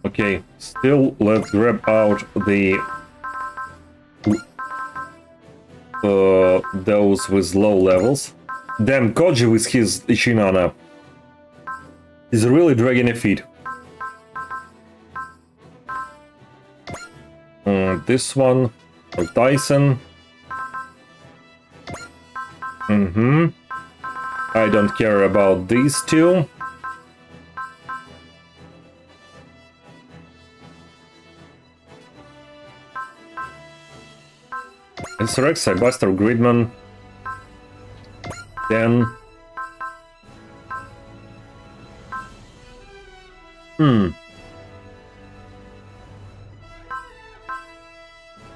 Speaker 1: Okay, still let's grab out the those with low levels. Damn, Koji with his Shinana is really dragging a feet. This one, Dyson. I don't care about these two. SRX, Cybuster, Gridman. Then...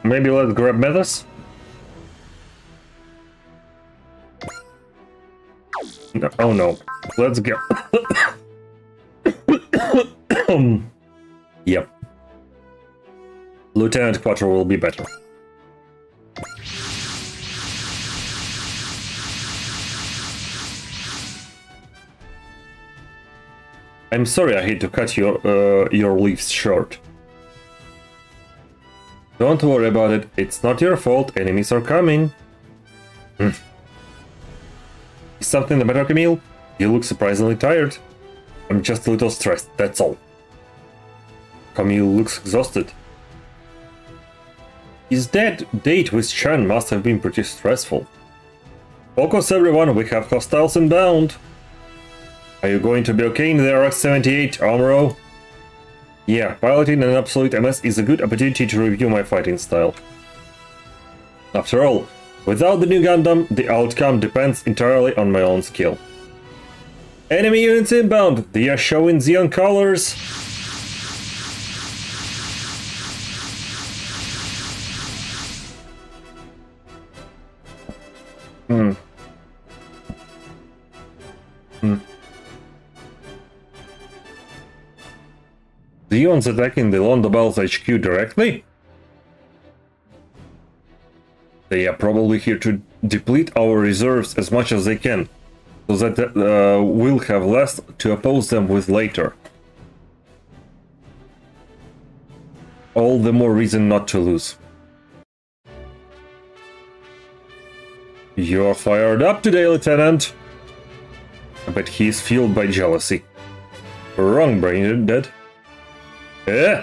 Speaker 1: Maybe let's grab Metas? No, oh no. Let's go. Yep. Lieutenant Quattro will be better. I'm sorry I hate to cut your leaves short. Don't worry about it, it's not your fault, enemies are coming. Is something the matter, Camille? You look surprisingly tired. I'm just a little stressed, that's all. Camille looks exhausted. His date with Chan must have been pretty stressful. Focus everyone, we have hostiles inbound. Are you going to be okay in the RX-78, Amuro? Yeah, piloting an absolute MS is a good opportunity to review my fighting style. After all, without the new Gundam, the outcome depends entirely on my own skill. Enemy units inbound! They are showing Xeon colors! Xeon's attacking the Londobel's HQ directly? They are probably here to deplete our reserves as much as they can, so that we'll have less to oppose them with later. All the more reason not to lose. You're fired up today, Lieutenant. I bet he's fueled by jealousy. Wrong, Braindead. Eh?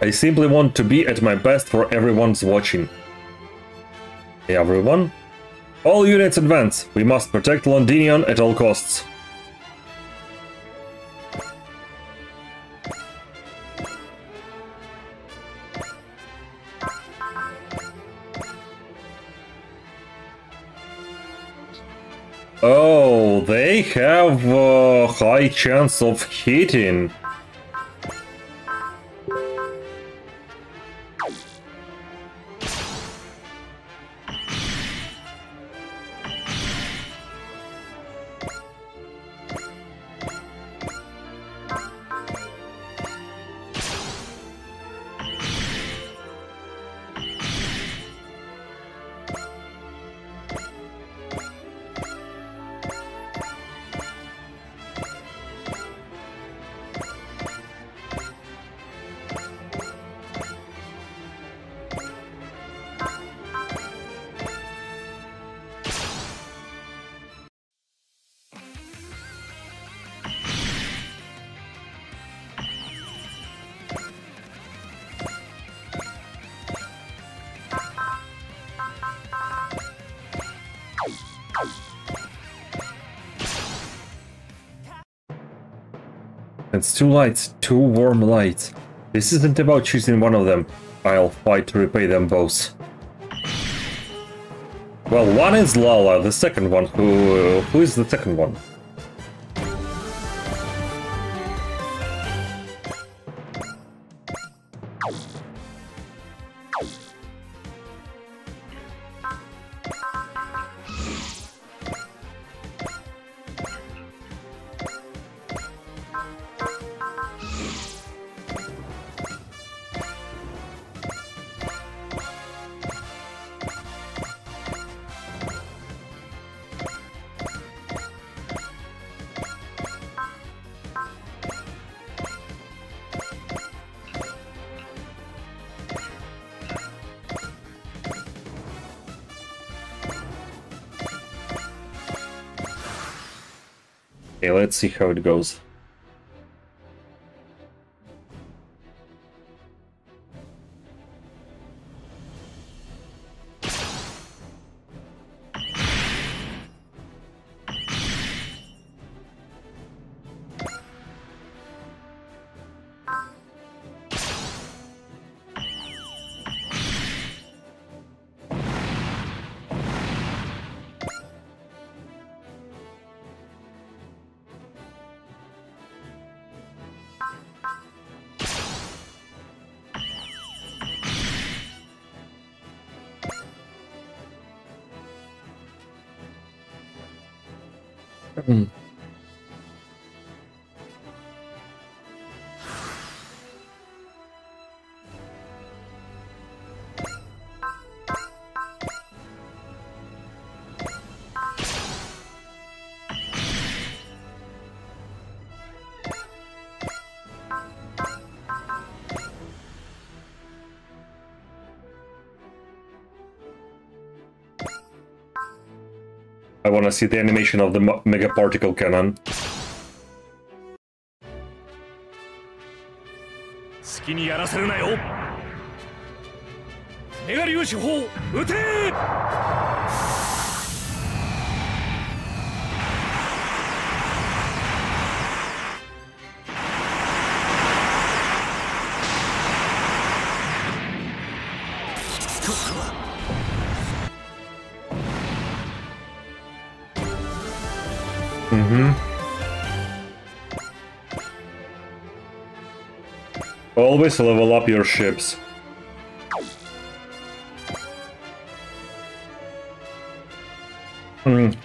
Speaker 1: I simply want to be at my best for everyone's watching. Hey everyone? All units advance. We must protect Londinion at all costs. Oh, they have a high chance of hitting. It's two lights, two warm lights. This isn't about choosing one of them. I'll fight to repay them both. Well, one is Lala, the second one. Who is the second one? Okay, let's see how it goes. I want to see the animation of the mega particle cannon.
Speaker 4: 好きにやらせるなよ。メガ粒子砲撃て
Speaker 1: Always level up your ships. And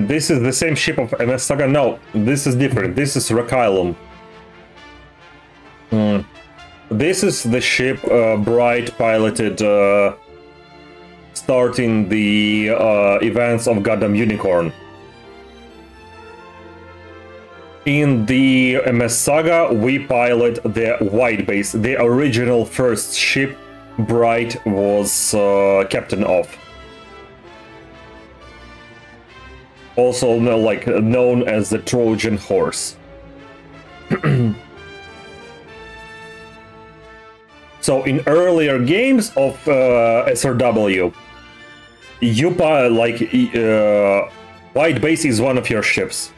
Speaker 1: this is the same ship of MS Saga? No, this is different. This is Rakylum. This is the ship Bright piloted starting the events of Gundam Unicorn. In the MS Saga, we pilot the White Base, the original first ship Bright was captain of. Also known as the Trojan Horse. So in earlier games of SRW, you White Base is one of your ships.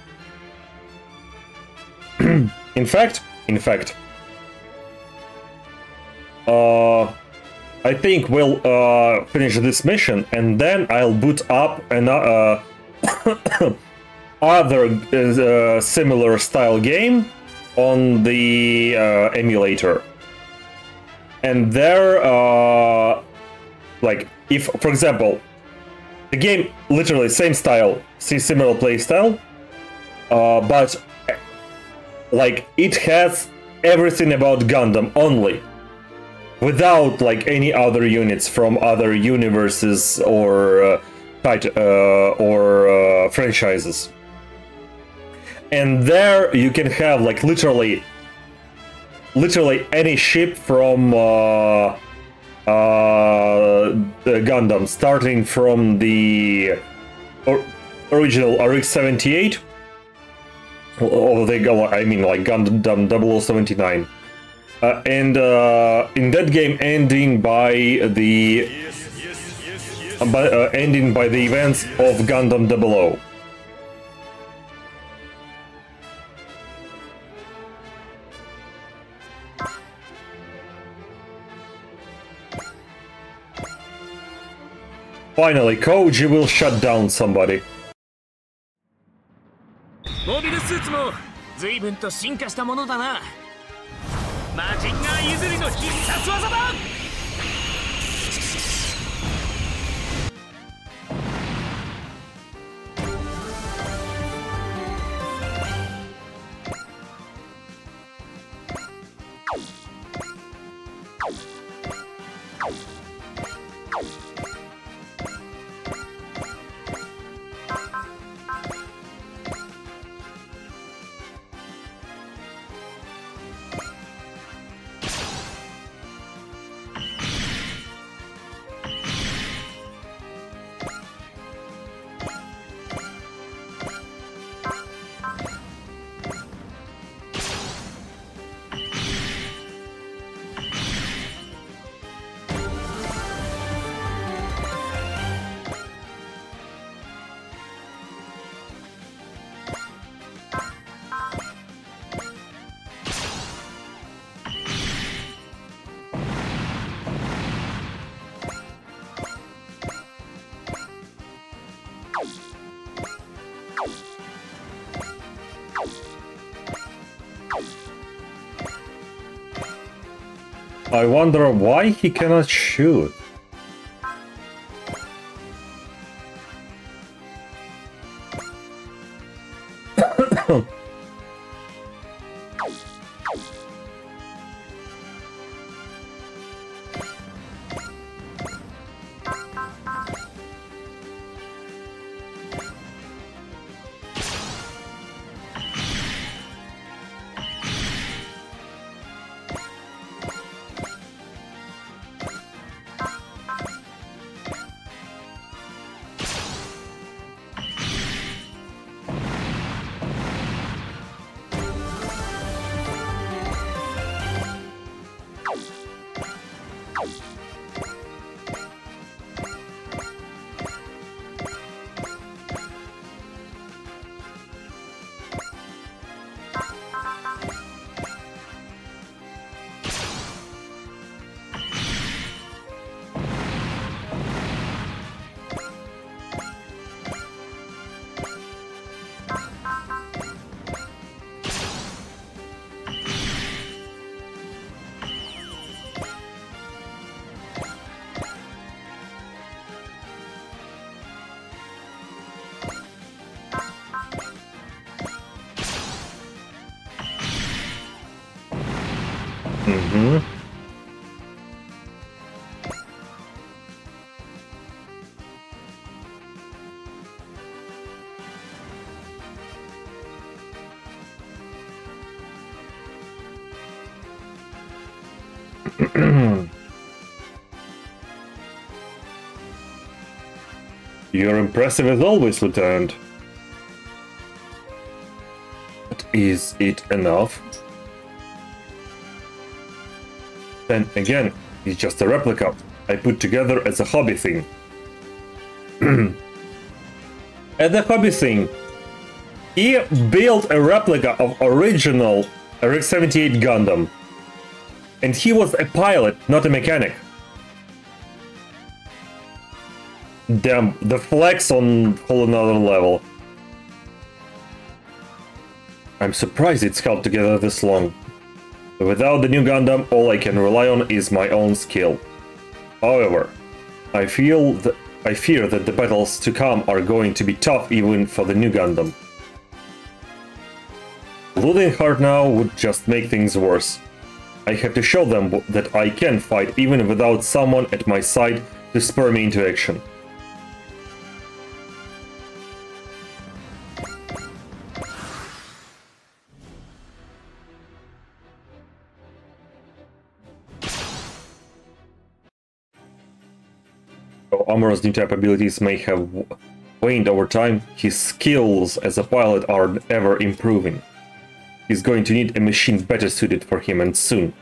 Speaker 1: In fact, I think we'll finish this mission and then I'll boot up an other similar style game on the emulator. And there, if, for example, the game literally same style, similar play style, but it has everything about Gundam only, without any other units from other universes or franchises. And there you can have literally any ship from the Gundam, starting from the original RX-78. Gundam 0079. And in that game ending by the events of Gundam 00. Finally, Koji will shut down somebody.
Speaker 2: モビルスーツも随分と進化したものだな。マジンガー譲りの必殺技だ。
Speaker 1: I wonder why he cannot shoot. Mm-hmm. You're impressive as always, Lieutenant. But is it enough? Then again, it's just a replica I put together as a hobby thing. As a hobby thing, he built a replica of original RX-78 Gundam. And he was a pilot, not a mechanic. Damn, the flex on whole another level. I'm surprised it's held together this long. Without the new Gundam, all I can rely on is my own skill. However, I fear that the battles to come are going to be tough even for the new Gundam. Losing heart now would just make things worse. I have to show them that I can fight even without someone at my side to spur me into action. Though Amuro's new type abilities may have waned over time, his skills as a pilot are ever improving. He's going to need a machine better suited for him, and soon.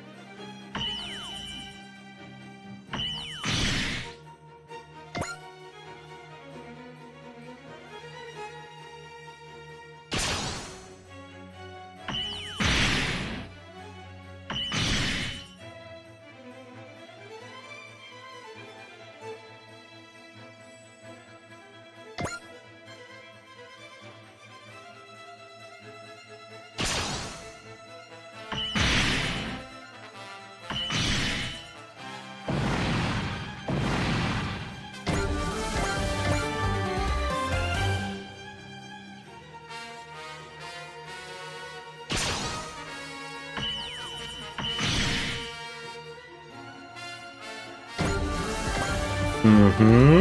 Speaker 1: Mm-hmm.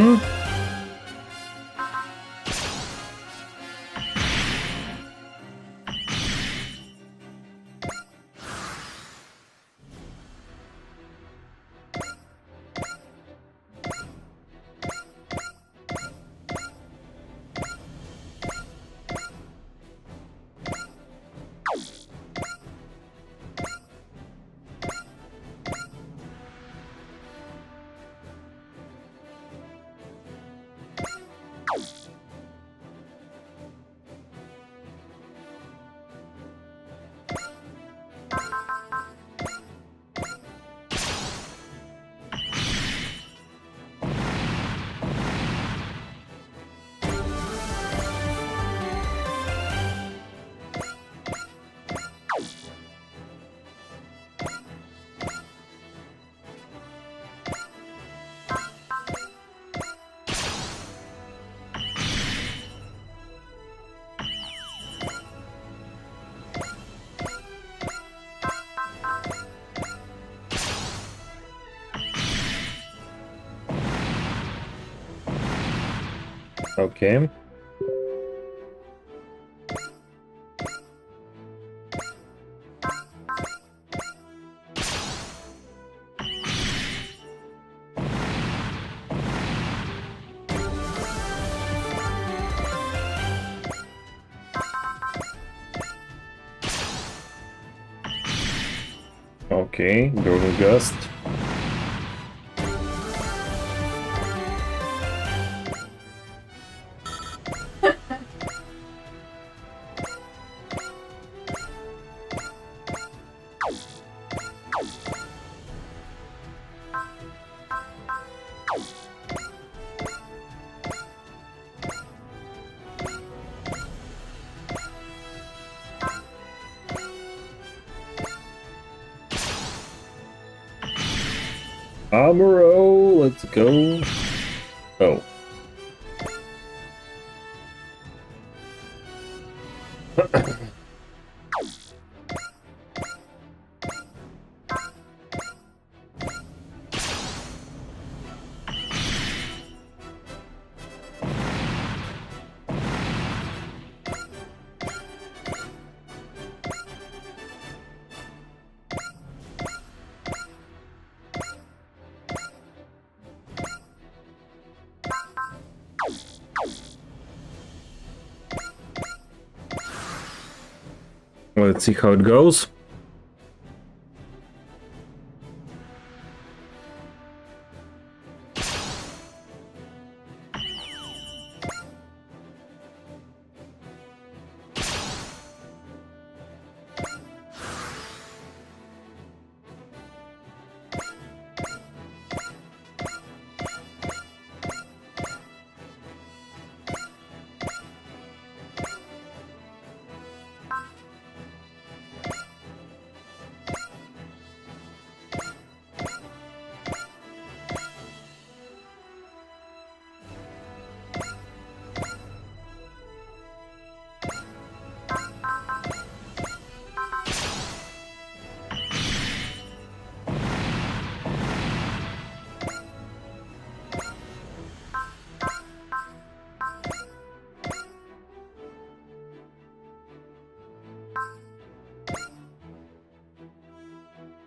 Speaker 1: Okay. Okay, Golden Gust. Amuro, let's go. Oh. Let's see how it goes.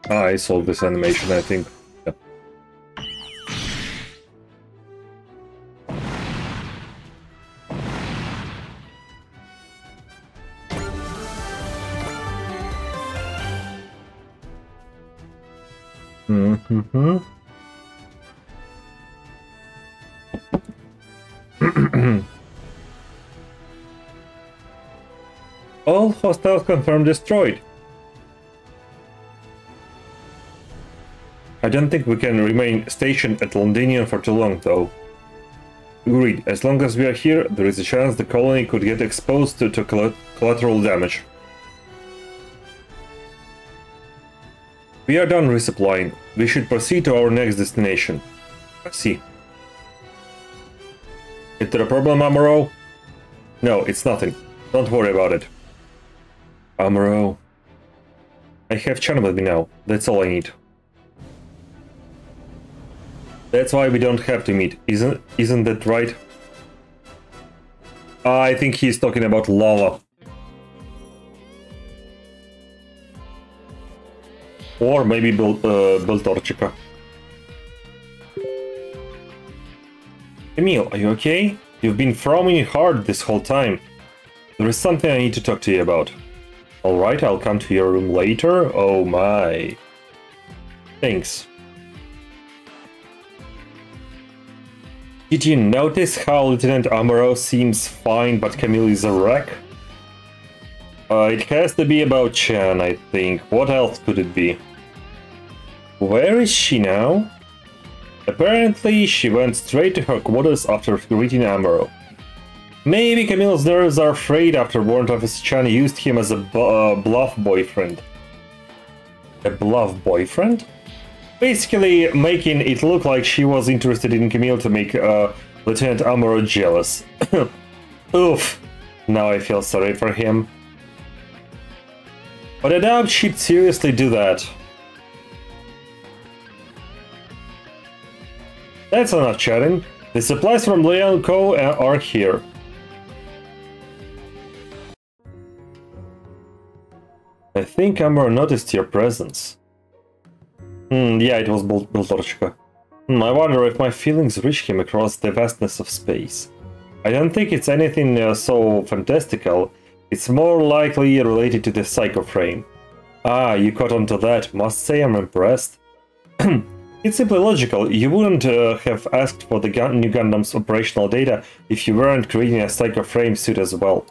Speaker 1: I saw this animation, I think. Yep. Mm-hmm. All hostiles confirmed destroyed. I don't think we can remain stationed at Londinium for too long, though. Agreed. As long as we are here, there is a chance the colony could get exposed to collateral damage. We are done resupplying. We should proceed to our next destination. I see. Is there a problem, Amuro? No, it's nothing. Don't worry about it. Amuro. I have Chan with me now. That's all I need. That's why we don't have to meet, isn't that right? I think he's talking about lava. Or maybe Beltorchika. Emil, are you okay? You've been frowning hard this whole time. There is something I need to talk to you about. Alright, I'll come to your room later. Oh my. Thanks. Did you notice how Lieutenant Amuro seems fine, but Camille is a wreck? It has to be about Chan, I think. What else could it be? Where is she now? Apparently, she went straight to her quarters after greeting Amuro. Maybe Camille's nerves are frayed after Warrant Officer Chan used him as a bluff boyfriend. A bluff boyfriend? Basically, making it look like she was interested in Camille to make Lieutenant Amuro jealous. Oof. Now I feel sorry for him. But I doubt she'd seriously do that. That's enough chatting. The supplies from Leon Co. are here. I think Amber noticed your presence. Yeah, it was Bultorchka. I wonder if my feelings reach him across the vastness of space. I don't think it's anything so fantastical. It's more likely related to the Psycho Frame. Ah, you caught on to that. Must say I'm impressed. It's simply logical. You wouldn't have asked for the new Gundam's operational data if you weren't creating a Psycho Frame suit as well.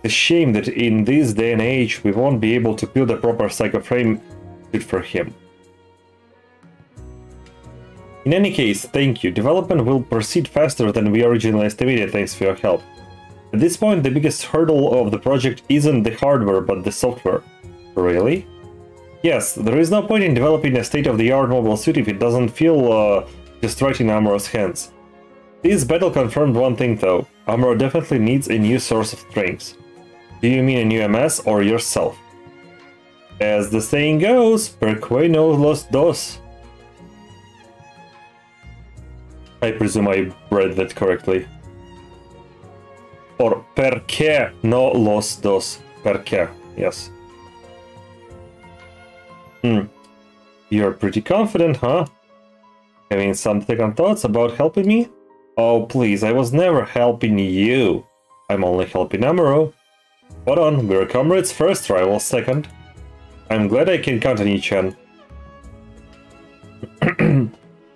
Speaker 1: It's a shame that in this day and age we won't be able to build a proper Psycho Frame suit for him. In any case, thank you. Development will proceed faster than we originally estimated thanks for your help. At this point, the biggest hurdle of the project isn't the hardware, but the software. Really? Yes, there is no point in developing a state-of-the-art mobile suit if it doesn't feel just right in Amuro's hands. This battle confirmed one thing though. Amuro definitely needs a new source of strength. Do you mean a new MS or yourself? As the saying goes, per que no los dos. I presume I read that correctly. Or per que no los dos. Per que, yes. You're pretty confident, huh? Having some second thoughts about helping me? Oh, please, I was never helping you. I'm only helping Amuro. Hold on, we're comrades first, rivals second. I'm glad I can count on you, Chan.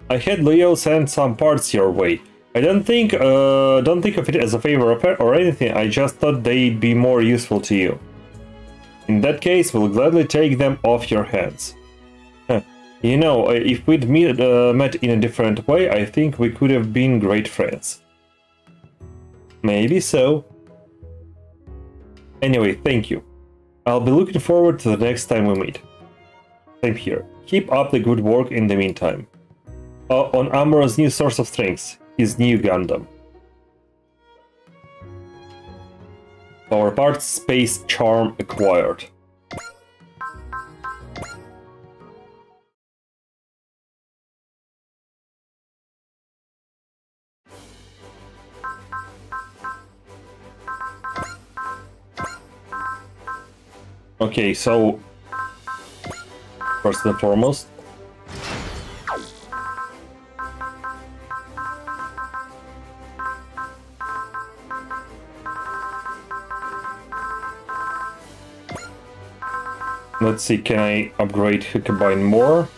Speaker 1: I had Leo send some parts your way. I don't think of it as a favor or anything, I just thought they'd be more useful to you. In that case, we'll gladly take them off your hands. You know, if we'd met in a different way, I think we could have been great friends. Maybe so. Anyway, thank you. I'll be looking forward to the next time we meet. Same here. Keep up the good work in the meantime. On Amuro's new source of strength, his new Gundam. Power parts, space, charm acquired. Okay, so first and foremost, let's see, can I upgrade combine more?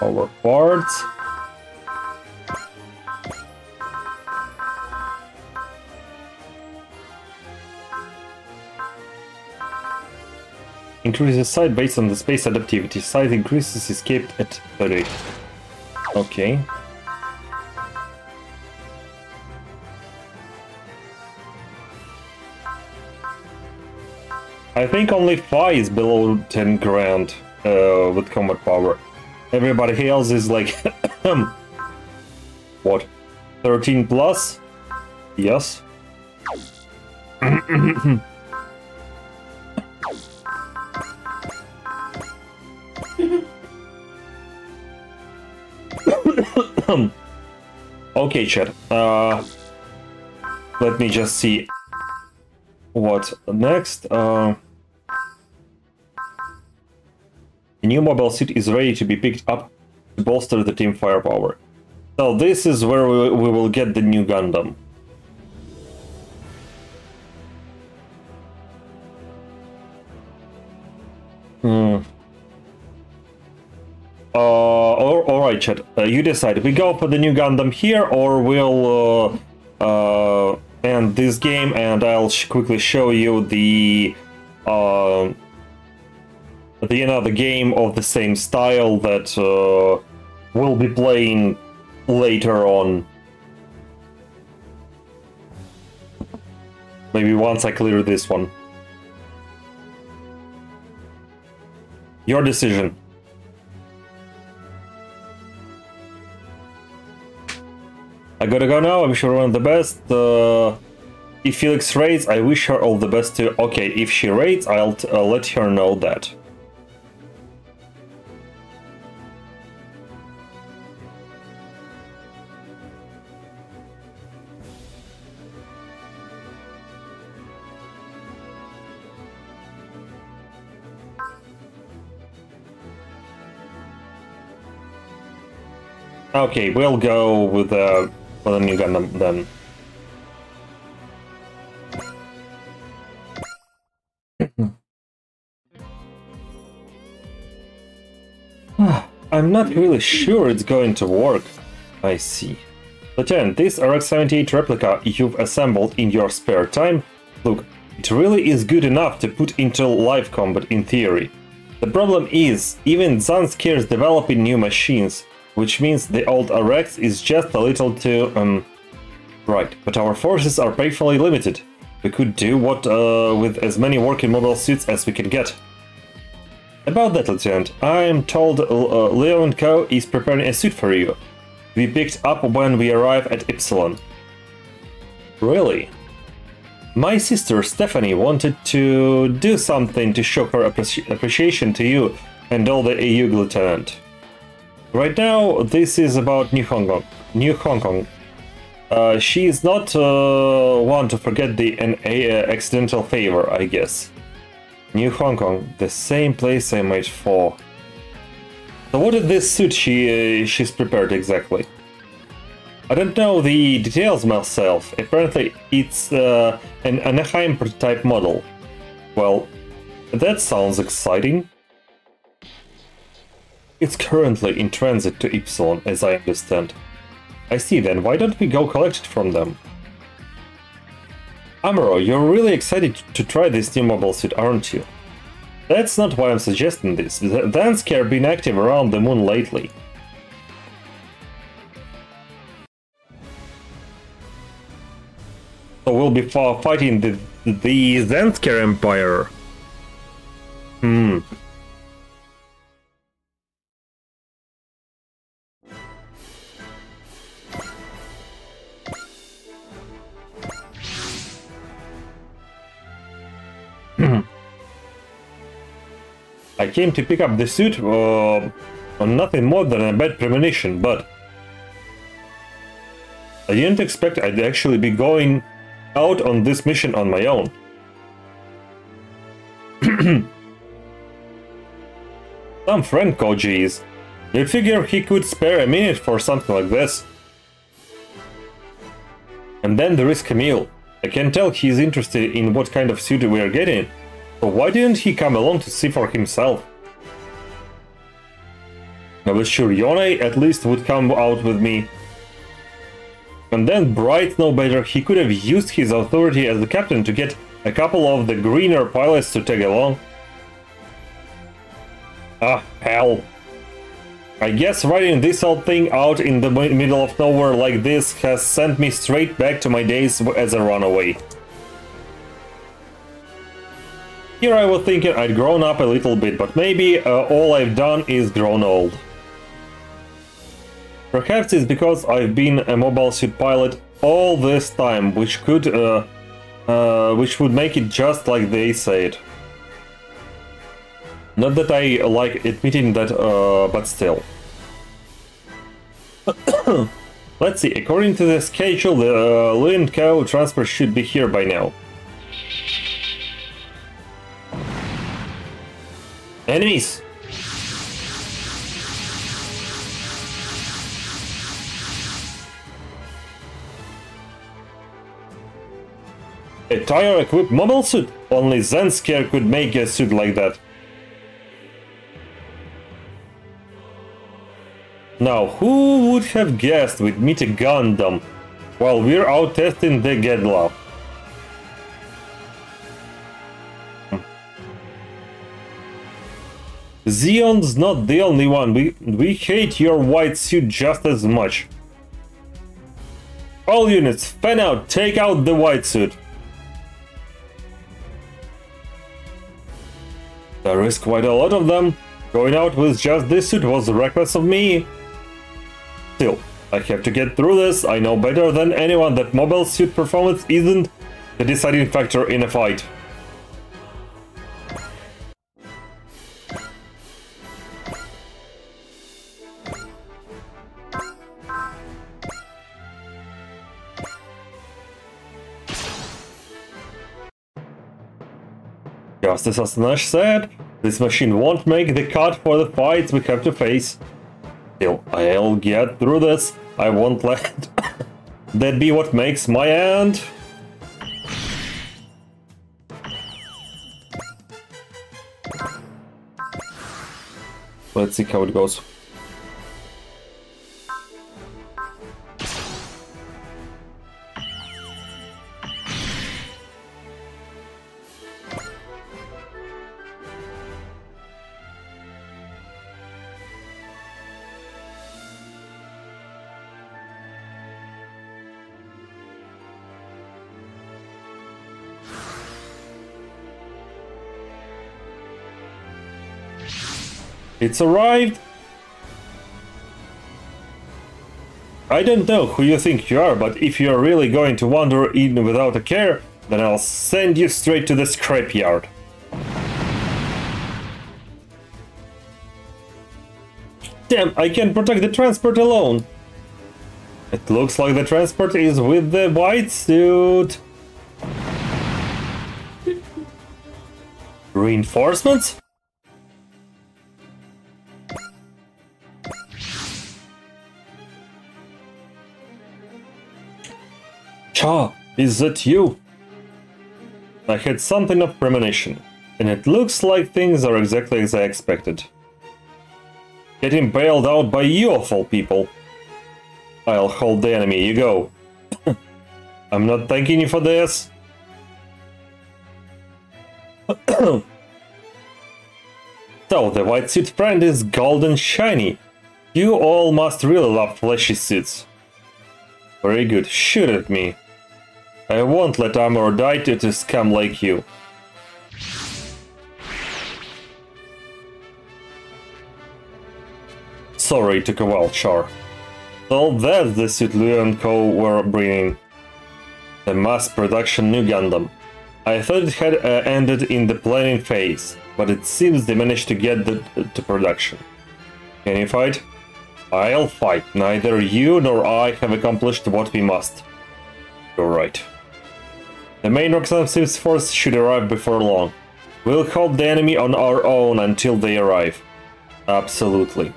Speaker 1: Power parts. Increases sight based on the space adaptivity. Sight increases escaped at 30. Okay. I think only Phi is below 10 grand with combat power. Everybody else is like what? 13 plus? Yes. Okay, chat. Let me just see what next. A new mobile suit is ready to be picked up to bolster the team firepower. So this is where we will get the new Gundam. Alright, chat. You decide. We go for the new Gundam here, or we'll end this game and I'll quickly show you the the game of the same style that we'll be playing later on. Maybe once I clear this one. Your decision. I gotta go now, I'm sure one of the best. If Felix raids, I wish her all the best too. Okay, if she raids, I'll let her know that. Okay, we'll go with the new Gundam then. I'm not really sure it's going to work. I see. Lieutenant, this RX-78 replica you've assembled in your spare time, look, it really is good enough to put into live combat in theory. The problem is, even Zansk is developing new machines, which means the old RX is just a little too, right, but our forces are painfully limited. We could do what with as many working mobile suits as we can get. About that, Lieutenant, I am told Leo & Co. is preparing a suit for you. We picked up when we arrive at Ypsilon. Really? My sister Stephanie wanted to do something to show her appreciation to you and all the AU, Lieutenant. Right now, this is about New Hong Kong. She is not one to forget an accidental favor, I guess. New Hong Kong, the same place I made for. So what is this suit she's prepared exactly? I don't know the details myself. Apparently it's an Anaheim prototype model. Well, that sounds exciting. It's currently in transit to Ypsilon, as I understand. I see, then why don't we go collect it from them? Amuro, you're really excited to try this new mobile suit, aren't you? That's not why I'm suggesting this. Dansk have been active around the moon lately. So we'll be fighting the Zanskar Empire. I came to pick up the suit on nothing more than a bad premonition, but I didn't expect I'd actually be going out on this mission on my own. Some friend Koji is. You'd figure he could spare a minute for something like this. And then there is Camille. I can tell he's interested in what kind of suit we are getting. So why didn't he come along to see for himself? I was sure Yone at least would come out with me. And then Bright no better, he could have used his authority as the captain to get a couple of the greener pilots to tag along. Ah, hell. I guess writing this old thing out in the middle of nowhere like this has sent me straight back to my days as a runaway. Here I was thinking I'd grown up a little bit, but maybe all I've done is grown old. Perhaps it's because I've been a mobile suit pilot all this time, which would make it just like they said. Not that I like admitting that, but still. Let's see, according to the schedule, the Lin Cow transfer should be here by now. Enemies! A tire-equipped mobile suit? Only Zanskar could make a suit like that. Now, who would have guessed we'd meet a Gundam while we're out testing the Gedla? Xeon's not the only one. We hate your white suit just as much. All units, fan out, take out the white suit. There is quite a lot of them. Going out with just this suit was reckless of me. Still, I have to get through this. I know better than anyone that mobile suit performance isn't the deciding factor in a fight. Just as Nash said, this machine won't make the cut for the fights we have to face. Still, I'll get through this. I won't let that be what makes my end. Let's see how it goes. It's arrived! I don't know who you think you are, but if you're really going to wander in without a care, then I'll send you straight to the scrapyard. Damn, I can't protect the transport alone! It looks like the transport is with the white suit. Reinforcements? Cha, is that you? I had something of premonition, and it looks like things are exactly as I expected. Getting bailed out by you of all people. I'll hold the enemy, you go. I'm not thanking you for this. So, the white suit friend is golden shiny. You all must really love fleshy suits. Very good, shoot at me. I won't let armor die to scum like you. Sorry it took a while, Char. So that's the suit Liu and Co. were bringing. The mass production new Gundam. I thought it had ended in the planning phase, but it seems they managed to get to production. Can you fight? I'll fight. Neither you nor I have accomplished what we must. You're right. The main Roxanne Sims force should arrive before long. We'll hold the enemy on our own until they arrive. Absolutely.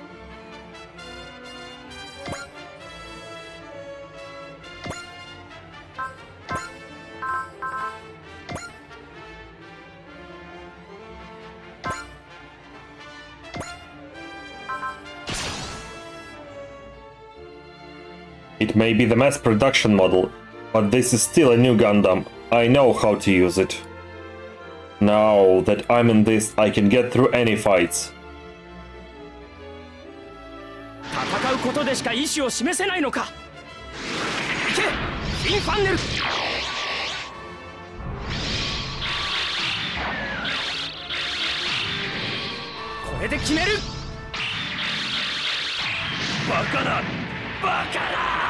Speaker 1: It may be the mass production model, but this is still a new Gundam. I know how to use it. Now that I'm in this, I can get through any fights.
Speaker 2: 戦うことでしか意志を示せないのか。行け、インファンネル。これで決める。バカな、バカな。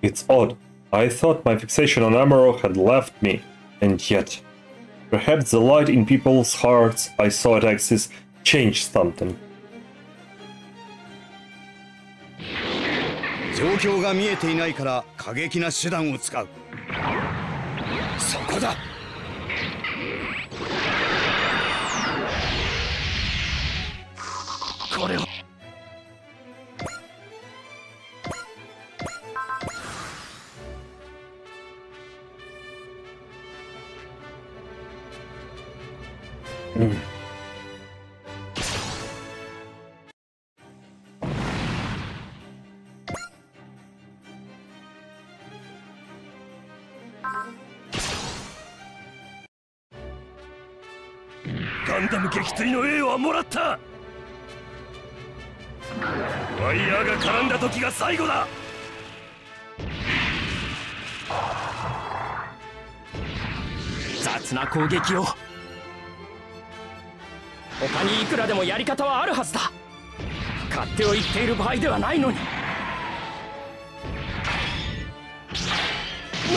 Speaker 1: It's odd. I thought my fixation on Amaro had left me, and yet, perhaps the light in people's hearts I saw at Axis changed something.
Speaker 4: 状況が見えていないから過激な手段を使う。そこだ。
Speaker 2: これを
Speaker 4: ガンダム撃墜の栄はもらった。ワイヤーが絡んだ時が最後だ。
Speaker 2: 雑な攻撃を。他にいくらでもやり方はあるはずだ。勝手を言っている場合ではないのに。
Speaker 4: な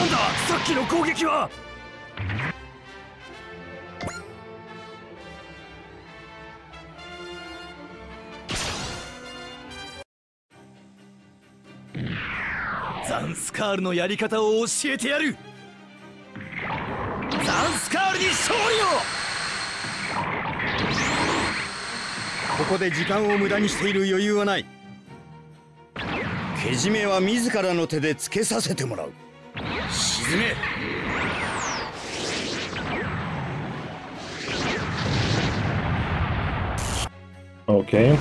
Speaker 4: んださっきの攻撃は。ザンスカールのやり方を教えてやる。ザンスカールに勝利を。
Speaker 5: ここで時間を無駄にしている余裕はない。けじめは自らの手でつけさせてもらう。沈め。
Speaker 1: Okay.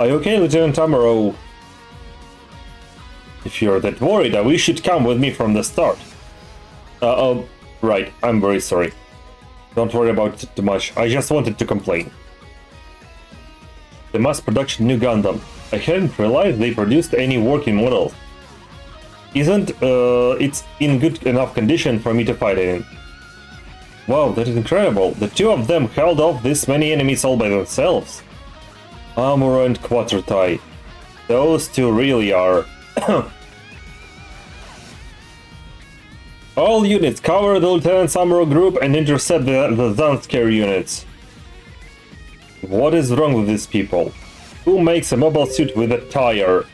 Speaker 1: Are you okay, Lieutenant Amaro? If you're that worried, I wish you'd come with me from the start. Oh, right, I'm very sorry. Don't worry about it too much, I just wanted to complain. The mass production new Gundam. I hadn't realized they produced any working models. Isn't it's in good enough condition for me to fight in? Wow, that is incredible. The two of them held off this many enemies all by themselves. Amuro and Quattrotai. Those two really are. All units, cover the Lieutenant Amuro group and intercept the Zanskar units. What is wrong with these people? Who makes a mobile suit with a tire?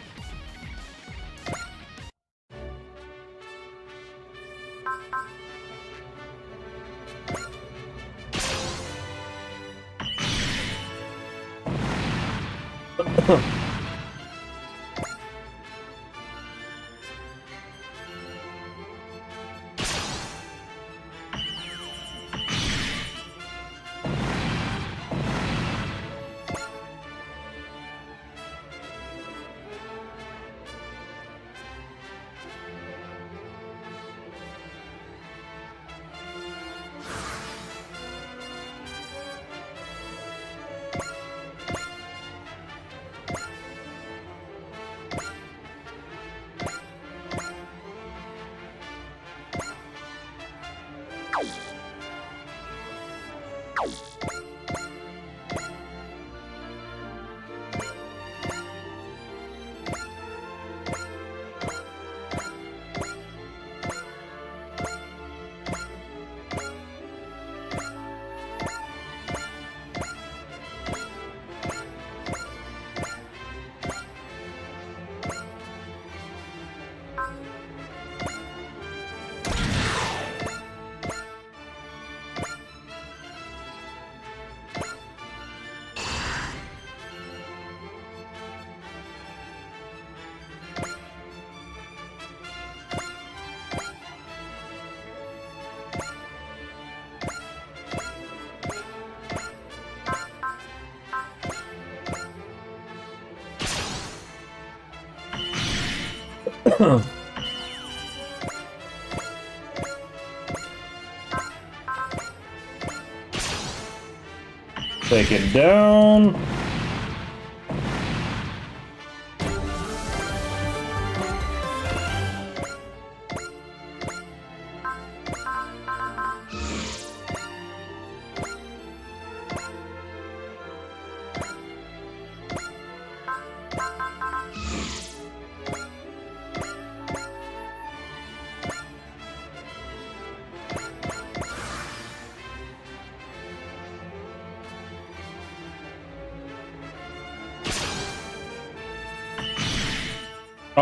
Speaker 1: Take it down.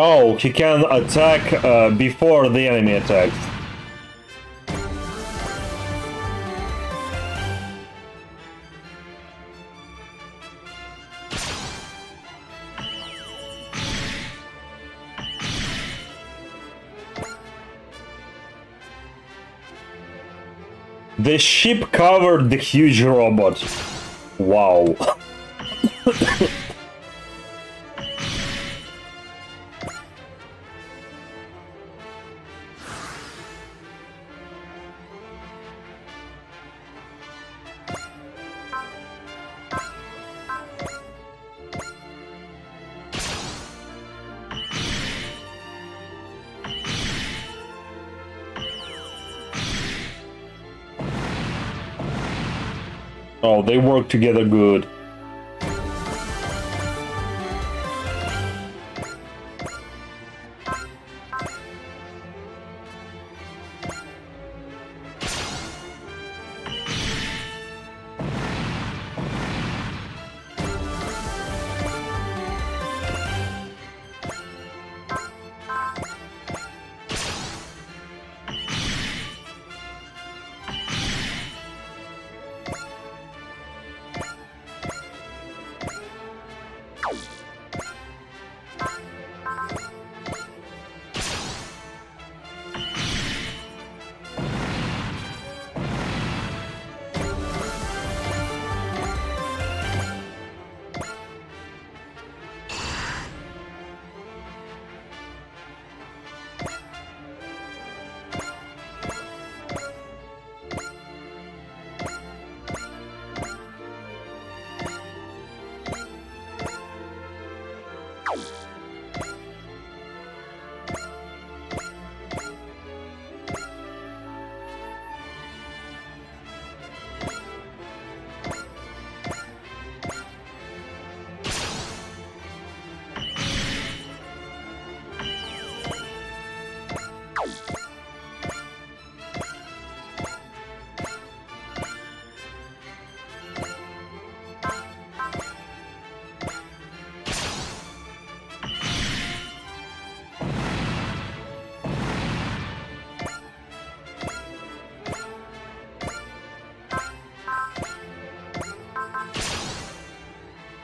Speaker 1: Oh, he can attack before the enemy attacks. The ship covered the huge robot. Wow. Oh, they work together good.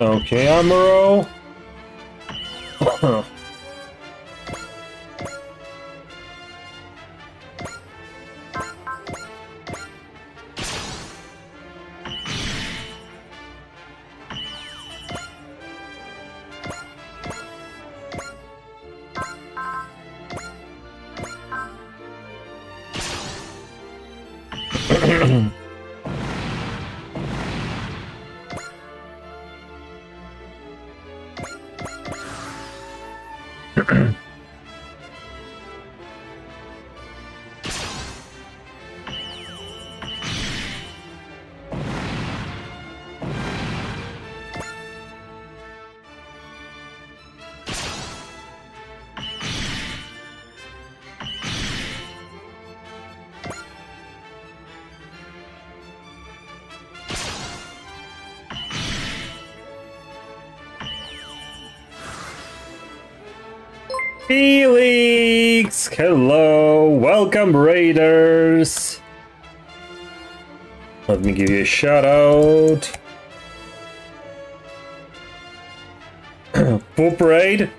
Speaker 1: Okay, Amuro. Felix! Hello! Welcome, Raiders! Let me give you a shout out. Poop raid?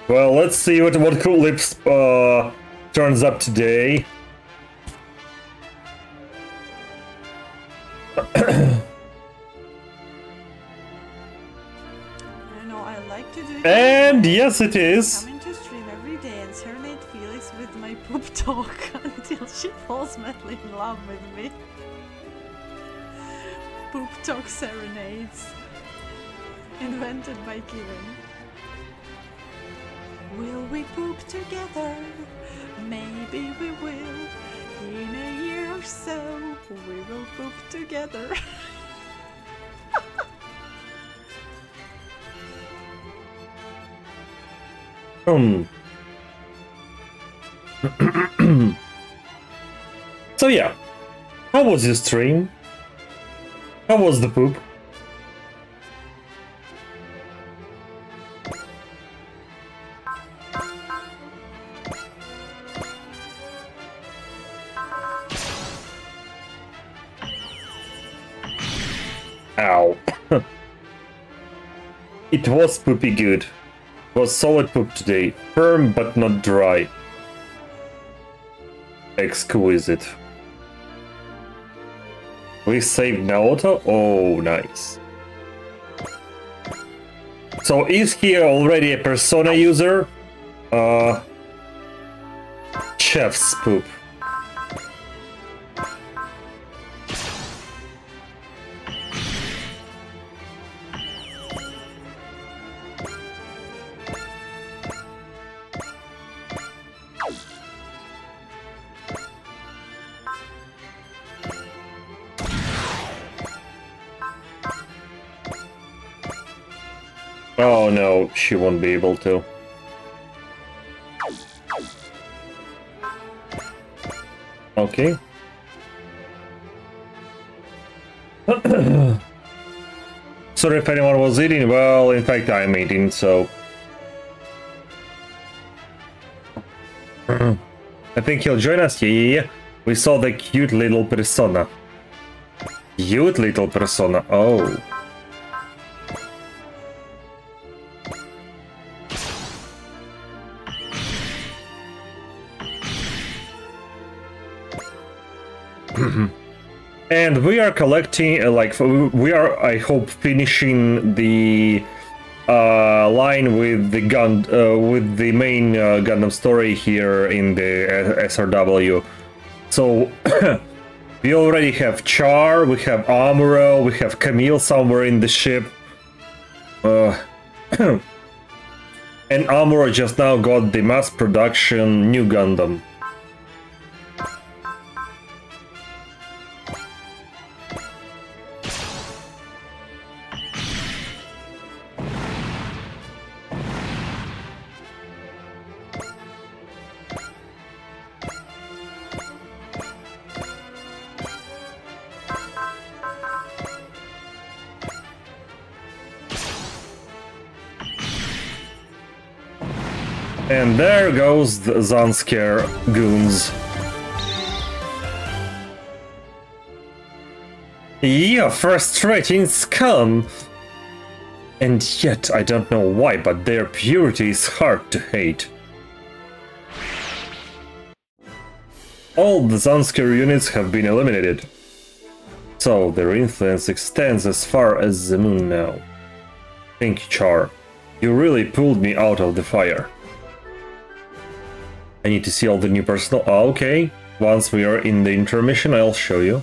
Speaker 1: Well, let's see what Cool Lips turns up today. And yes, it is.
Speaker 6: Coming to stream every day and serenade Felix with my poop talk until she falls madly in love with me. Poop talk serenades. Invented by Kevin. Will we poop together? Maybe we will. In a year or so, we will poop together.
Speaker 1: So yeah, how was your stream? How was the poop? Ow. It was poopy good. It was solid poop today. Firm but not dry. Exquisite. We saved Naoto? Oh, nice. So is he already a Persona user? Chef's poop. Oh no, she won't be able to. Okay. Sorry if anyone was eating. Well, in fact, I'm eating, so... I think he'll join us. Yeah. We saw the cute little persona. Cute little persona. Oh. And we are collecting, we are, I hope, finishing the line with the with the main Gundam story here in the SRW. So we already have Char, we have Amuro, we have Camille somewhere in the ship. And Amuro just now got the mass production new Gundam. And there goes the Zanskar goons. Yeah, frustrating scum! And yet, I don't know why, but their purity is hard to hate. All the Zanskar units have been eliminated. So, their influence extends as far as the moon now. Thank you, Char. You really pulled me out of the fire. I need to see all the new personnel. Oh, okay. Once we are in the intermission, I'll show you.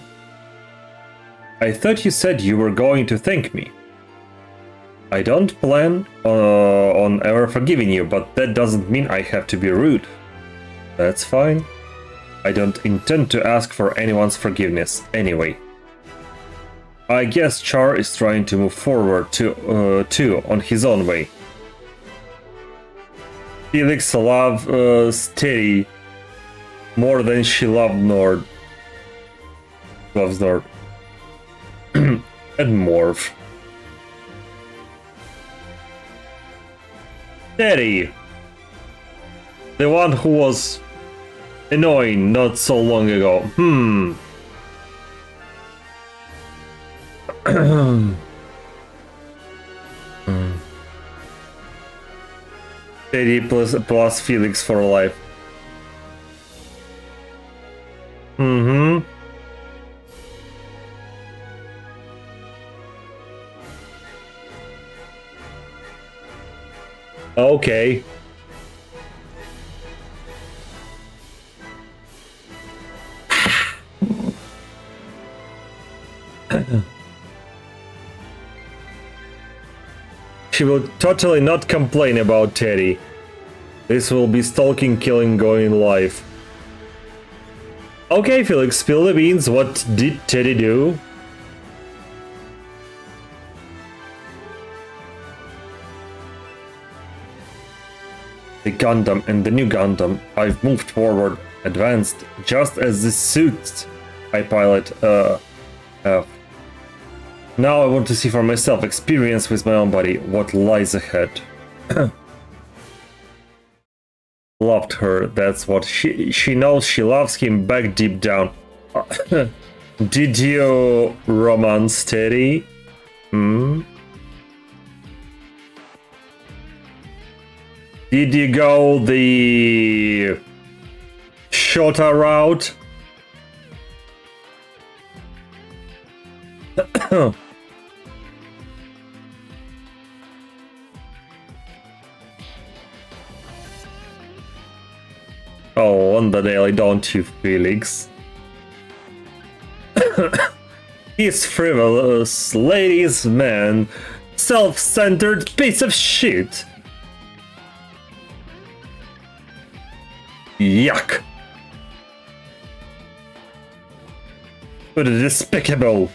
Speaker 1: I thought you said you were going to thank me. I don't plan on ever forgiving you, but that doesn't mean I have to be rude. That's fine. I don't intend to ask for anyone's forgiveness anyway. I guess Char is trying to move forward too on his own way. Felix loved Steady more than she loved Nord. Loves Nord. And Morph. Steady! The one who was annoying not so long ago. Steady plus Felix for life. Okay. She will totally not complain about Teddy. This will be stalking, killing, going live. Okay, Felix, spill the beans. What did Teddy do? The Gundam and the new Gundam. I've moved forward, advanced, just as the suits I pilot have. Now I want to see for myself, experience with my own body what lies ahead. Loved her, that's what she knows. She loves him back deep down. Did you romance Teddy? Hmm? Did you go the shorter route? Oh, on the daily, don't you, Felix? He's frivolous, ladies' man, self-centered piece of shit. Yuck. What a despicable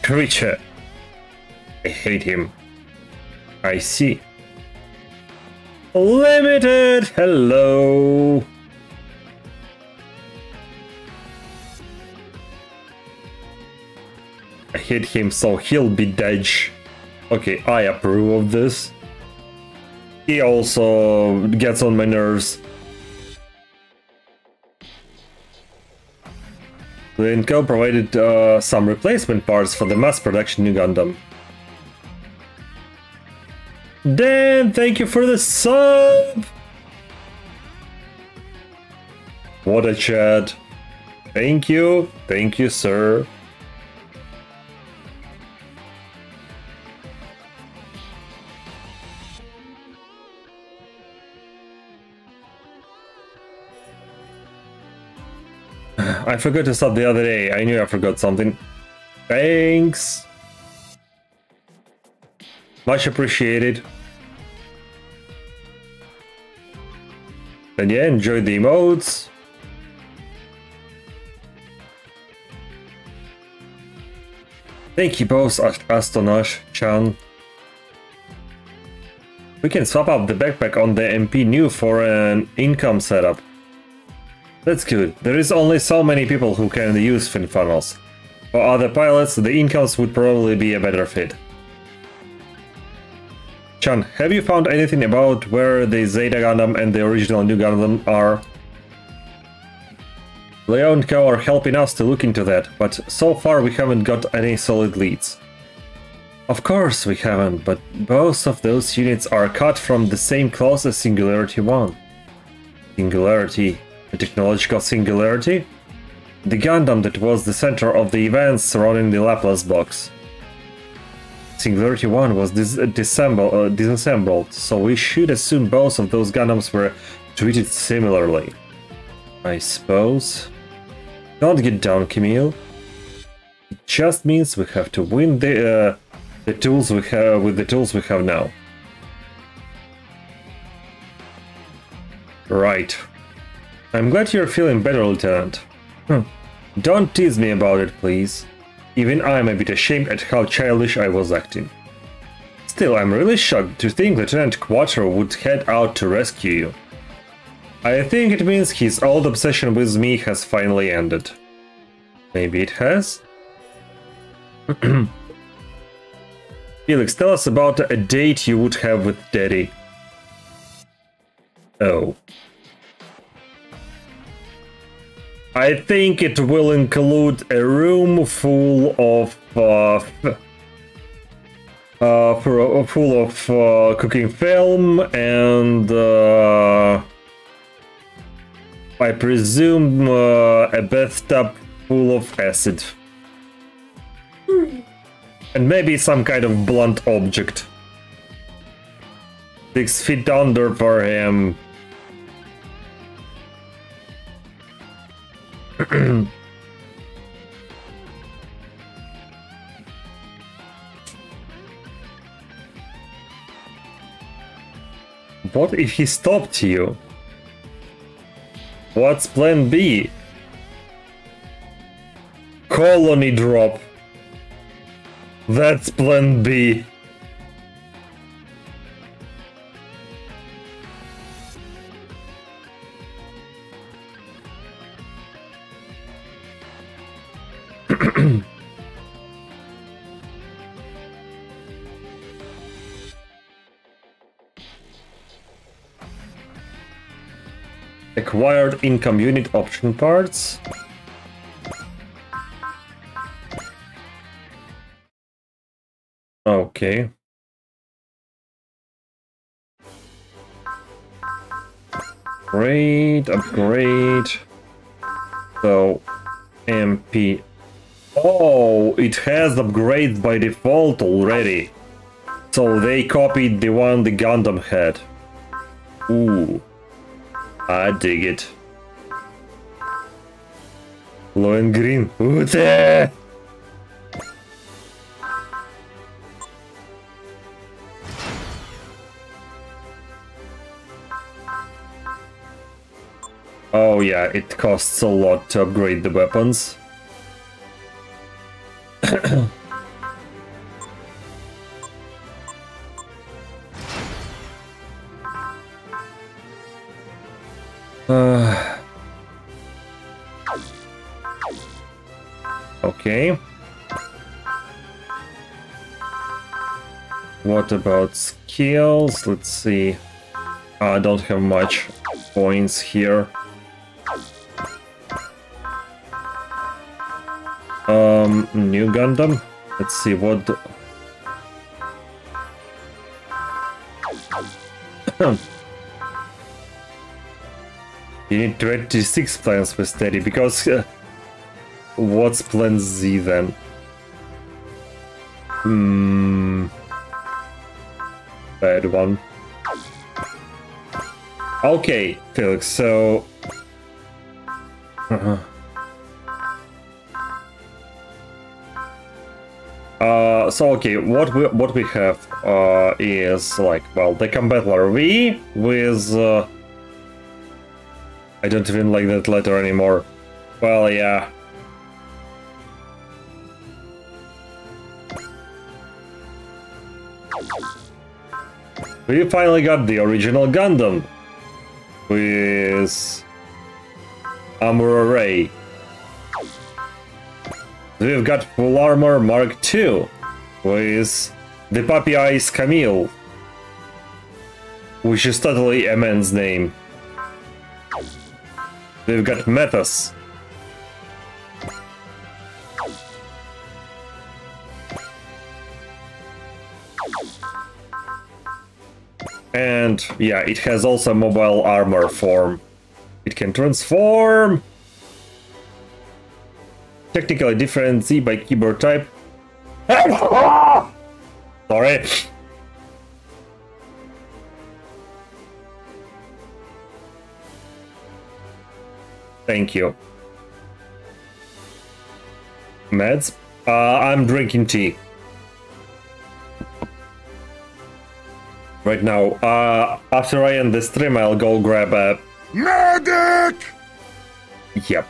Speaker 1: creature. I hate him. I see. Limited, hello. I hate him, so he'll be dead. Okay, I approve of this. He also gets on my nerves. Inco provided some replacement parts for the mass production new Gundam. Dan, thank you for the sub! What a chat. Thank you, sir. I forgot to sub the other day. I knew I forgot something. Thanks. Much appreciated. And yeah, enjoy the emotes. Thank you both, Astonash-chan. We can swap up the backpack on the MP new for an income setup. That's good. There is only so many people who can use fin funnels. For other pilots, the incomes would probably be a better fit. Chan, have you found anything about where the Zeta Gundam and the original New Gundam are? Leo and Co are helping us to look into that, but so far we haven't got any solid leads. Of course we haven't, but both of those units are cut from the same cloth as Singularity 1. Singularity? A technological singularity? The Gundam that was the center of the events surrounding the Laplace box. Singularity 1 was disassembled, so we should assume both of those Gundams were treated similarly. I suppose. Don't get down, Camille. It just means we have to win the tools we have with the tools we have now. Right. I'm glad you're feeling better, Lieutenant. Don't tease me about it, please. Even I'm a bit ashamed at how childish I was acting. Still, I'm really shocked to think Lieutenant Quattro would head out to rescue you. I think it means his old obsession with me has finally ended. Maybe it has? Felix, tell us about a date you would have with Daddy. Oh. I think it will include a room full of cooking film and I presume a bathtub full of acid. And maybe some kind of blunt object. 6 feet under for him. What if he stopped you? What's plan B? Colony drop. That's plan B. Acquired income unit option parts. Okay. Great, upgrade. So, MP. Oh, it has upgrades by default already. So they copied the one the Gundam had. Ooh. I dig it. Blue and green. Ooh, there! Oh yeah, it costs a lot to upgrade the weapons. Okay. What about skills? Let's see. I don't have much points here. New Gundam. Let's see what. You need 26 plans with steady because what's plan Z then? Bad one. Okay, Felix. So. So okay, what we have is like, well, the Combattler V with I don't even like that letter anymore. Well, yeah. We finally got the original Gundam with Armor Array. We've got Full Armor Mark II with the Puppy Eyes Camille, which is totally a man's name. We've got Metas. And yeah, it has also mobile armor form. It can transform. Technically different Z by keyboard type. Sorry. Thank you. Meds? I'm drinking tea. Right now. After I end the stream, I'll go grab a... medic! Yep.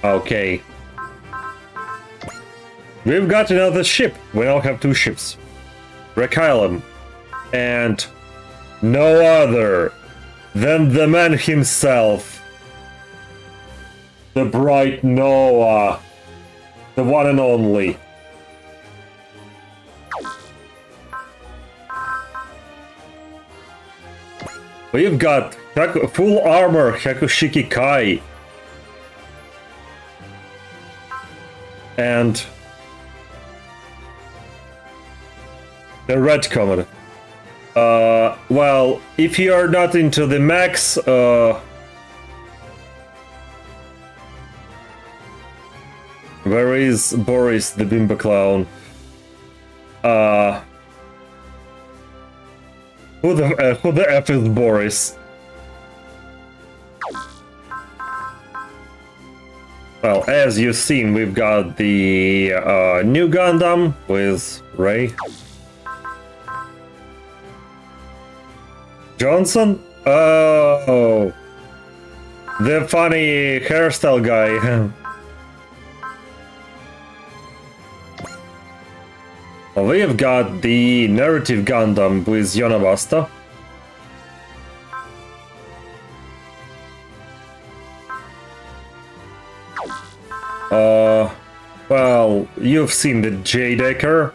Speaker 1: Okay. We've got another ship. We now have two ships. Rekylum. And no other than the man himself. The bright Noah. The one and only. We've got full armor Hakushiki Kai. And the red common. Well, if you are not into the max, where is Boris the Bimba Clown? Who the F is Boris? Well, as you've seen, we've got the new Gundam with Ray. Johnson? Oh, the funny hairstyle guy. We've got the narrative Gundam with Yonabasta. Well, you've seen the J-Decker.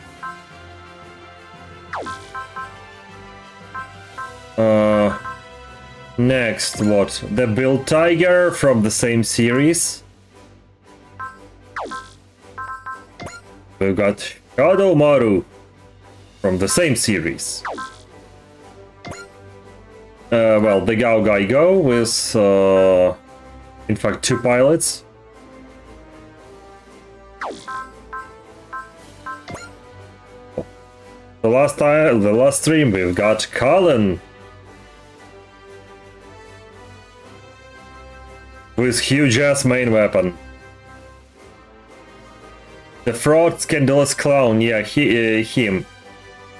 Speaker 1: Next, what? The Build Tiger from the same series. we've got Shadow Maru from the same series. Well, the Gao Gai Go with, in fact, 2 pilots. The last stream, we've got Cullen with huge-ass main weapon. The fraud scandalous clown, yeah, him.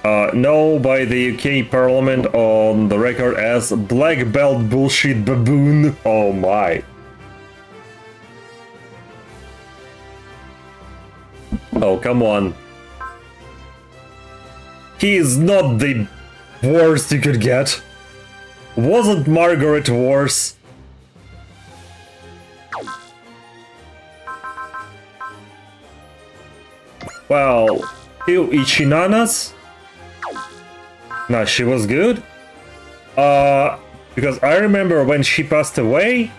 Speaker 1: No, by the UK Parliament on the record as black belt bullshit baboon. Oh my. Oh, come on. He is not the worst you could get. Wasn't Margaret worse? Well, Ichinanas? No, she was good. Because I remember when she passed away,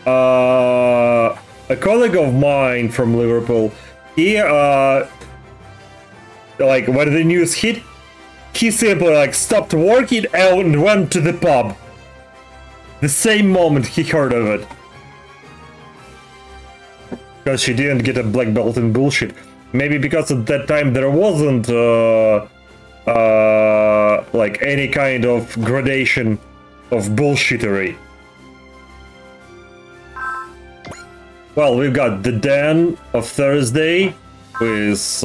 Speaker 1: a colleague of mine from Liverpool, he, like, when the news hit, he simply, like, stopped working and went to the pub. The same moment he heard of it. Because she didn't get a black belt in bullshit. Maybe because at that time there wasn't, like, any kind of gradation of bullshittery. Well, we've got the Dan of Thursday with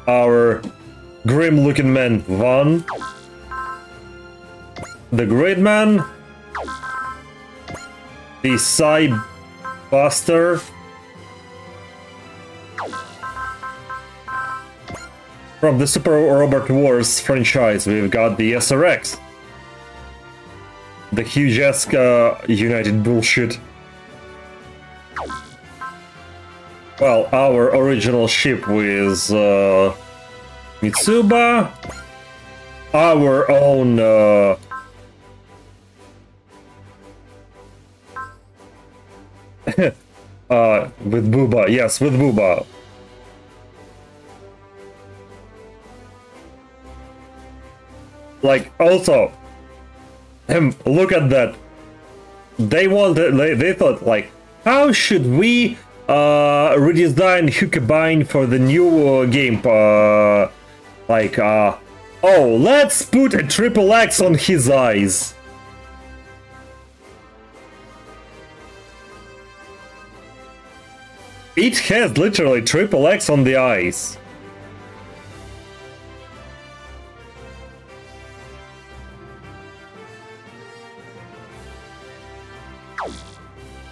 Speaker 1: our grim-looking man Van, the Great Man, the Psy Buster, from the Super Robot Wars franchise, we've got the SRX, the huge-ass United bullshit. Well, our original ship with Mitsuba, our own with Booba, yes, with Booba. Like, also, look at that. They thought, like, how should we redesign Hukabine for the new game? Oh, let's put a triple X on his eyes. It has literally triple X on the eyes.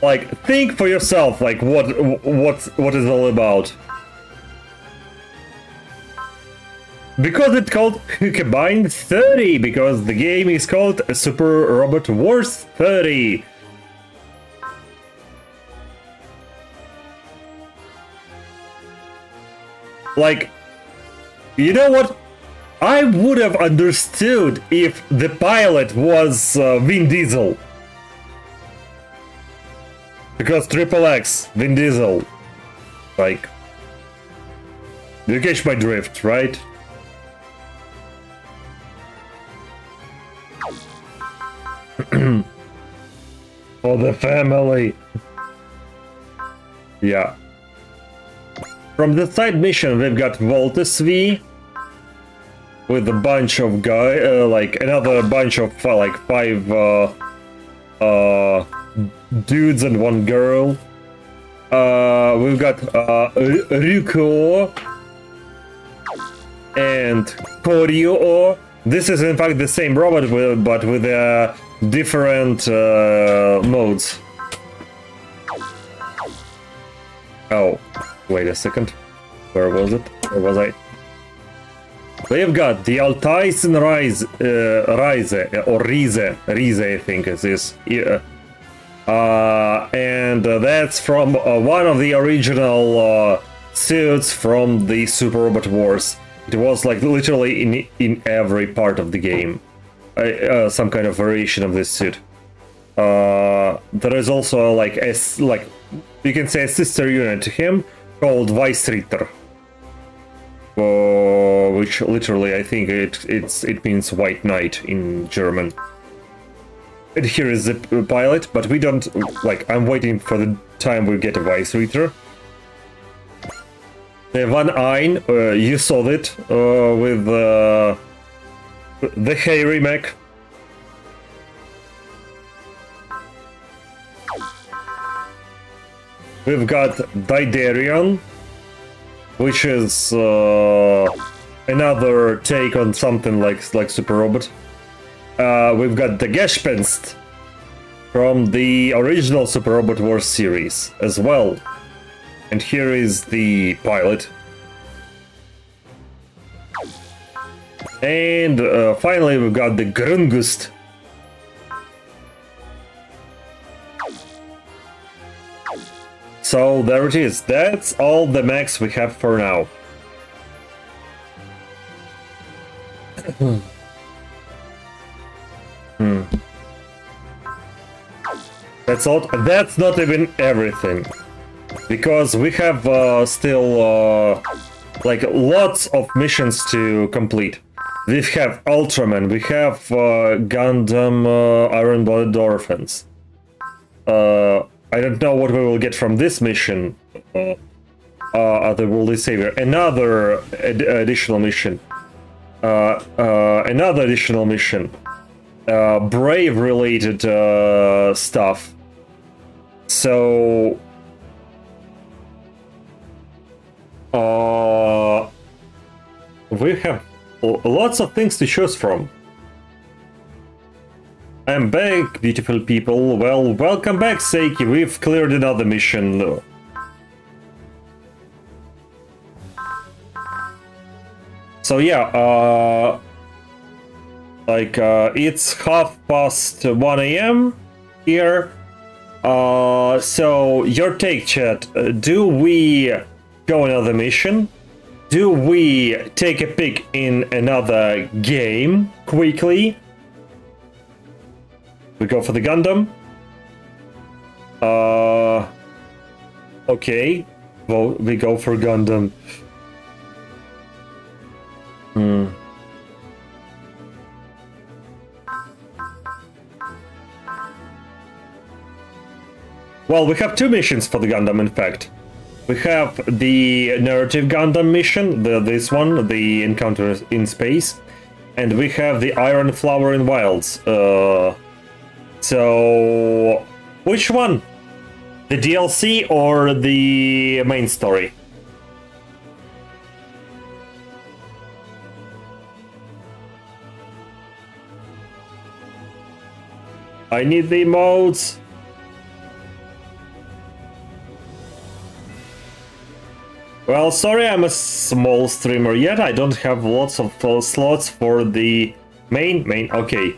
Speaker 1: Like, think for yourself, like, what is all about. Because it's called Hukabine 30, because the game is called Super Robot Wars 30. Like, you know what? I would have understood if the pilot was Vin Diesel. Because Triple X, Vin Diesel. Like, you catch my drift, right? For the family. Yeah. From the side mission, we've got Voltus V with a bunch of like another bunch of like 5 dudes and 1 girl. We've got Ryuko and Koryo. This is in fact the same robot, but with different modes. Oh, wait a second. Where was it? Where was I? We've got the Altaisen Rise, or Rize, I think it is. And that's from one of the original suits from the Super Robot Wars. It was like literally in every part of the game, some kind of variation of this suit. There is also like you can say a sister unit to him, called Weissritter, which literally I think it means white knight in German. And here is the pilot, but we don't like. I'm waiting for the time we get a Weissritter. The Van Ein, you saw it with the hairy mech. We've got Daidarion, which is another take on something like Super Robot. We've got the Gespenst from the original Super Robot Wars series as well. And here is the pilot. And finally we've got the Grungust. So there it is. That's all the mechs we have for now. That's all. That's not even everything, because we have still like lots of missions to complete. We have Ultraman, we have Gundam Iron-Blooded Orphans. I don't know what we will get from this mission. The Worldly Savior. Another additional mission. Another additional mission. Brave related stuff. So we have lots of things to choose from. I'm back, beautiful people. Well, welcome back, Seiki. We've cleared another mission. So yeah, it's 1:30 a.m. here. So your take, chat. Do we go another mission? Do we take a pick in another game quickly? We go for the Gundam. Okay. Well, we go for Gundam. Well, we have two missions for the Gundam, in fact. We have the narrative Gundam mission, this one, the encounter in space, and we have the Iron Flower in Wilds. So, which one? The DLC or the main story? I need the emotes. Well, sorry, I'm a small streamer yet. I don't have lots of slots for the main. Okay.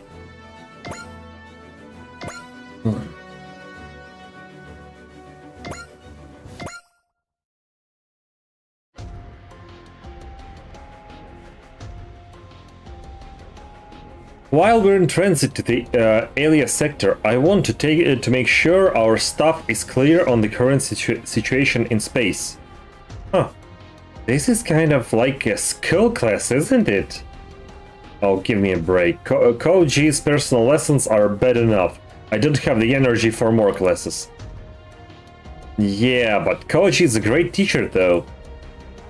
Speaker 1: While we're in transit to the Alia sector, I want to make sure our stuff is clear on the current situation in space. Huh. This is kind of like a skill class, isn't it? Oh, give me a break. Koji's personal lessons are bad enough. I don't have the energy for more classes. Yeah, but Koji is a great teacher, though.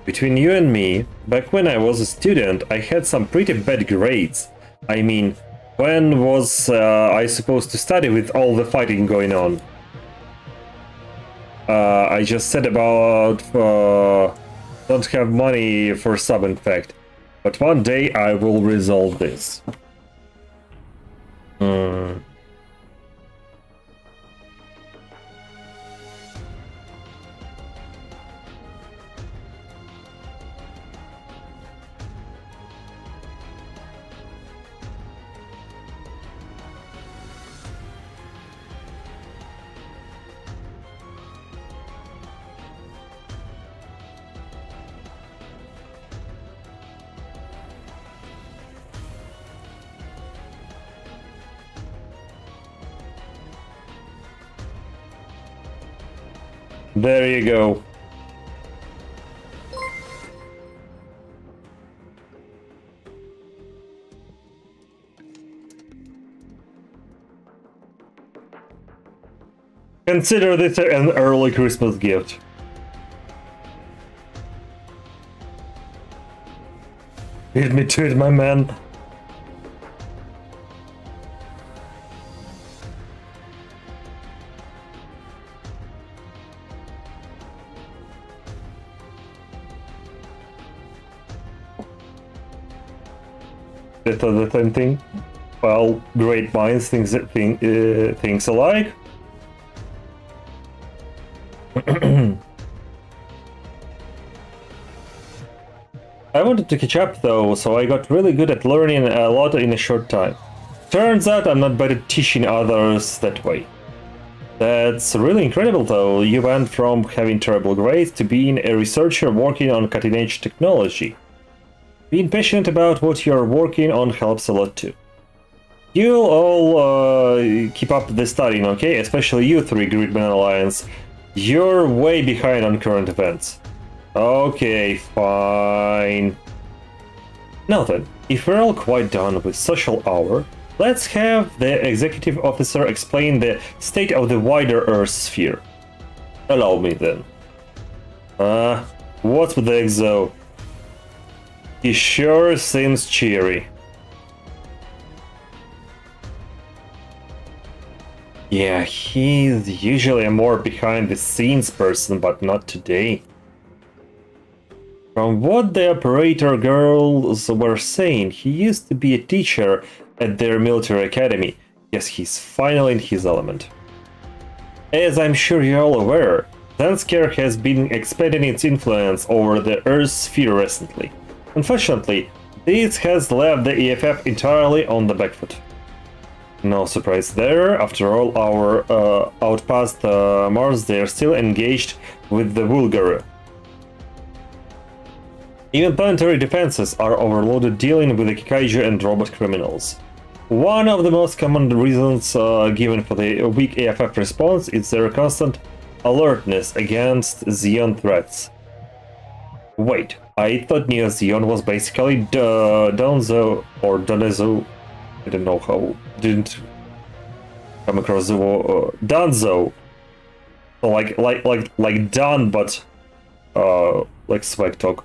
Speaker 1: Between you and me, back when I was a student, I had some pretty bad grades. I mean, when was I supposed to study with all the fighting going on? I just said about don't have money for sub, in fact. But one day I will resolve this. There you go. Consider this an early Christmas gift. Beat me to it, my man. That's the same thing. Well, great minds things alike. I wanted to catch up though, so I got really good at learning a lot in a short time. Turns out I'm not bad at teaching others that way. That's really incredible though. You went from having terrible grades to being a researcher working on cutting-edge technology. Being passionate about what you're working on helps a lot too. You'll all keep up the studying, okay? Especially you three, Gridman Alliance. You're way behind on current events. Okay, fine. Now then, if we're all quite done with social hour, let's have the executive officer explain the state of the wider Earth sphere. Allow me then. What's with the exo? He sure seems cheery. Yeah, he's usually a more behind-the-scenes person, but not today. From what the operator girls were saying, he used to be a teacher at their military academy. Yes, he's finally in his element. As I'm sure you're all aware, Zanskar has been expanding its influence over the Earth sphere recently. Unfortunately, this has left the EFF entirely on the back foot. No surprise there, after all, our out past Mars, they are still engaged with the Vulgar. Even planetary defenses are overloaded dealing with the Kaiju and robot criminals. One of the most common reasons given for the weak EFF response is their constant alertness against Xeon threats. Wait, I thought Neo Xeon was basically Donzo or Donezo. I don't know how. Didn't come across the Donzo. Like Don, but like swag talk.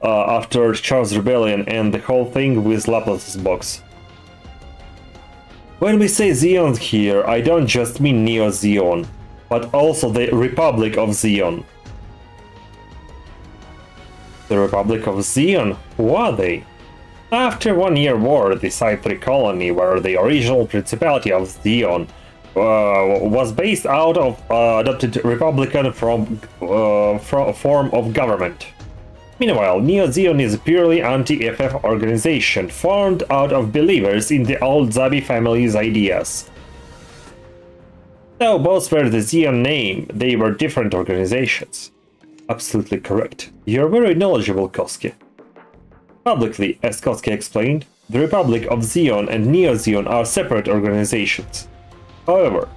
Speaker 1: After Charles Rebellion and the whole thing with Laplace's box. When we say Xeon here, I don't just mean Neo Xeon, but also the Republic of Xeon. The Republic of Xeon? Who are they? After 1 year war, the Sci-3 colony, where the original Principality of Xeon was based out of adopted Republican form of government. Meanwhile, Neo Xeon is a purely anti-FF organization formed out of believers in the old Zabi family's ideas. Though both were the Xeon name, they were different organizations. Absolutely correct. You're very knowledgeable, Kosuke. Publicly, as Kosuke explained, the Republic of Xeon and Neo Xeon are separate organizations. However,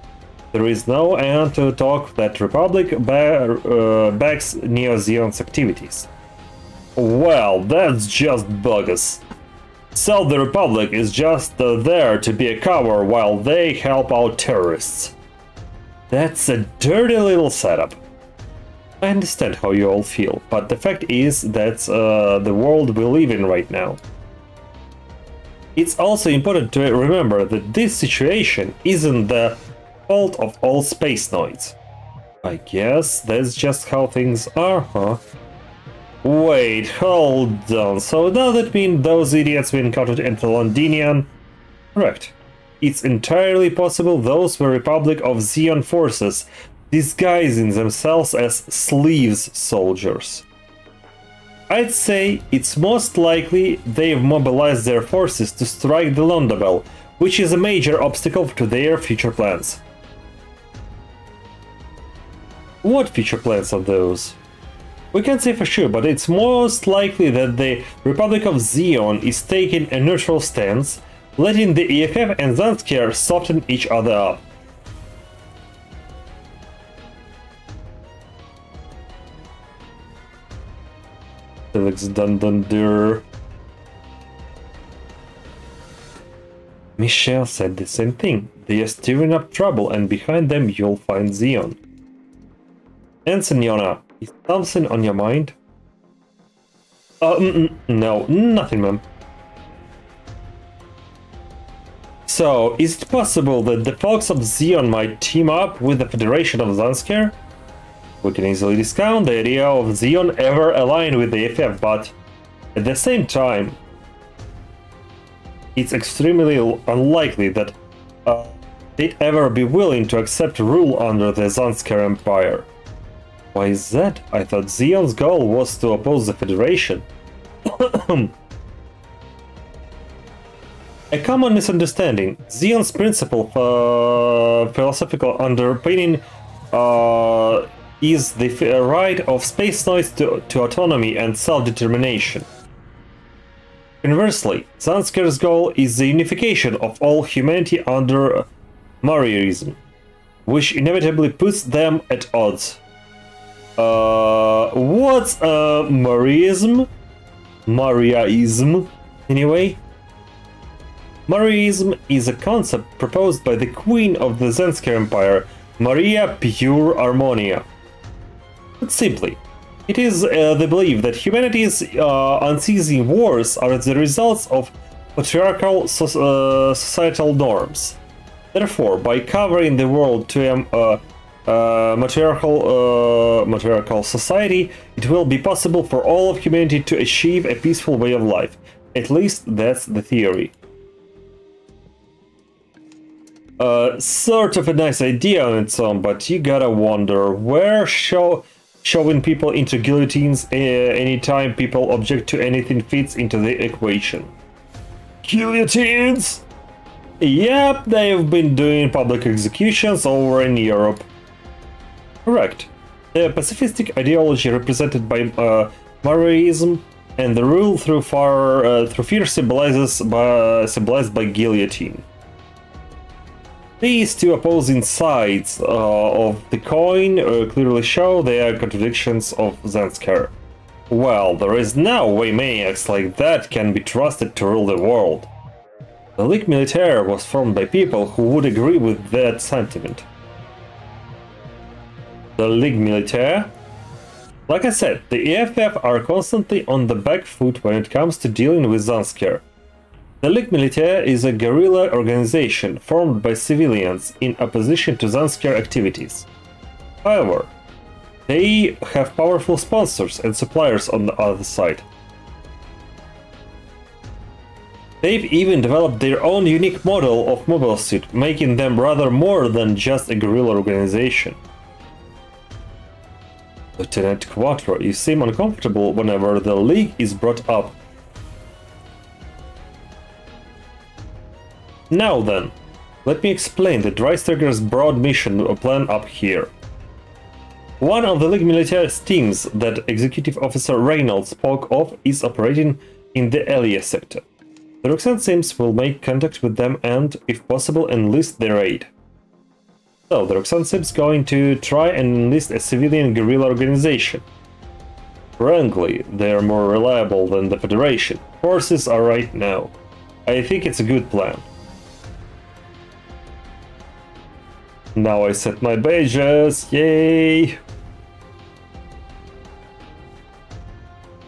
Speaker 1: there is no end to talk that Republic backs Neo Xeon's activities. Well, that's just bogus. So the Republic is just there to be a cover while they help out terrorists. That's a dirty little setup. I understand how you all feel, but the fact is that's the world we live in right now. It's also important to remember that this situation isn't the fault of all space noids. I guess that's just how things are, huh? Wait, hold on, so does it mean those idiots we encountered in the Londinian? Correct. It's entirely possible those were Republic of Xeon forces disguising themselves as sleeves soldiers. I'd say it's most likely they've mobilized their forces to strike the Londabel, which is a major obstacle to their future plans. What future plans are those? We can't say for sure, but it's most likely that the Republic of Xeon is taking a neutral stance, letting the EFF and Zanskar soften each other up. Felix Dundunder. Michelle said the same thing. They are stirring up trouble, and behind them you'll find Xeon. And Senyona, is something on your mind? No, nothing, ma'am. So, is it possible that the folks of Xeon might team up with the Federation of Zanskar? We can easily discount the idea of Xeon ever aligning with the FF, but at the same time, it's extremely unlikely that they'd ever be willing to accept rule under the Zanskar Empire. Why is that? I thought Xeon's goal was to oppose the Federation. A common misunderstanding. Xeon's principal philosophical underpinning is the right of space noise to autonomy and self-determination. Conversely, Zanskar's goal is the unification of all humanity under Mariaism, which inevitably puts them at odds. What's Mariaism? Mariaism, anyway? Mariaism is a concept proposed by the Queen of the Zanskar Empire, Maria Pure Harmonia. Put simply, it is the belief that humanity's unceasing wars are the results of patriarchal societal norms. Therefore, by covering the world to a matriarchal society, it will be possible for all of humanity to achieve a peaceful way of life. At least that's the theory. Sort of a nice idea on its own, but you gotta wonder where shoving people into guillotines anytime people object to anything fits into the equation. Guillotines? Yep, they've been doing public executions over in Europe. Correct. The pacifistic ideology represented by Mariaism and the rule through fear symbolized by guillotine. These two opposing sides of the coin clearly show their contradictions of Zanskar. Well, there is no way maniacs like that can be trusted to rule the world. The Ligue Militaire was formed by people who would agree with that sentiment. The Ligue Militaire? Like I said, the EFF are constantly on the back foot when it comes to dealing with Zanskar. The Ligue Militaire is a guerrilla organization formed by civilians in opposition to Zanskar activities. However, they have powerful sponsors and suppliers on the other side. They've even developed their own unique model of mobile suit, making them rather more than just a guerrilla organization. Lieutenant Quattro, you seem uncomfortable whenever the League is brought up. Now then, let me explain the Dreisterger's broad mission plan up here. One of the Ligue Militaire's teams that Executive Officer Reynolds spoke of is operating in the Elia sector. The Roxanne Sims will make contact with them and, if possible, enlist their aid. So, the Roxanne Sims going to try and enlist a civilian guerrilla organization. Frankly, they are more reliable than the Federation forces are right now. I think it's a good plan. Now I set my badges, yay!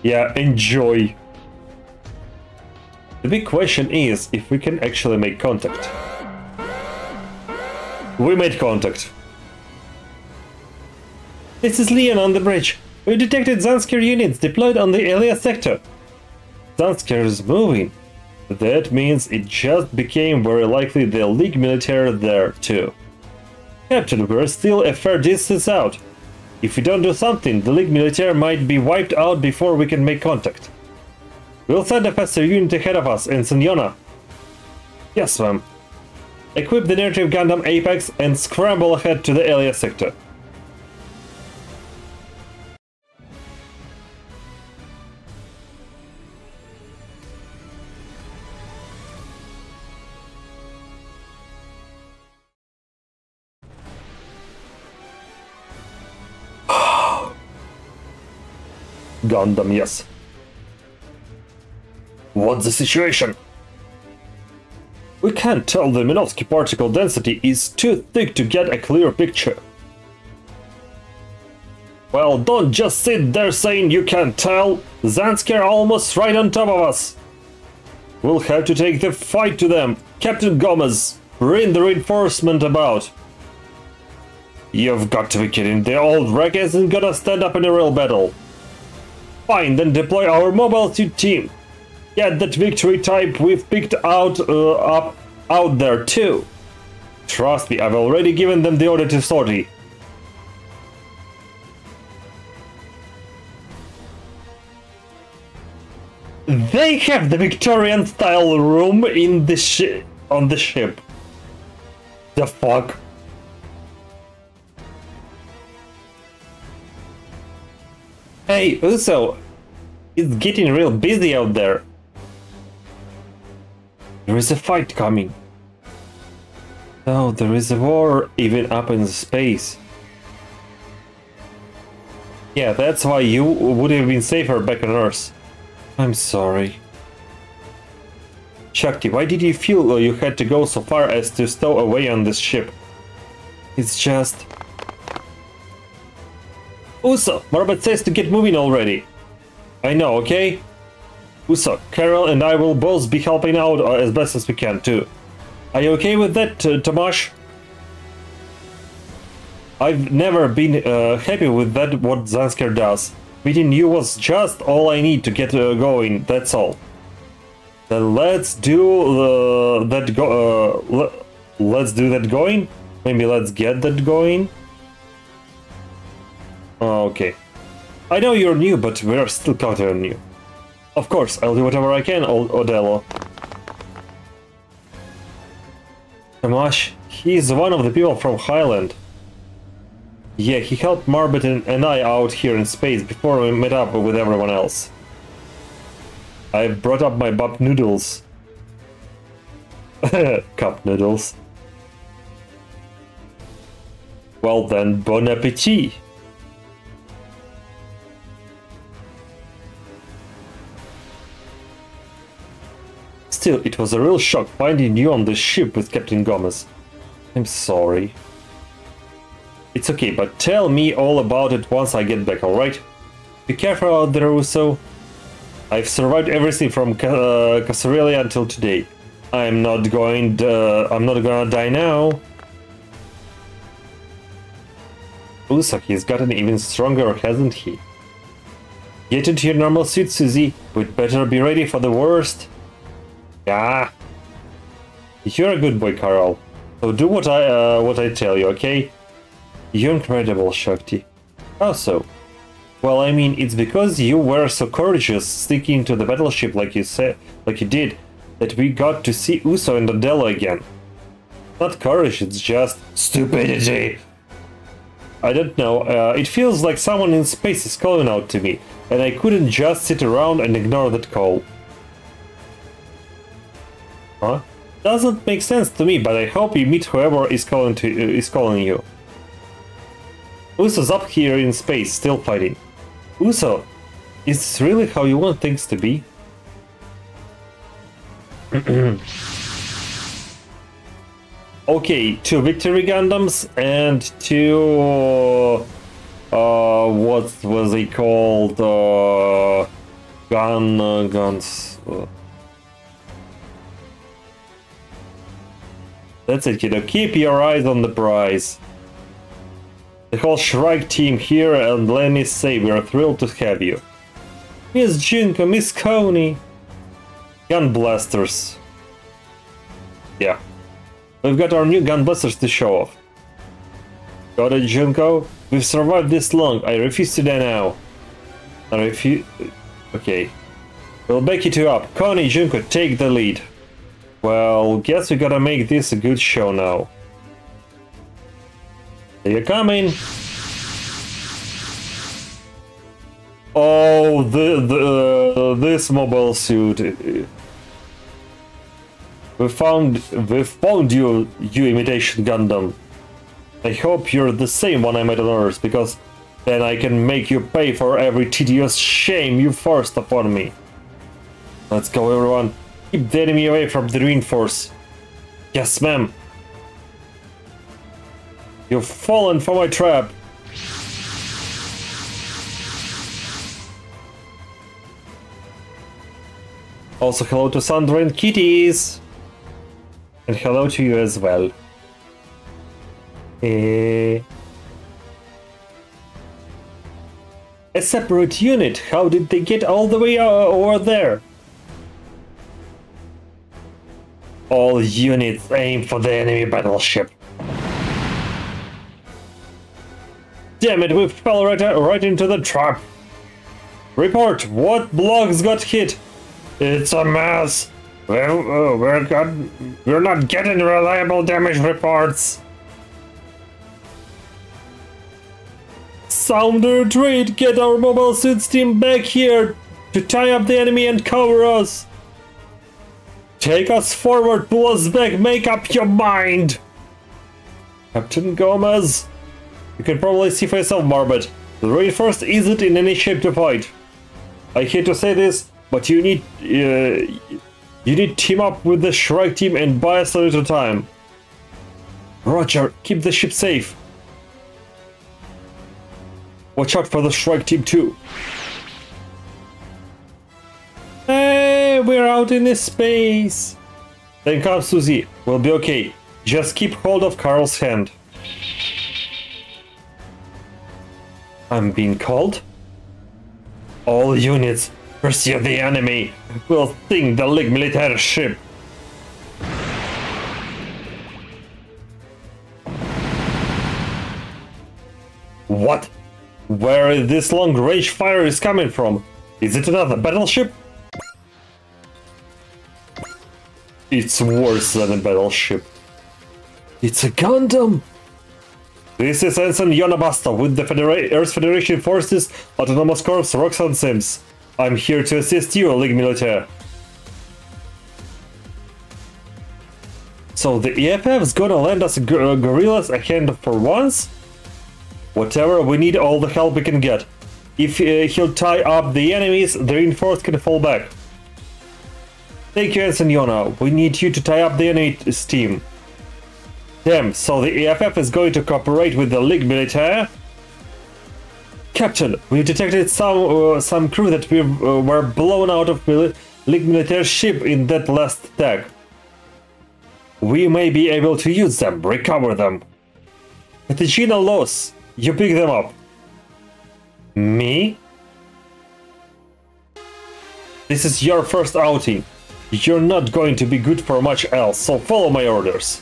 Speaker 1: Yeah, enjoy! The big question is if we can actually make contact. We made contact. This is Leon on the bridge. We detected Zanskar units deployed on the Elia sector. Zanskar is moving. That means it just became very likely the League Militaire there too. Captain, we're still a fair distance out. If we don't do something, the League Militaire might be wiped out before we can make contact. We'll send a faster unit ahead of us in Senyona. Yes, ma'am. Equip the narrative Gundam Apex and scramble ahead to the Elia sector. Gundam, yes. What's the situation? We can't tell. The Minovsky particle density is too thick to get a clear picture. Well, don't just sit there saying you can't tell. Zanskar are almost right on top of us. We'll have to take the fight to them. Captain Gomez, bring the reinforcement about. You've got to be kidding. The old wreck isn't gonna stand up in a real battle. Fine, then deploy our mobile suit team. Get that victory type we've picked out out there too. Trust me, I've already given them the order to sortie. They have the Victorian style room in the on the ship. The fuck? Hey, Uso, it's getting real busy out there. There is a fight coming. Oh, there is a war even up in space. Yeah, that's why you would have been safer back on Earth. I'm sorry. Shakti, why did you feel you had to go so far as to stow away on this ship? It's just... Uso, Marbet says to get moving already. I know, okay? Uso, Carol and I will both be helping out as best as we can too. Are you okay with that, Tomasz? I've never been happy with that what Zanskar does. Meeting you was just all I need to get going, that's all. Then let's do that going? Maybe let's get that going? Okay. I know you're new, but we're still counting on you. Of course, I'll do whatever I can, Odello. Tomasz, he's one of the people from Highland. Yeah, he helped Marbet and I out here in space before we met up with everyone else. I brought up my bub noodles. Cup noodles. Well then, bon appetit! Still, it was a real shock finding you on the ship with Captain Gomez. I'm sorry. It's okay, but tell me all about it once I get back, alright? Be careful out there, Uso. I've survived everything from Casarelia until today. I'm not gonna die now. Uso, he's gotten even stronger, hasn't he? Get into your normal suit, Susie. We'd better be ready for the worst. Yeah. You're a good boy, Carl. So do what I tell you, okay? You're incredible, Shakti. How so? Well, I mean, it's because you were so courageous sticking to the battleship like you did, that we got to see Uso and Odello again. Not courage, it's just stupidity. I don't know, it feels like someone in space is calling out to me, and I couldn't just sit around and ignore that call. Huh? Doesn't make sense to me, but I hope you meet whoever is calling you. Uso's up here in space, still fighting. Uso, is this really how you want things to be? Okay, 2 Victory Gundams and 2... what was it called? Guns... That's it, kiddo. Keep your eyes on the prize. The whole Shrike team here, and let me say, we are thrilled to have you. Miss Junko, Miss Coney. Gun blasters. Yeah. We've got our new gun blasters to show off. Got it, Junko? We've survived this long. I refuse to die now. I refuse... Okay. We'll back you two up. Coney, Junko, take the lead. Well, guess we gotta make this a good show now. You're coming. Oh, this mobile suit. We found you, you imitation Gundam. I hope you're the same one I met on Earth, because then I can make you pay for every tedious shame you forced upon me. Let's go, everyone. Keep the enemy away from the reinforce. Yes, ma'am. You've fallen for my trap. Also, hello to Sandra and Kitties. And hello to you as well. A separate unit. How did they get all the way over there? All units aim for the enemy battleship. Damn it, we fell right into the trap. Report, what blocks got hit? It's a mess. We're not getting reliable damage reports. Sound the retreat. Get our mobile suits team back here to tie up the enemy and cover us. Take us forward, pull us back, make up your mind. Captain Gomez, you can probably see for yourself, Marbet. The reinforced isn't in any shape to fight. I hate to say this, but you need team up with the Shrike team and buy us a little time. Roger, keep the ship safe. Watch out for the Shrike team too. Hey, we're out in this space. Then come, Susie. We'll be okay. Just keep hold of Carl's hand. I'm being called? All units, pursue the enemy. We'll sink the Ligue Militaire ship. What? Where is this long-range fire is coming from? Is it another battleship? It's worse than a battleship. It's a Gundam! This is Ensign Yonabasta with the Earth Federation Forces Autonomous Corps Roxanne Sims. I'm here to assist you, Ligue Militaire. So the EFF's gonna lend us gorillas a hand for once? Whatever, we need all the help we can get. If he'll tie up the enemies, the reinforced can fall back. Thank you, Ensign Yona. We need you to tie up the enemy's team. Damn, so the EFF is going to cooperate with the Ligue Militaire? Captain, we've detected some crew that were blown out of Ligue Militaire's ship in that last attack. We may be able to use them, recover them. Kategina Los, you pick them up. Me? This is your first outing. You're not going to be good for much else, so follow my orders.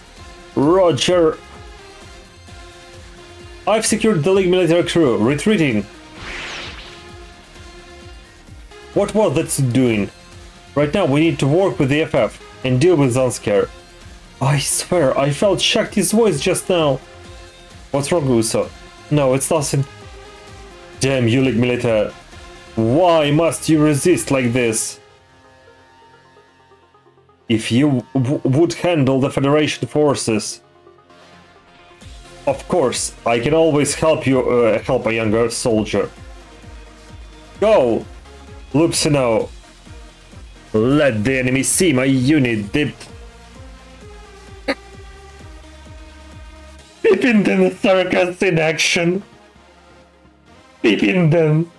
Speaker 1: Roger. I've secured the Ligue Militaire crew. Retreating. What was that doing? Right now we need to work with the FF and deal with Zanskar. I swear, I felt Shakti's voice just now. What's wrong, Uso? No, it's nothing. Damn you, Ligue Militaire. Why must you resist like this? If you would handle the Federation forces. Of course, I can always help you help a younger soldier. Go! Lupsino! Let the enemy see my unit dip. Peeping them circus in action. Peeping them.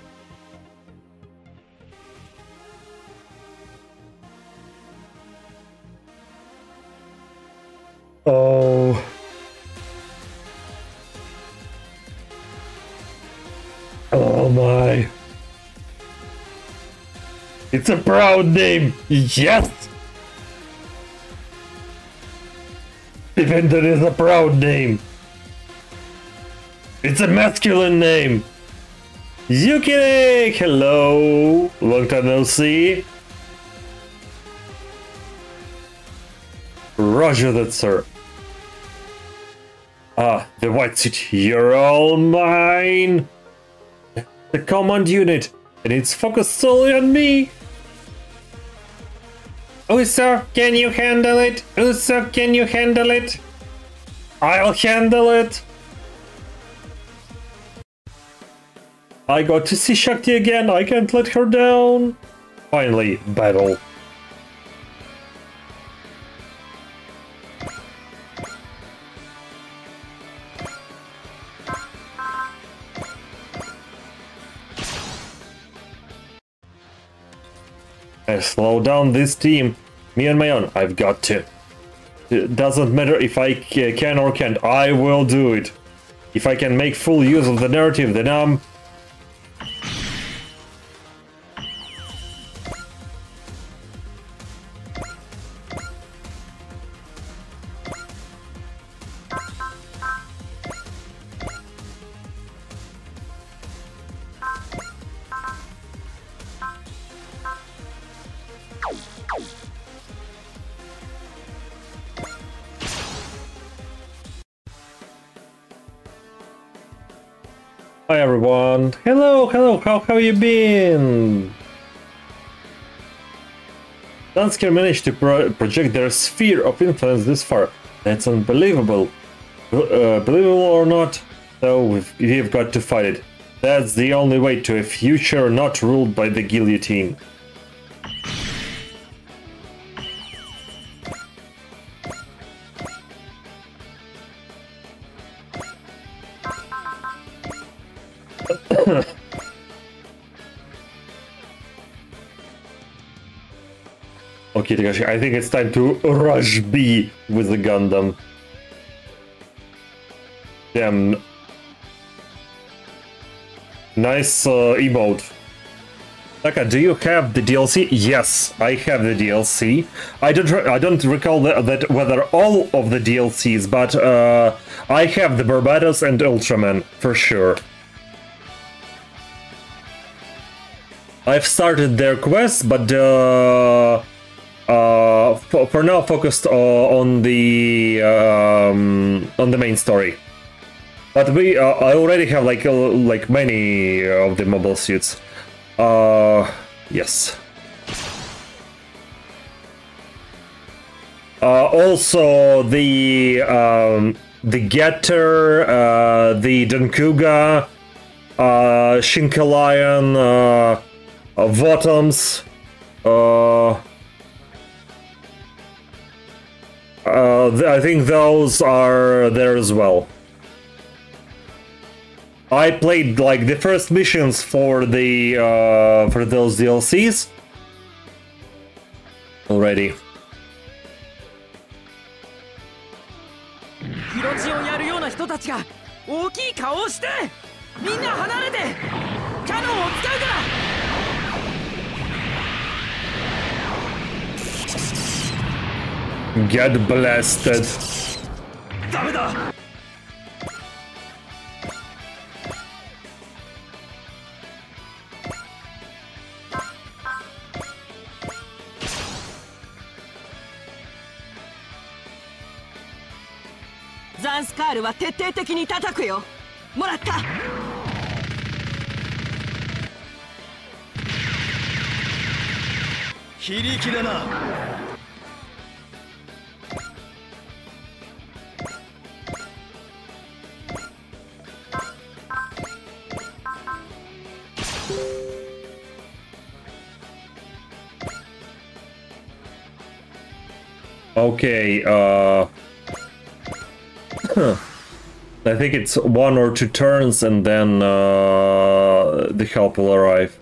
Speaker 1: Oh. Oh my. It's a proud name. Yes. Defender is a proud name. It's a masculine name. Yukine! Hello. Long time no see. Roger that, sir. Ah, the white suit. You're all mine. The command unit, and it's focused solely on me. Uso, can you handle it? Uso, can you handle it? I'll handle it. I got to see Shakti again. I can't let her down. Finally, battle. slow down this team. Me on my own. I've got to. It doesn't matter if I can or can't. I will do it. If I can make full use of the narrative, then I'm... Hi everyone. Hello, how you been? Dansker managed to project their sphere of influence this far. That's unbelievable. Believable or not, though, we've got to fight it. That's the only way to a future not ruled by the guillotine. Okay, Takashi, I think it's time to rush B with the Gundam. Damn. Nice emote. Taka, do you have the DLC? Yes, I have the DLC. I don't recall that whether all of the DLCs, but I have the Barbados and Ultraman for sure. I've started their quests, but for now focused on the main story. But I already have like many of the mobile suits. Yes. Also the Getter, the Donkuga, Shinkalion, Votoms, I think those are there as well. I played like the first missions for the for those DLCs already.
Speaker 2: ヒロチをやるような人たちが大きい顔をしてみんな離れてキャノンを使うから
Speaker 1: Get blasted.
Speaker 4: ダメだ。
Speaker 3: ザンスカールは徹底的に叩くよ。もらった。
Speaker 4: 非力だな。
Speaker 1: Okay, I think it's 1 or 2 turns and then the help will arrive.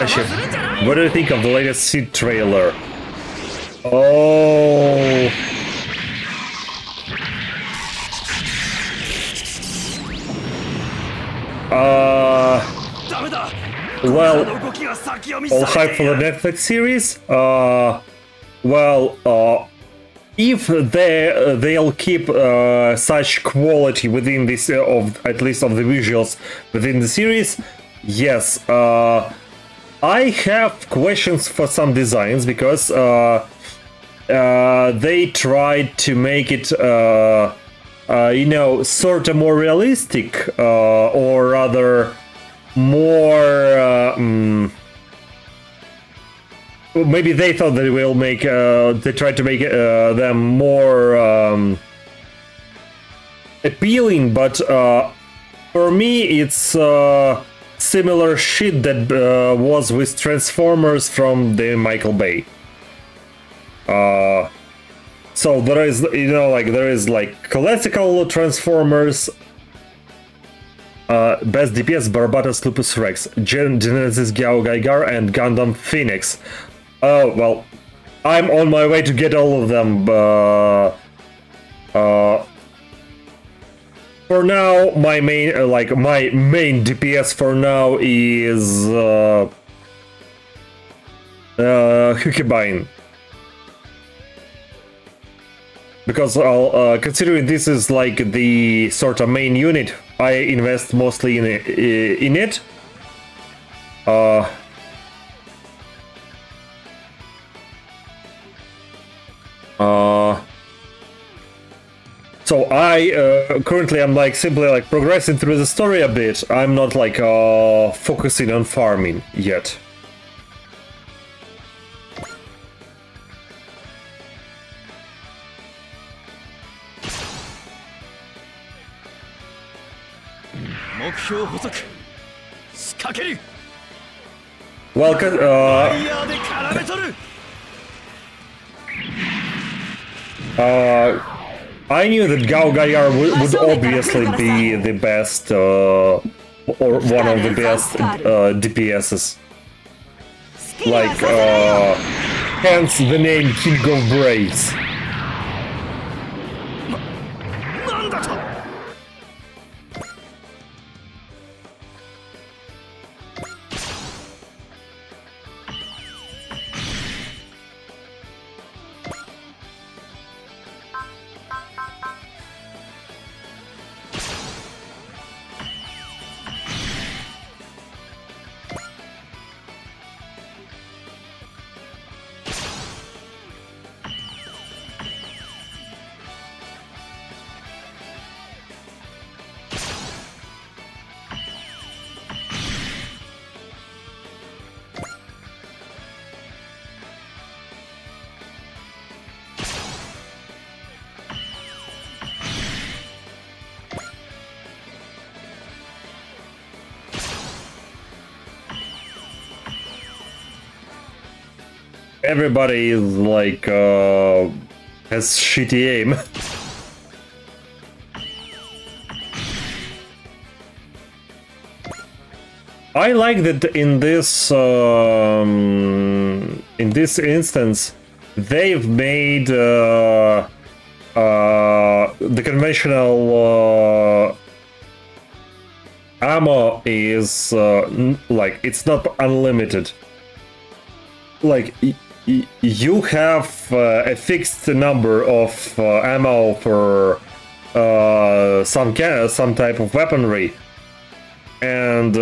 Speaker 1: Actually, what do you think of the latest Seed trailer? Oh. Well, all hype for the Netflix series? If they'll keep such quality within this, at least of the visuals within the series, yes. I have questions for some designs because they tried to make it, you know, sort of more realistic, or rather more maybe they thought they will make they tried to make them more appealing, but for me it's similar shit that was with Transformers from the Michael Bay. So there is, you know, like there is like classical Transformers, Best DPS, Barbatos, Lupus Rex, Genesis, Gao Gaigar, and Gundam Phoenix. Oh well, I'm on my way to get all of them. For now, my main my main DPS for now is Hukibane. Because considering this is like the sort of main unit, I invest mostly in it. So I currently I'm like simply like progressing through the story a bit. I'm not like focusing on farming yet. Well, I knew that Gao Gaiar would obviously be the best, or one of the best DPSs. Like, hence the name King of Braves. Everybody is like has shitty aim. I like that in this instance they've made the conventional ammo is like it's not unlimited. Like you have a fixed number of ammo for some type of weaponry, and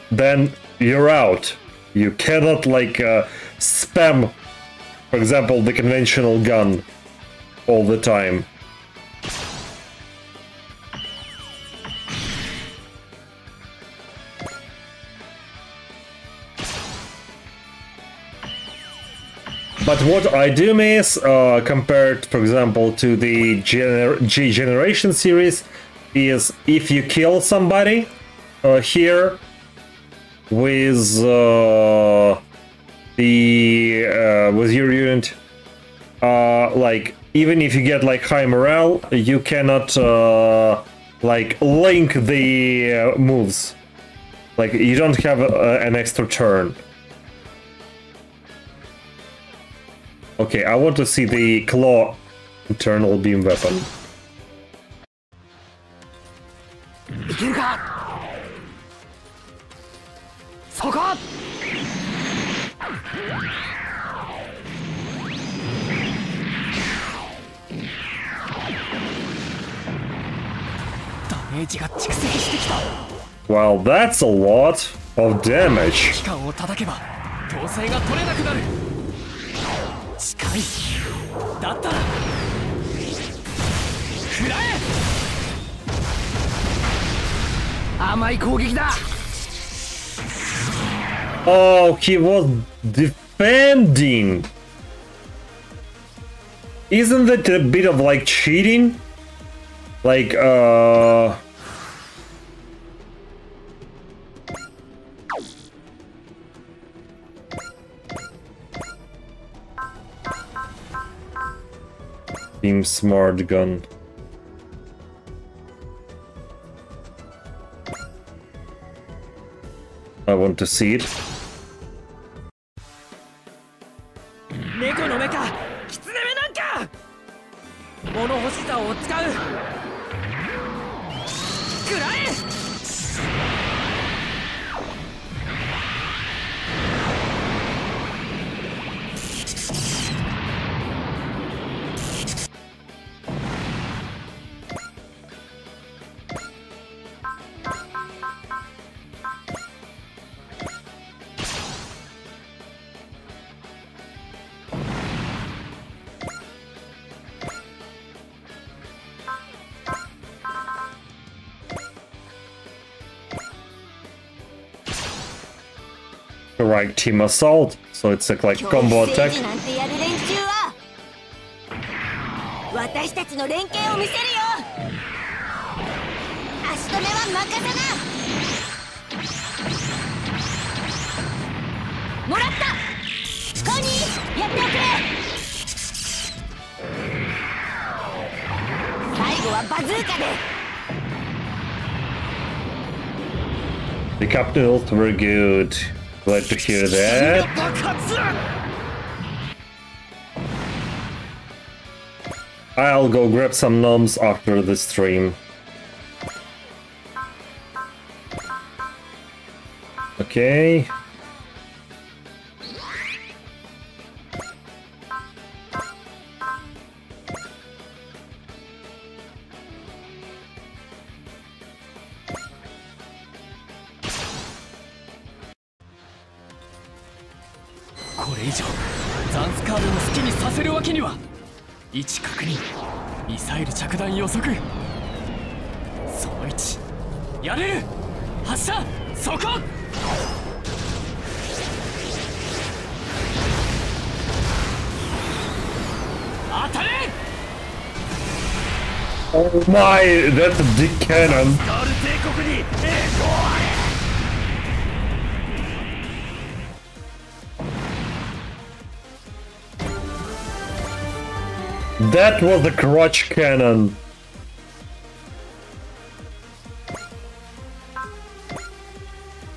Speaker 1: then you're out. You cannot like spam, for example, the conventional gun all the time. But what I do miss, compared, for example, to the G Generation series, is if you kill somebody here with with your unit, like even if you get like high morale, you cannot like link the moves. Like you don't have an extra turn. Okay, I want to see the claw internal beam weapon. Well, that's a lot of damage. Oh, he was defending. Isn't that a bit of like cheating? Like, Team Smart Gun. I want to see it.
Speaker 2: 猫の目かキツネ目なんか物欲しさを使う食らえ
Speaker 1: Right, Team Assault, so it's like combo attack.
Speaker 3: 私たちの連携を見せるよ。足止めは任せな。もらった。コニー、やっておくれ。最後はバズーカで。
Speaker 1: The captain was very good. Glad to hear that. I'll go grab some gnomes after the stream. Okay. Oh my, that's a big cannon. That was the crotch cannon.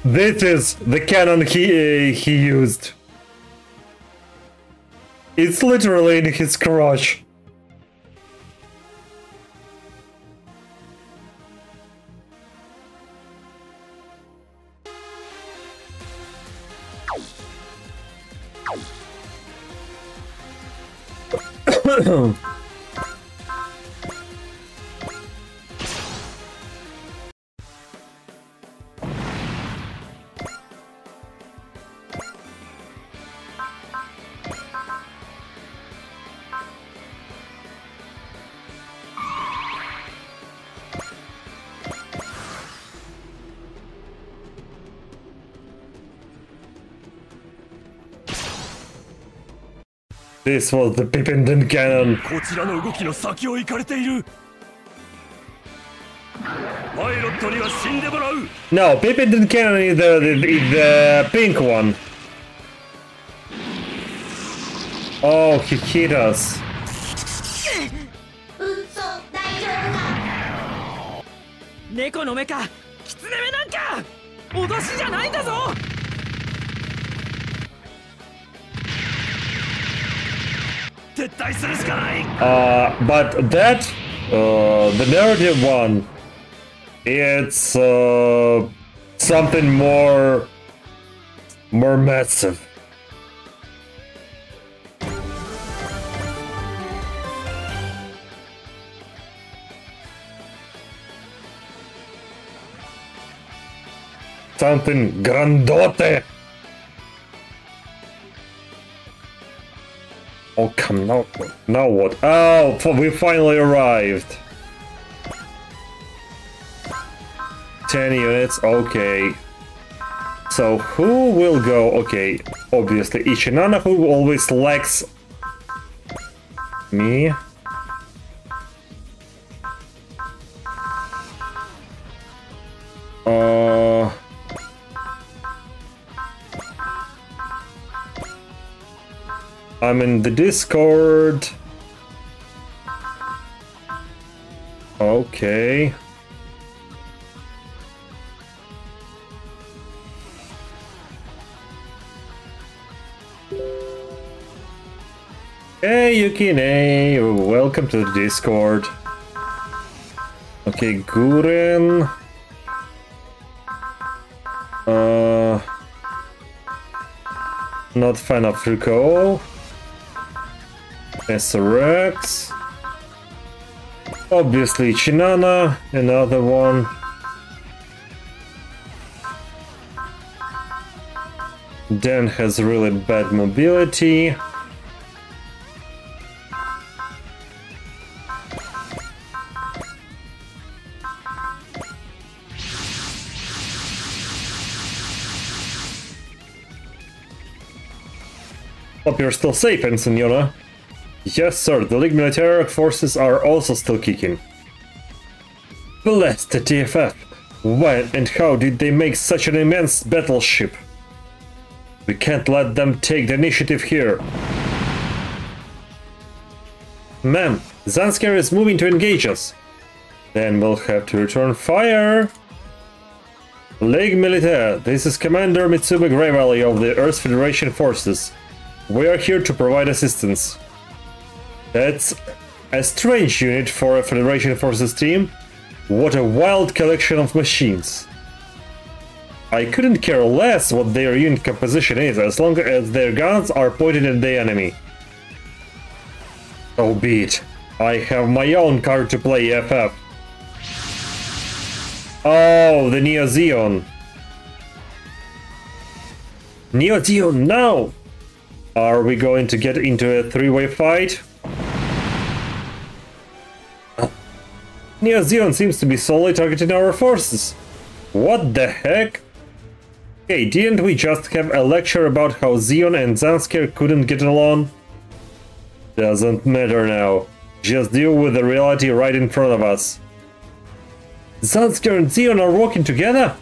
Speaker 1: This is the cannon he used. It's literally in his crotch. This was the Pippin cannon. No, Pippin cannon is the pink one. Oh, he hit us.
Speaker 2: 猫の目かキツネ目なんか脅しじゃないんだぞ
Speaker 1: But that, the narrative one, it's something more massive. Something grandote. Oh, come now. Now what? Oh, we finally arrived. 10 units, okay. So who will go? Okay, obviously Ichinana, who always lacks me. I'm in the Discord. Okay. Hey Yukine, welcome to the Discord. Okay, Guren. Not fan of Ruko. SRX. Obviously Chinana, another one. Dan has really bad mobility. Hope you're still safe, Ensignora. Yes, sir, the League military forces are also still kicking. Bless the TFF! When and how did they make such an immense battleship? We can't let them take the initiative here. Ma'am, Zansker is moving to engage us. Then we'll have to return fire. League Militaire, this is Commander Mitsume Grey Valley of the Earth Federation forces. We are here to provide assistance. That's a strange unit for a Federation Forces team. What a wild collection of machines. I couldn't care less what their unit composition is, as long as their guns are pointed at the enemy. So be it. I have my own card to play, FF. Oh, the Neo Zeon. Neo Zeon, now! Are we going to get into a three-way fight? Neo Zeon seems to be solely targeting our forces. What the heck? Hey, didn't we just have a lecture about how Zeon and Zansker couldn't get along? Doesn't matter now. Just deal with the reality right in front of us. Zansker and Zeon are working together?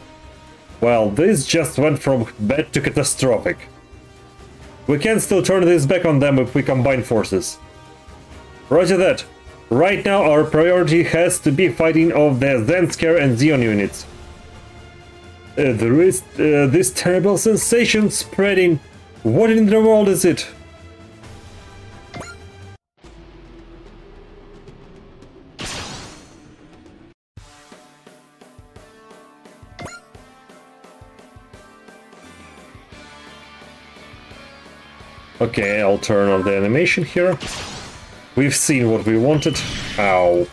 Speaker 1: Well, this just went from bad to catastrophic. We can still turn this back on them if we combine forces. Roger that. Right now our priority has to be fighting off the Zansker and Zeon units. There is this terrible sensation spreading. What in the world is it? Okay, I'll turn on the animation here. We've seen what we wanted. Ow.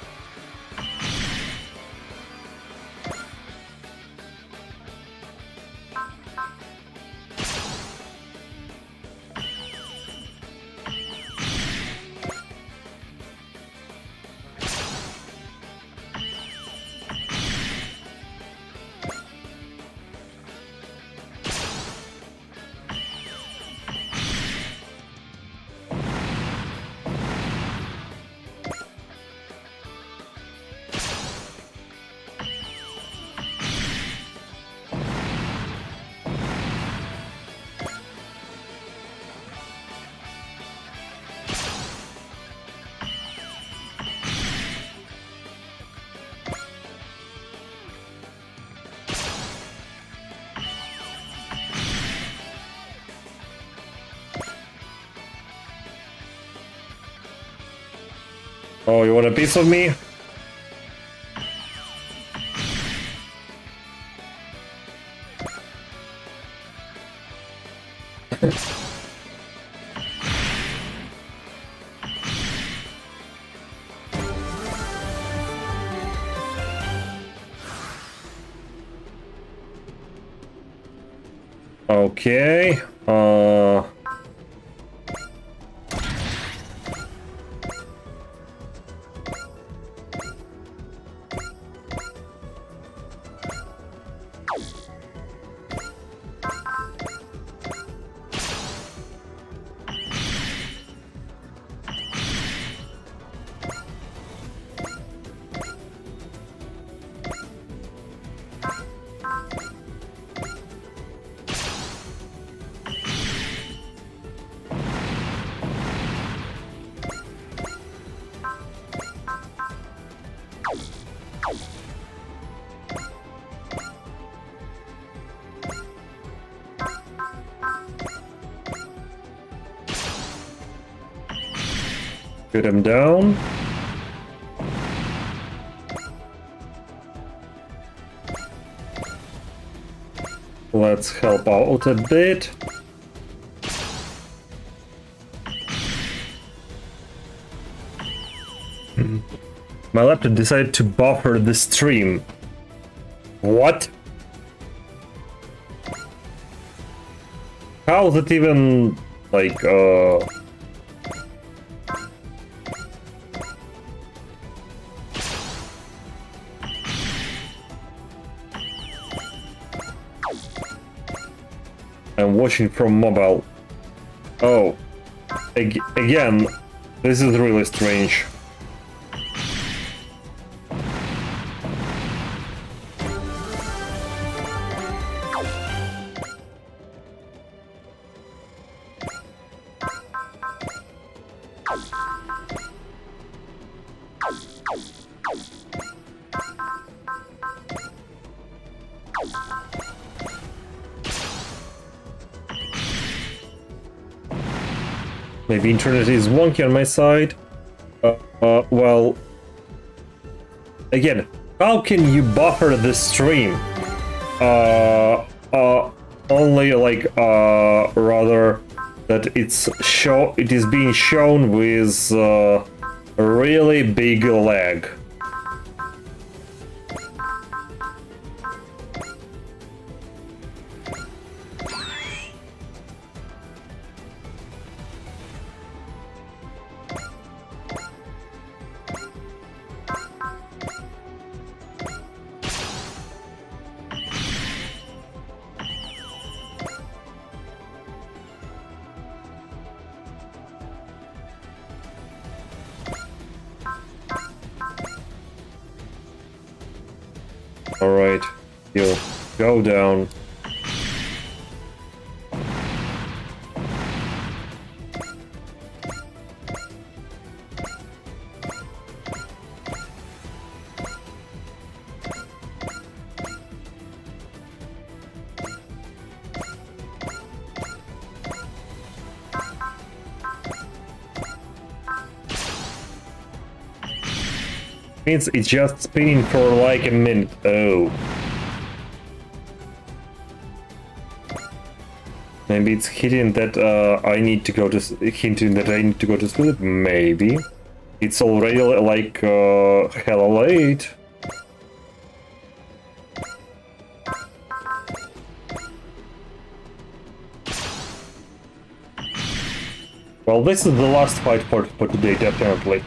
Speaker 1: Oh, you want a piece of me? Okay. Shoot him down. Let's help out a bit. My laptop decided to buffer the stream. What? How is it even, like, I'm watching from mobile. Oh. Again, this is really strange. Maybe internet is wonky on my side. Well, again, how can you buffer the stream? Only like rather that it is being shown with a really big lag. Alright, you go down. Means it's just spinning for like a minute. Oh. Maybe it's hinting that I need to go to sleep. Maybe. It's already like hella late. Well, this is the last fight for today, definitely.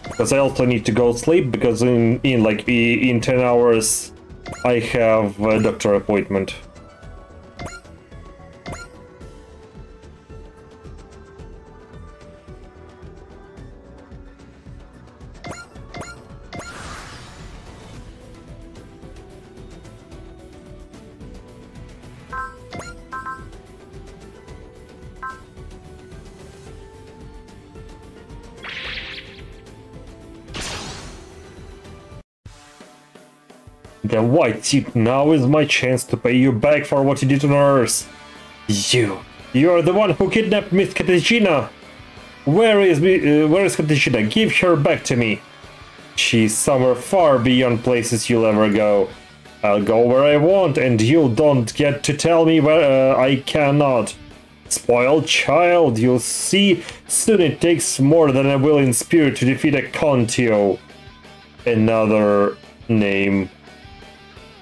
Speaker 1: Because I also need to go sleep, because in 10 hours I have a doctor appointment. The white tip, now is my chance to pay you back for what you did on Earth. You are the one who kidnapped Miss Katarzyna. Where is Katarzyna? Give her back to me. She's somewhere far beyond places you'll ever go. I'll go where I want, and you don't get to tell me where I cannot. Spoiled child, you'll see. Soon it takes more than a willing spirit to defeat a Contio. Another name.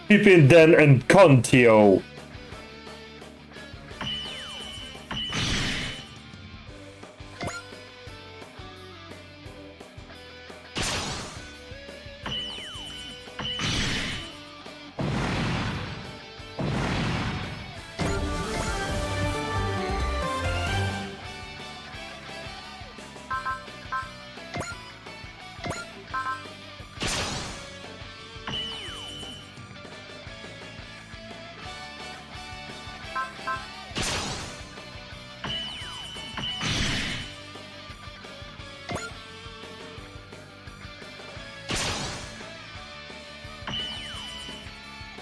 Speaker 1: Pippin Den and Contio.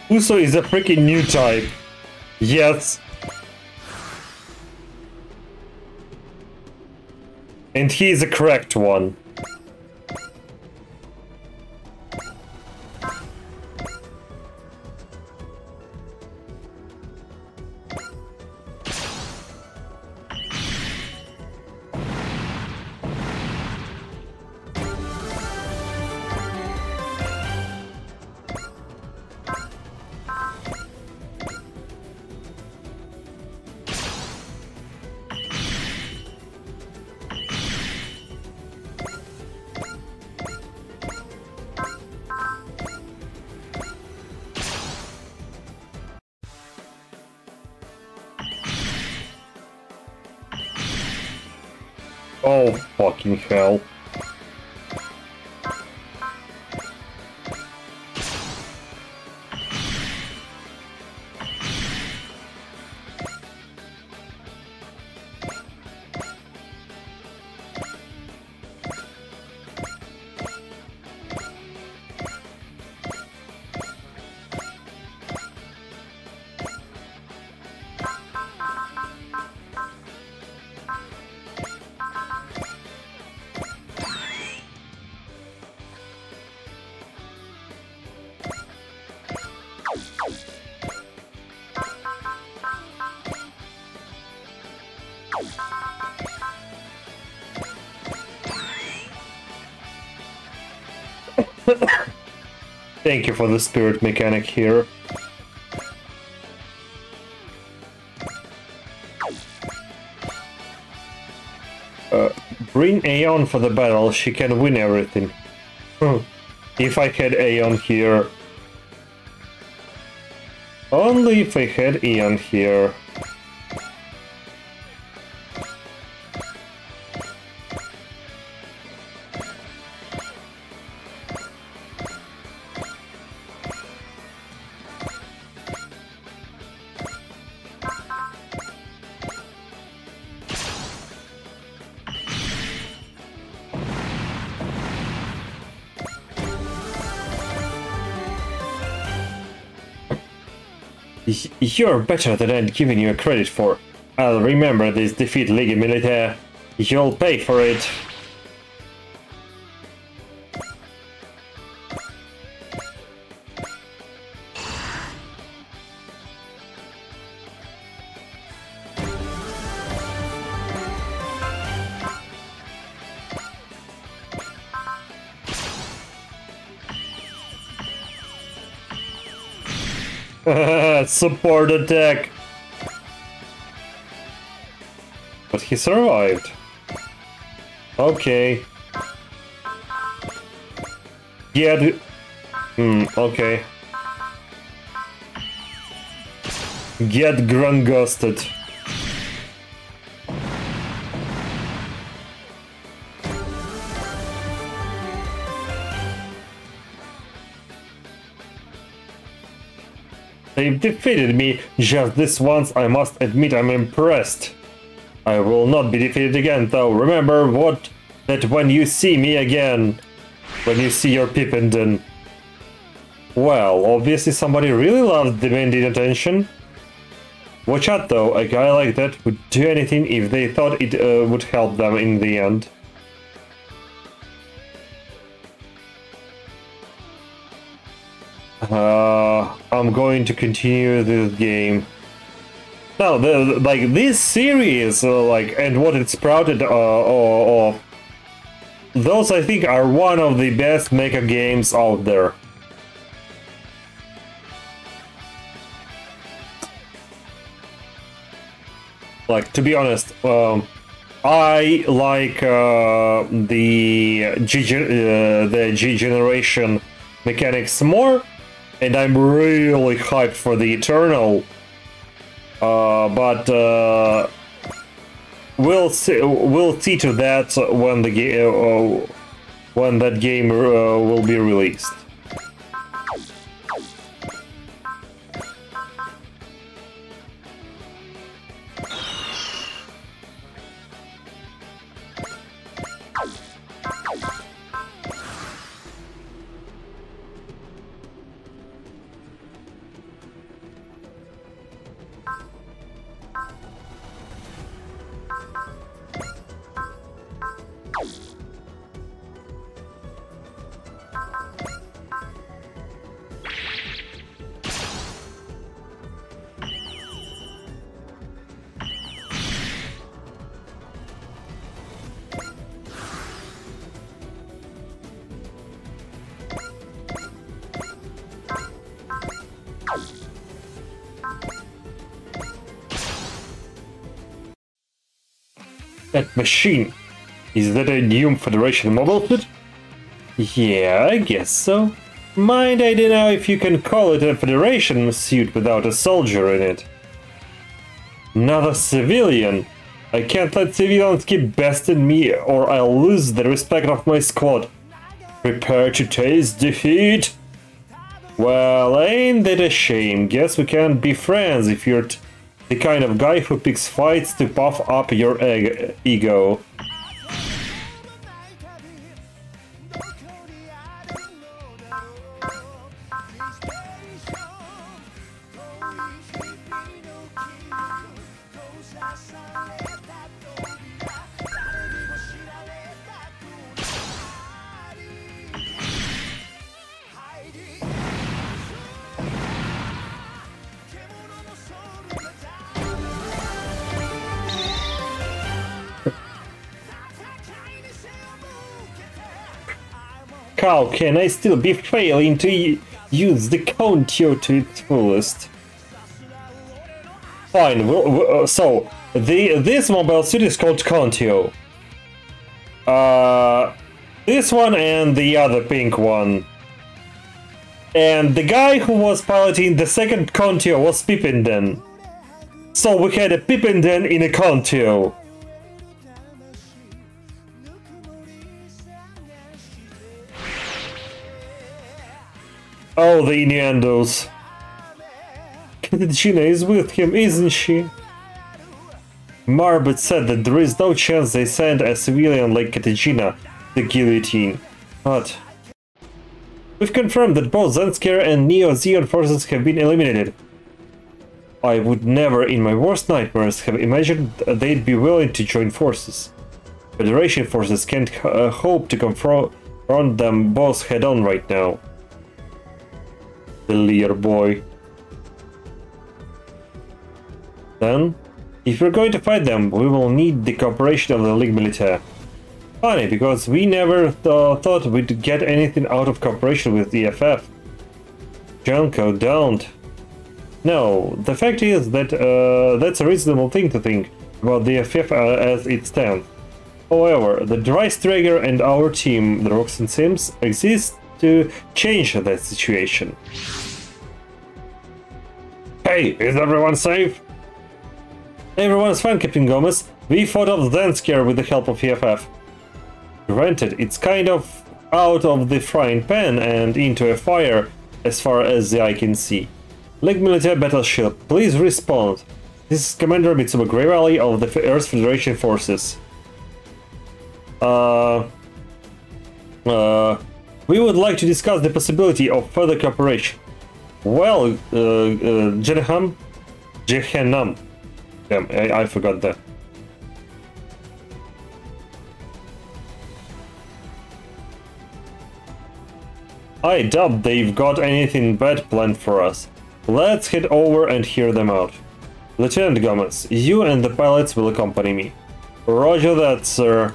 Speaker 1: Uso is a freaking new type. Yes. And he is the correct one. Oh, fucking hell. Thank you for the spirit mechanic here. Bring Aeon for the battle, she can win everything. If I had Aeon here. Only if I had Aeon here. You're better than I'm giving you credit for. I'll remember this defeat, Ligue Militaire. You'll pay for it. Support attack! But he survived. Okay. Yeah, okay. Get grungusted. They've defeated me just this once. I must admit I'm impressed. I will not be defeated again, though. Remember that when you see me again, when you see your Pippenden. Well, obviously somebody really loves demanding attention. Watch out though, a guy like that would do anything if they thought it would help them in the end. I'm going to continue this game. No, like this series, and what it sprouted of, those I think are one of the best mecha games out there. Like, to be honest, I like the G generation mechanics more, and I'm really hyped for the Eternal. But we'll see to that when the when that game will be released. That machine. Is that a new Federation mobile suit? Yeah, I guess so. Mind I don't know if you can call it a Federation suit without a soldier in it. Not a civilian. I can't let civilians keep besting me or I'll lose the respect of my squad. Prepare to taste defeat? Well, ain't that a shame? Guess we can't be friends if you're the kind of guy who picks fights to puff up your ego. How can I still be failing to use the Countio to its fullest? Fine, so this mobile suit is called Countio. This one and the other pink one. And the guy who was piloting the second Countio was Pippin. So we had a Pippin in a Countio. Oh, the innuendos. Katarzyna is with him, isn't she? Marbot said that there is no chance they send a civilian like Katarzyna the guillotine. But we've confirmed that both Zenskar and Neo-Zeon forces have been eliminated. I would never in my worst nightmares have imagined they'd be willing to join forces. Federation forces can't hope to confront them both head-on right now. The Lear boy. Then, if we're going to fight them, we will need the cooperation of the Ligue Militaire. Funny, because we never thought we'd get anything out of cooperation with the FF. Junko, don't. No, the fact is that that's a reasonable thing to think about the FF as it stands. However, the Dreistrager and our team, the Roxanne Sims, exist to change that situation. Hey, is everyone safe? Everyone's fine, Captain Gomez. We fought off Zenskar with the help of EFF. Granted, it's kind of out of the frying pan and into a fire as far as the eye can see. Ligue Militaire Battleship, please respond. This is Commander Mitsuba Grey Valley of the Earth Federation Forces. We would like to discuss the possibility of further cooperation. Well, Jehannam. Damn, I forgot that. I doubt they've got anything bad planned for us. Let's head over and hear them out. Lieutenant Gomez, you and the pilots will accompany me. Roger that, sir.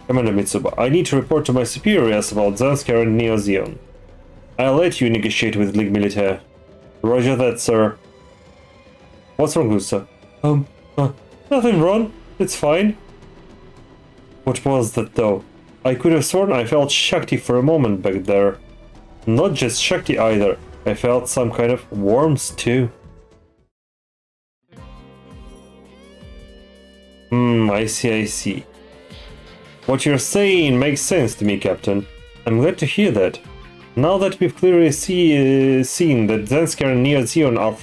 Speaker 1: Commander Mitsuba, I need to report to my superiors about Zenskar and Neo-Zeon. I'll let you negotiate with Ligue Militaire. Roger that, sir. What's wrong, Gustav? Nothing wrong. It's fine. What was that, though? I could have sworn I felt Shakti for a moment back there. Not just Shakti either. I felt some kind of warmth, too. I see. What you're saying makes sense to me, Captain. I'm glad to hear that. Now that we've clearly seen that Zenskar and Neo-Zeon are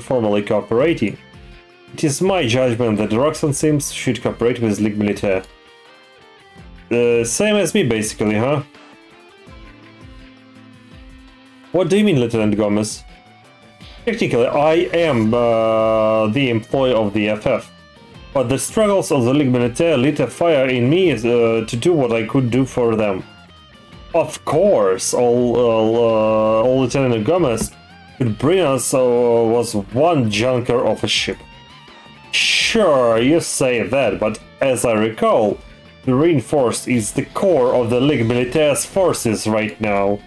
Speaker 1: formally cooperating, it is my judgment that Roxanne Sims should cooperate with Ligue Militaire. Same as me, basically, huh? What do you mean, Lieutenant Gomez? Technically, I am the employee of the FF, but the struggles of the Ligue Militaire lit a fire in me to do what I could do for them. Of course, all Lieutenant Gomez could bring us was one junker of a ship. Sure, you say that, but as I recall, the Reinforced is the core of the Ligue Militaire's forces right now.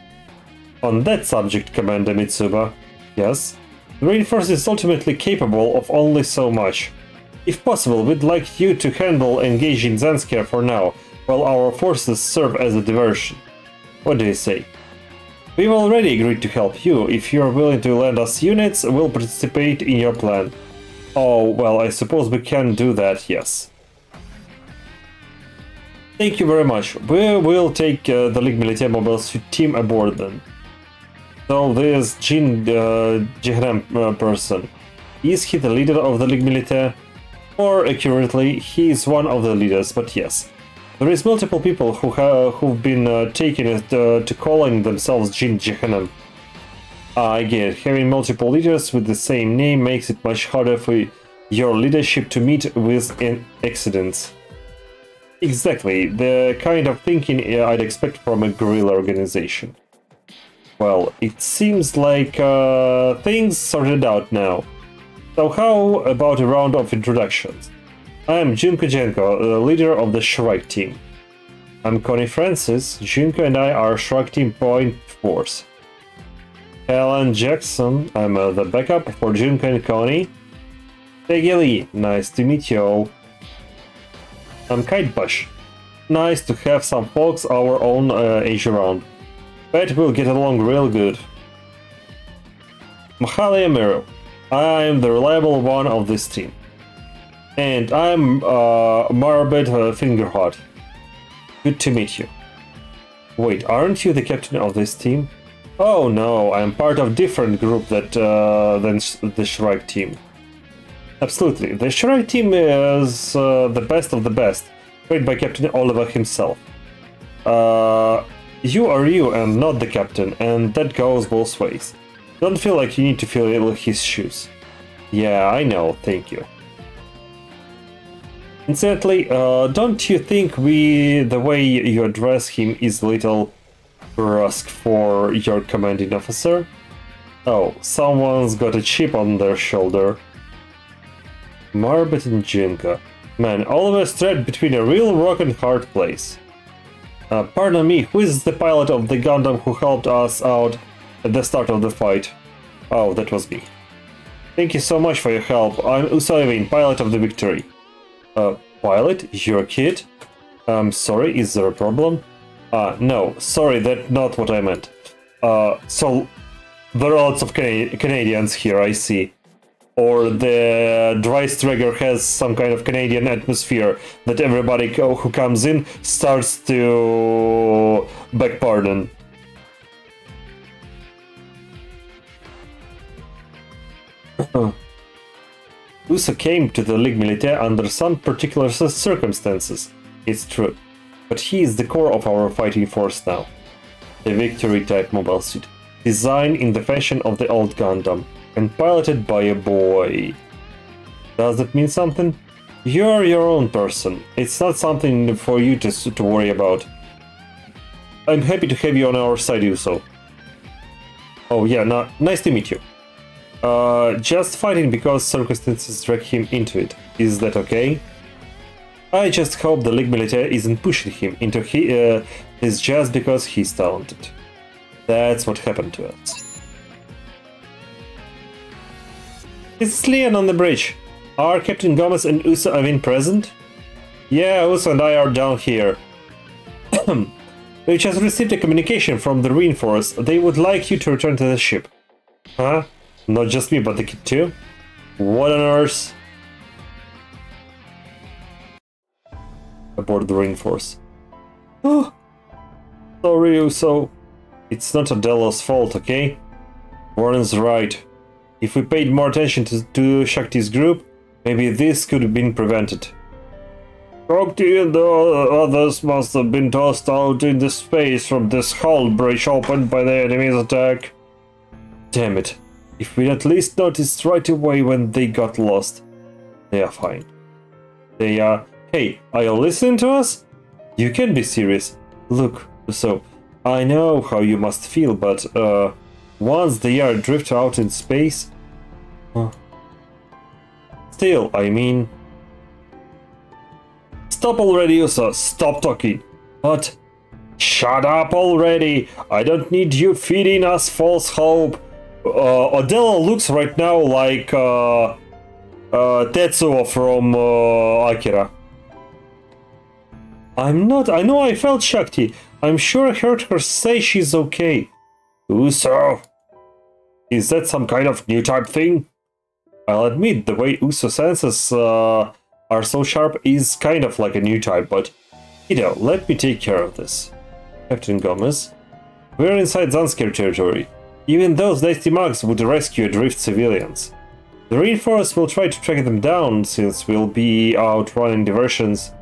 Speaker 1: On that subject, Commander Mitsuba, Yes? The Reinforce is ultimately capable of only so much. If possible, we'd like you to handle engaging Zanskar for now, while our forces serve as a diversion. What do you say? We've already agreed to help you. If you're willing to lend us units, we'll participate in your plan. Oh, well, I suppose we can do that, yes. Thank you very much. We will take the League Militaire Mobile Suit team aboard then. So this Jin Jehram person, is he the leader of the League Militaire? More accurately, he is one of the leaders, but yes. There is multiple people who've been taken to calling themselves Jin Jehram. I get it. Having multiple leaders with the same name makes it much harder for your leadership to meet with accidents. Exactly, the kind of thinking I'd expect from a guerrilla organization. Well, it seems like things sorted out now. So how about a round of introductions? I'm Junko Jenko, leader of the Shrike team. I'm Connie Francis. Junko and I are Shrike team point force. Alan Jackson, I'm the backup for Junko and Connie. Peggy Lee, nice to meet you all. I'm Kite Bush. Nice to have some folks our own age around. Bet we'll get along real good. Mahali Amiro. I'm the reliable one of this team. And I'm Marbet Fingerhot. Good to meet you. Wait, aren't you the captain of this team? Oh no, I'm part of a different group than the Shrike team. Absolutely, the Shrike team is the best of the best, played by Captain Oliver himself. You are you and not the captain, and that goes both ways. Don't feel like you need to fill his shoes. Yeah, I know, thank you. Incidentally, don't you think the way you address him is a little brusque for your commanding officer? Oh, someone's got a chip on their shoulder. Marbet and Jinka. Man, always thread between a real rock and hard place. Pardon me, who is the pilot of the Gundam who helped us out at the start of the fight? Oh, that was me. Thank you so much for your help. I'm Usavin, pilot of the Victory. Pilot? You're a kid? Sorry, is there a problem? No, sorry, that's not what I meant. So, there are lots of Canadians here, I see. Or the Dreistrager has some kind of Canadian atmosphere that everybody who comes in starts to beg pardon. Uso came to the Ligue Militaire under some particular circumstances, it's true, but he is the core of our fighting force now. The Victory-type mobile suit, designed in the fashion of the old Gundam, and piloted by a boy. Does that mean something? You're your own person. It's not something for you to worry about. I'm happy to have you on our side, Uso. Oh yeah, nice to meet you. Just fighting because circumstances drag him into it. Is that okay? I just hope the Ligue Militaire isn't pushing him into this just because he's talented. That's what happened to us. It's Leon on the bridge. Are Captain Gomez and Uso Avin present? Yeah, Uso and I are down here. We just received a communication from the Reinforce. They would like you to return to the ship. Huh? Not just me, but the kid too? What on earth? Aboard the Reinforce. Oh, sorry, Uso. It's not Adelo's fault, okay? Warren's right. If we paid more attention to Shakti's group, maybe this could have been prevented. Shakti and the others must have been tossed out into space from this hull breach opened by the enemy's attack. Damn it. If we'd at least noticed right away when they got lost. They are fine. They are... Hey, are you listening to us? You can be serious. Look, so, I know how you must feel, but, once they are adrift out in space... Still, I mean... Stop already, Uso. Stop talking. What? Shut up already. I don't need you feeding us false hope. Odella looks right now like Tetsuo from Akira. I'm not. I know I felt Shakti. I'm sure I heard her say she's okay. Uso. Is that some kind of new type thing? I'll admit, the way Uso senses are so sharp is kind of like a new type, but, you know, let me take care of this. Captain Gomez. We're inside Zanskir territory. Even those nasty mugs would rescue adrift civilians. The reinforcements will try to track them down, since we'll be out running diversions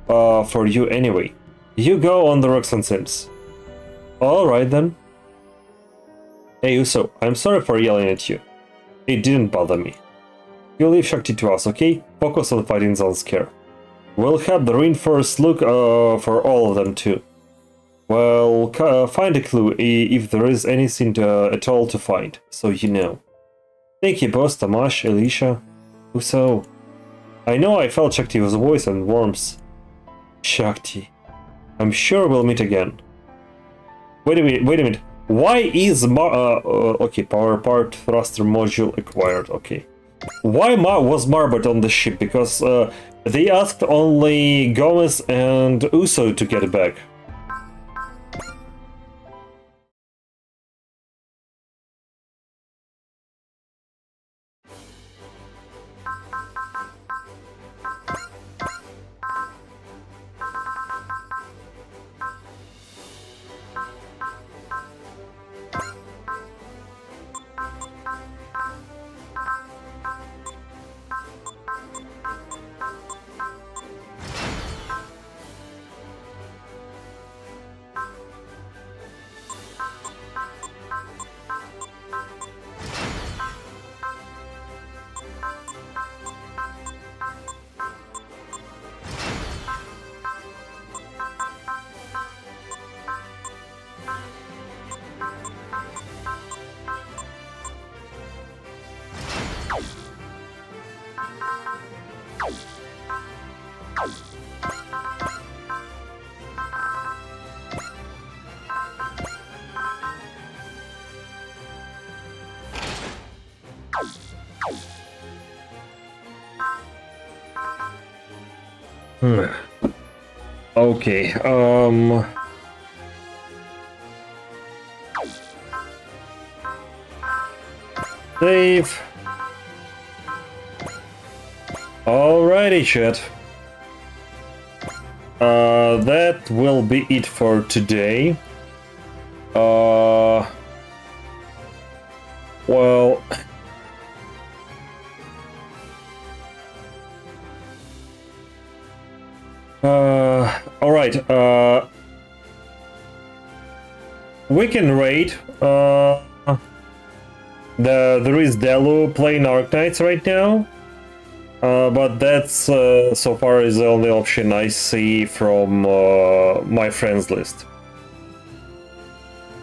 Speaker 1: for you anyway. You go on the rocks and sims. Alright then. Hey Uso, I'm sorry for yelling at you. It didn't bother me. You leave Shakti to us, okay? Focus on fighting Zanskir. We'll have the reinforced look for all of them too. Well, find a clue if there is anything at all to find, so you know. Thank you, boss, Tamash, Elisha. Uso. I know I felt Shakti's voice and warmth. Shakti. I'm sure we'll meet again. Wait a minute. Why is okay, power part thruster module acquired, okay. Why was Marbot on the ship? Because they asked only Gomez and Uso to get it back. Okay, save. Alrighty, chat. That will be it for today. Well... Alright, we can raid. There is Delu playing Arknights right now, but that's so far is the only option I see from my friends list.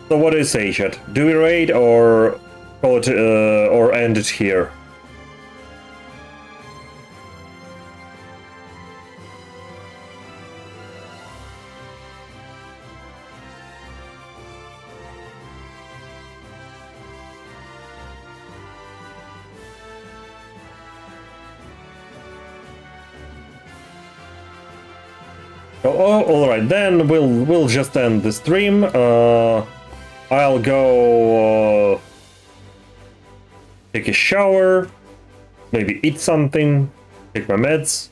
Speaker 1: So what do you say, chat? Do we raid or call it or end it here? Oh, alright, then we'll just end the stream. I'll go take a shower, maybe eat something, take my meds,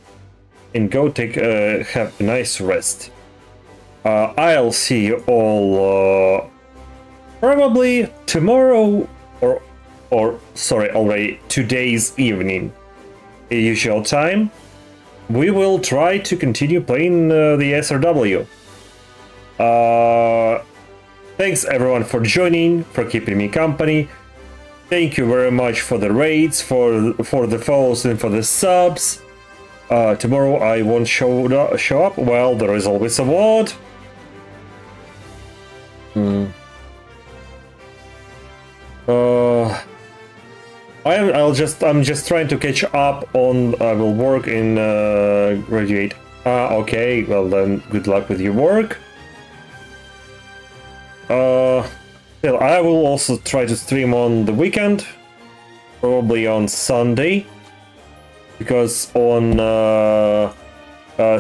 Speaker 1: and go have a nice rest. I'll see you all probably tomorrow or sorry, already today's evening, usual time. We will try to continue playing the SRW. Thanks everyone for joining, for keeping me company. Thank you very much for the raids, for the follows and for the subs. Tomorrow I won't show up. Well, there is always a VOD. I'm just trying to catch up on. I will work in graduate. Okay, well then, good luck with your work. Still, I will also try to stream on the weekend, probably on Sunday, because on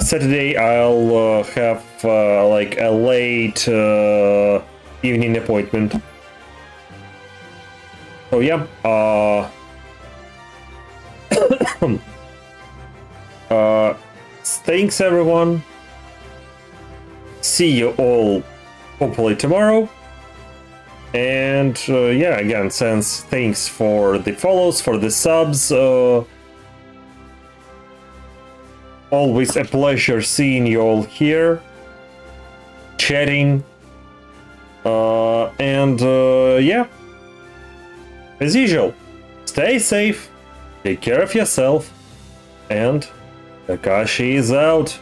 Speaker 1: Saturday I'll have like a late evening appointment. So yeah, thanks everyone. See you all hopefully tomorrow. And yeah, again, thanks for the follows, for the subs. Always a pleasure seeing you all here, chatting, and yeah, as usual, stay safe, take care of yourself, and Takashi is out.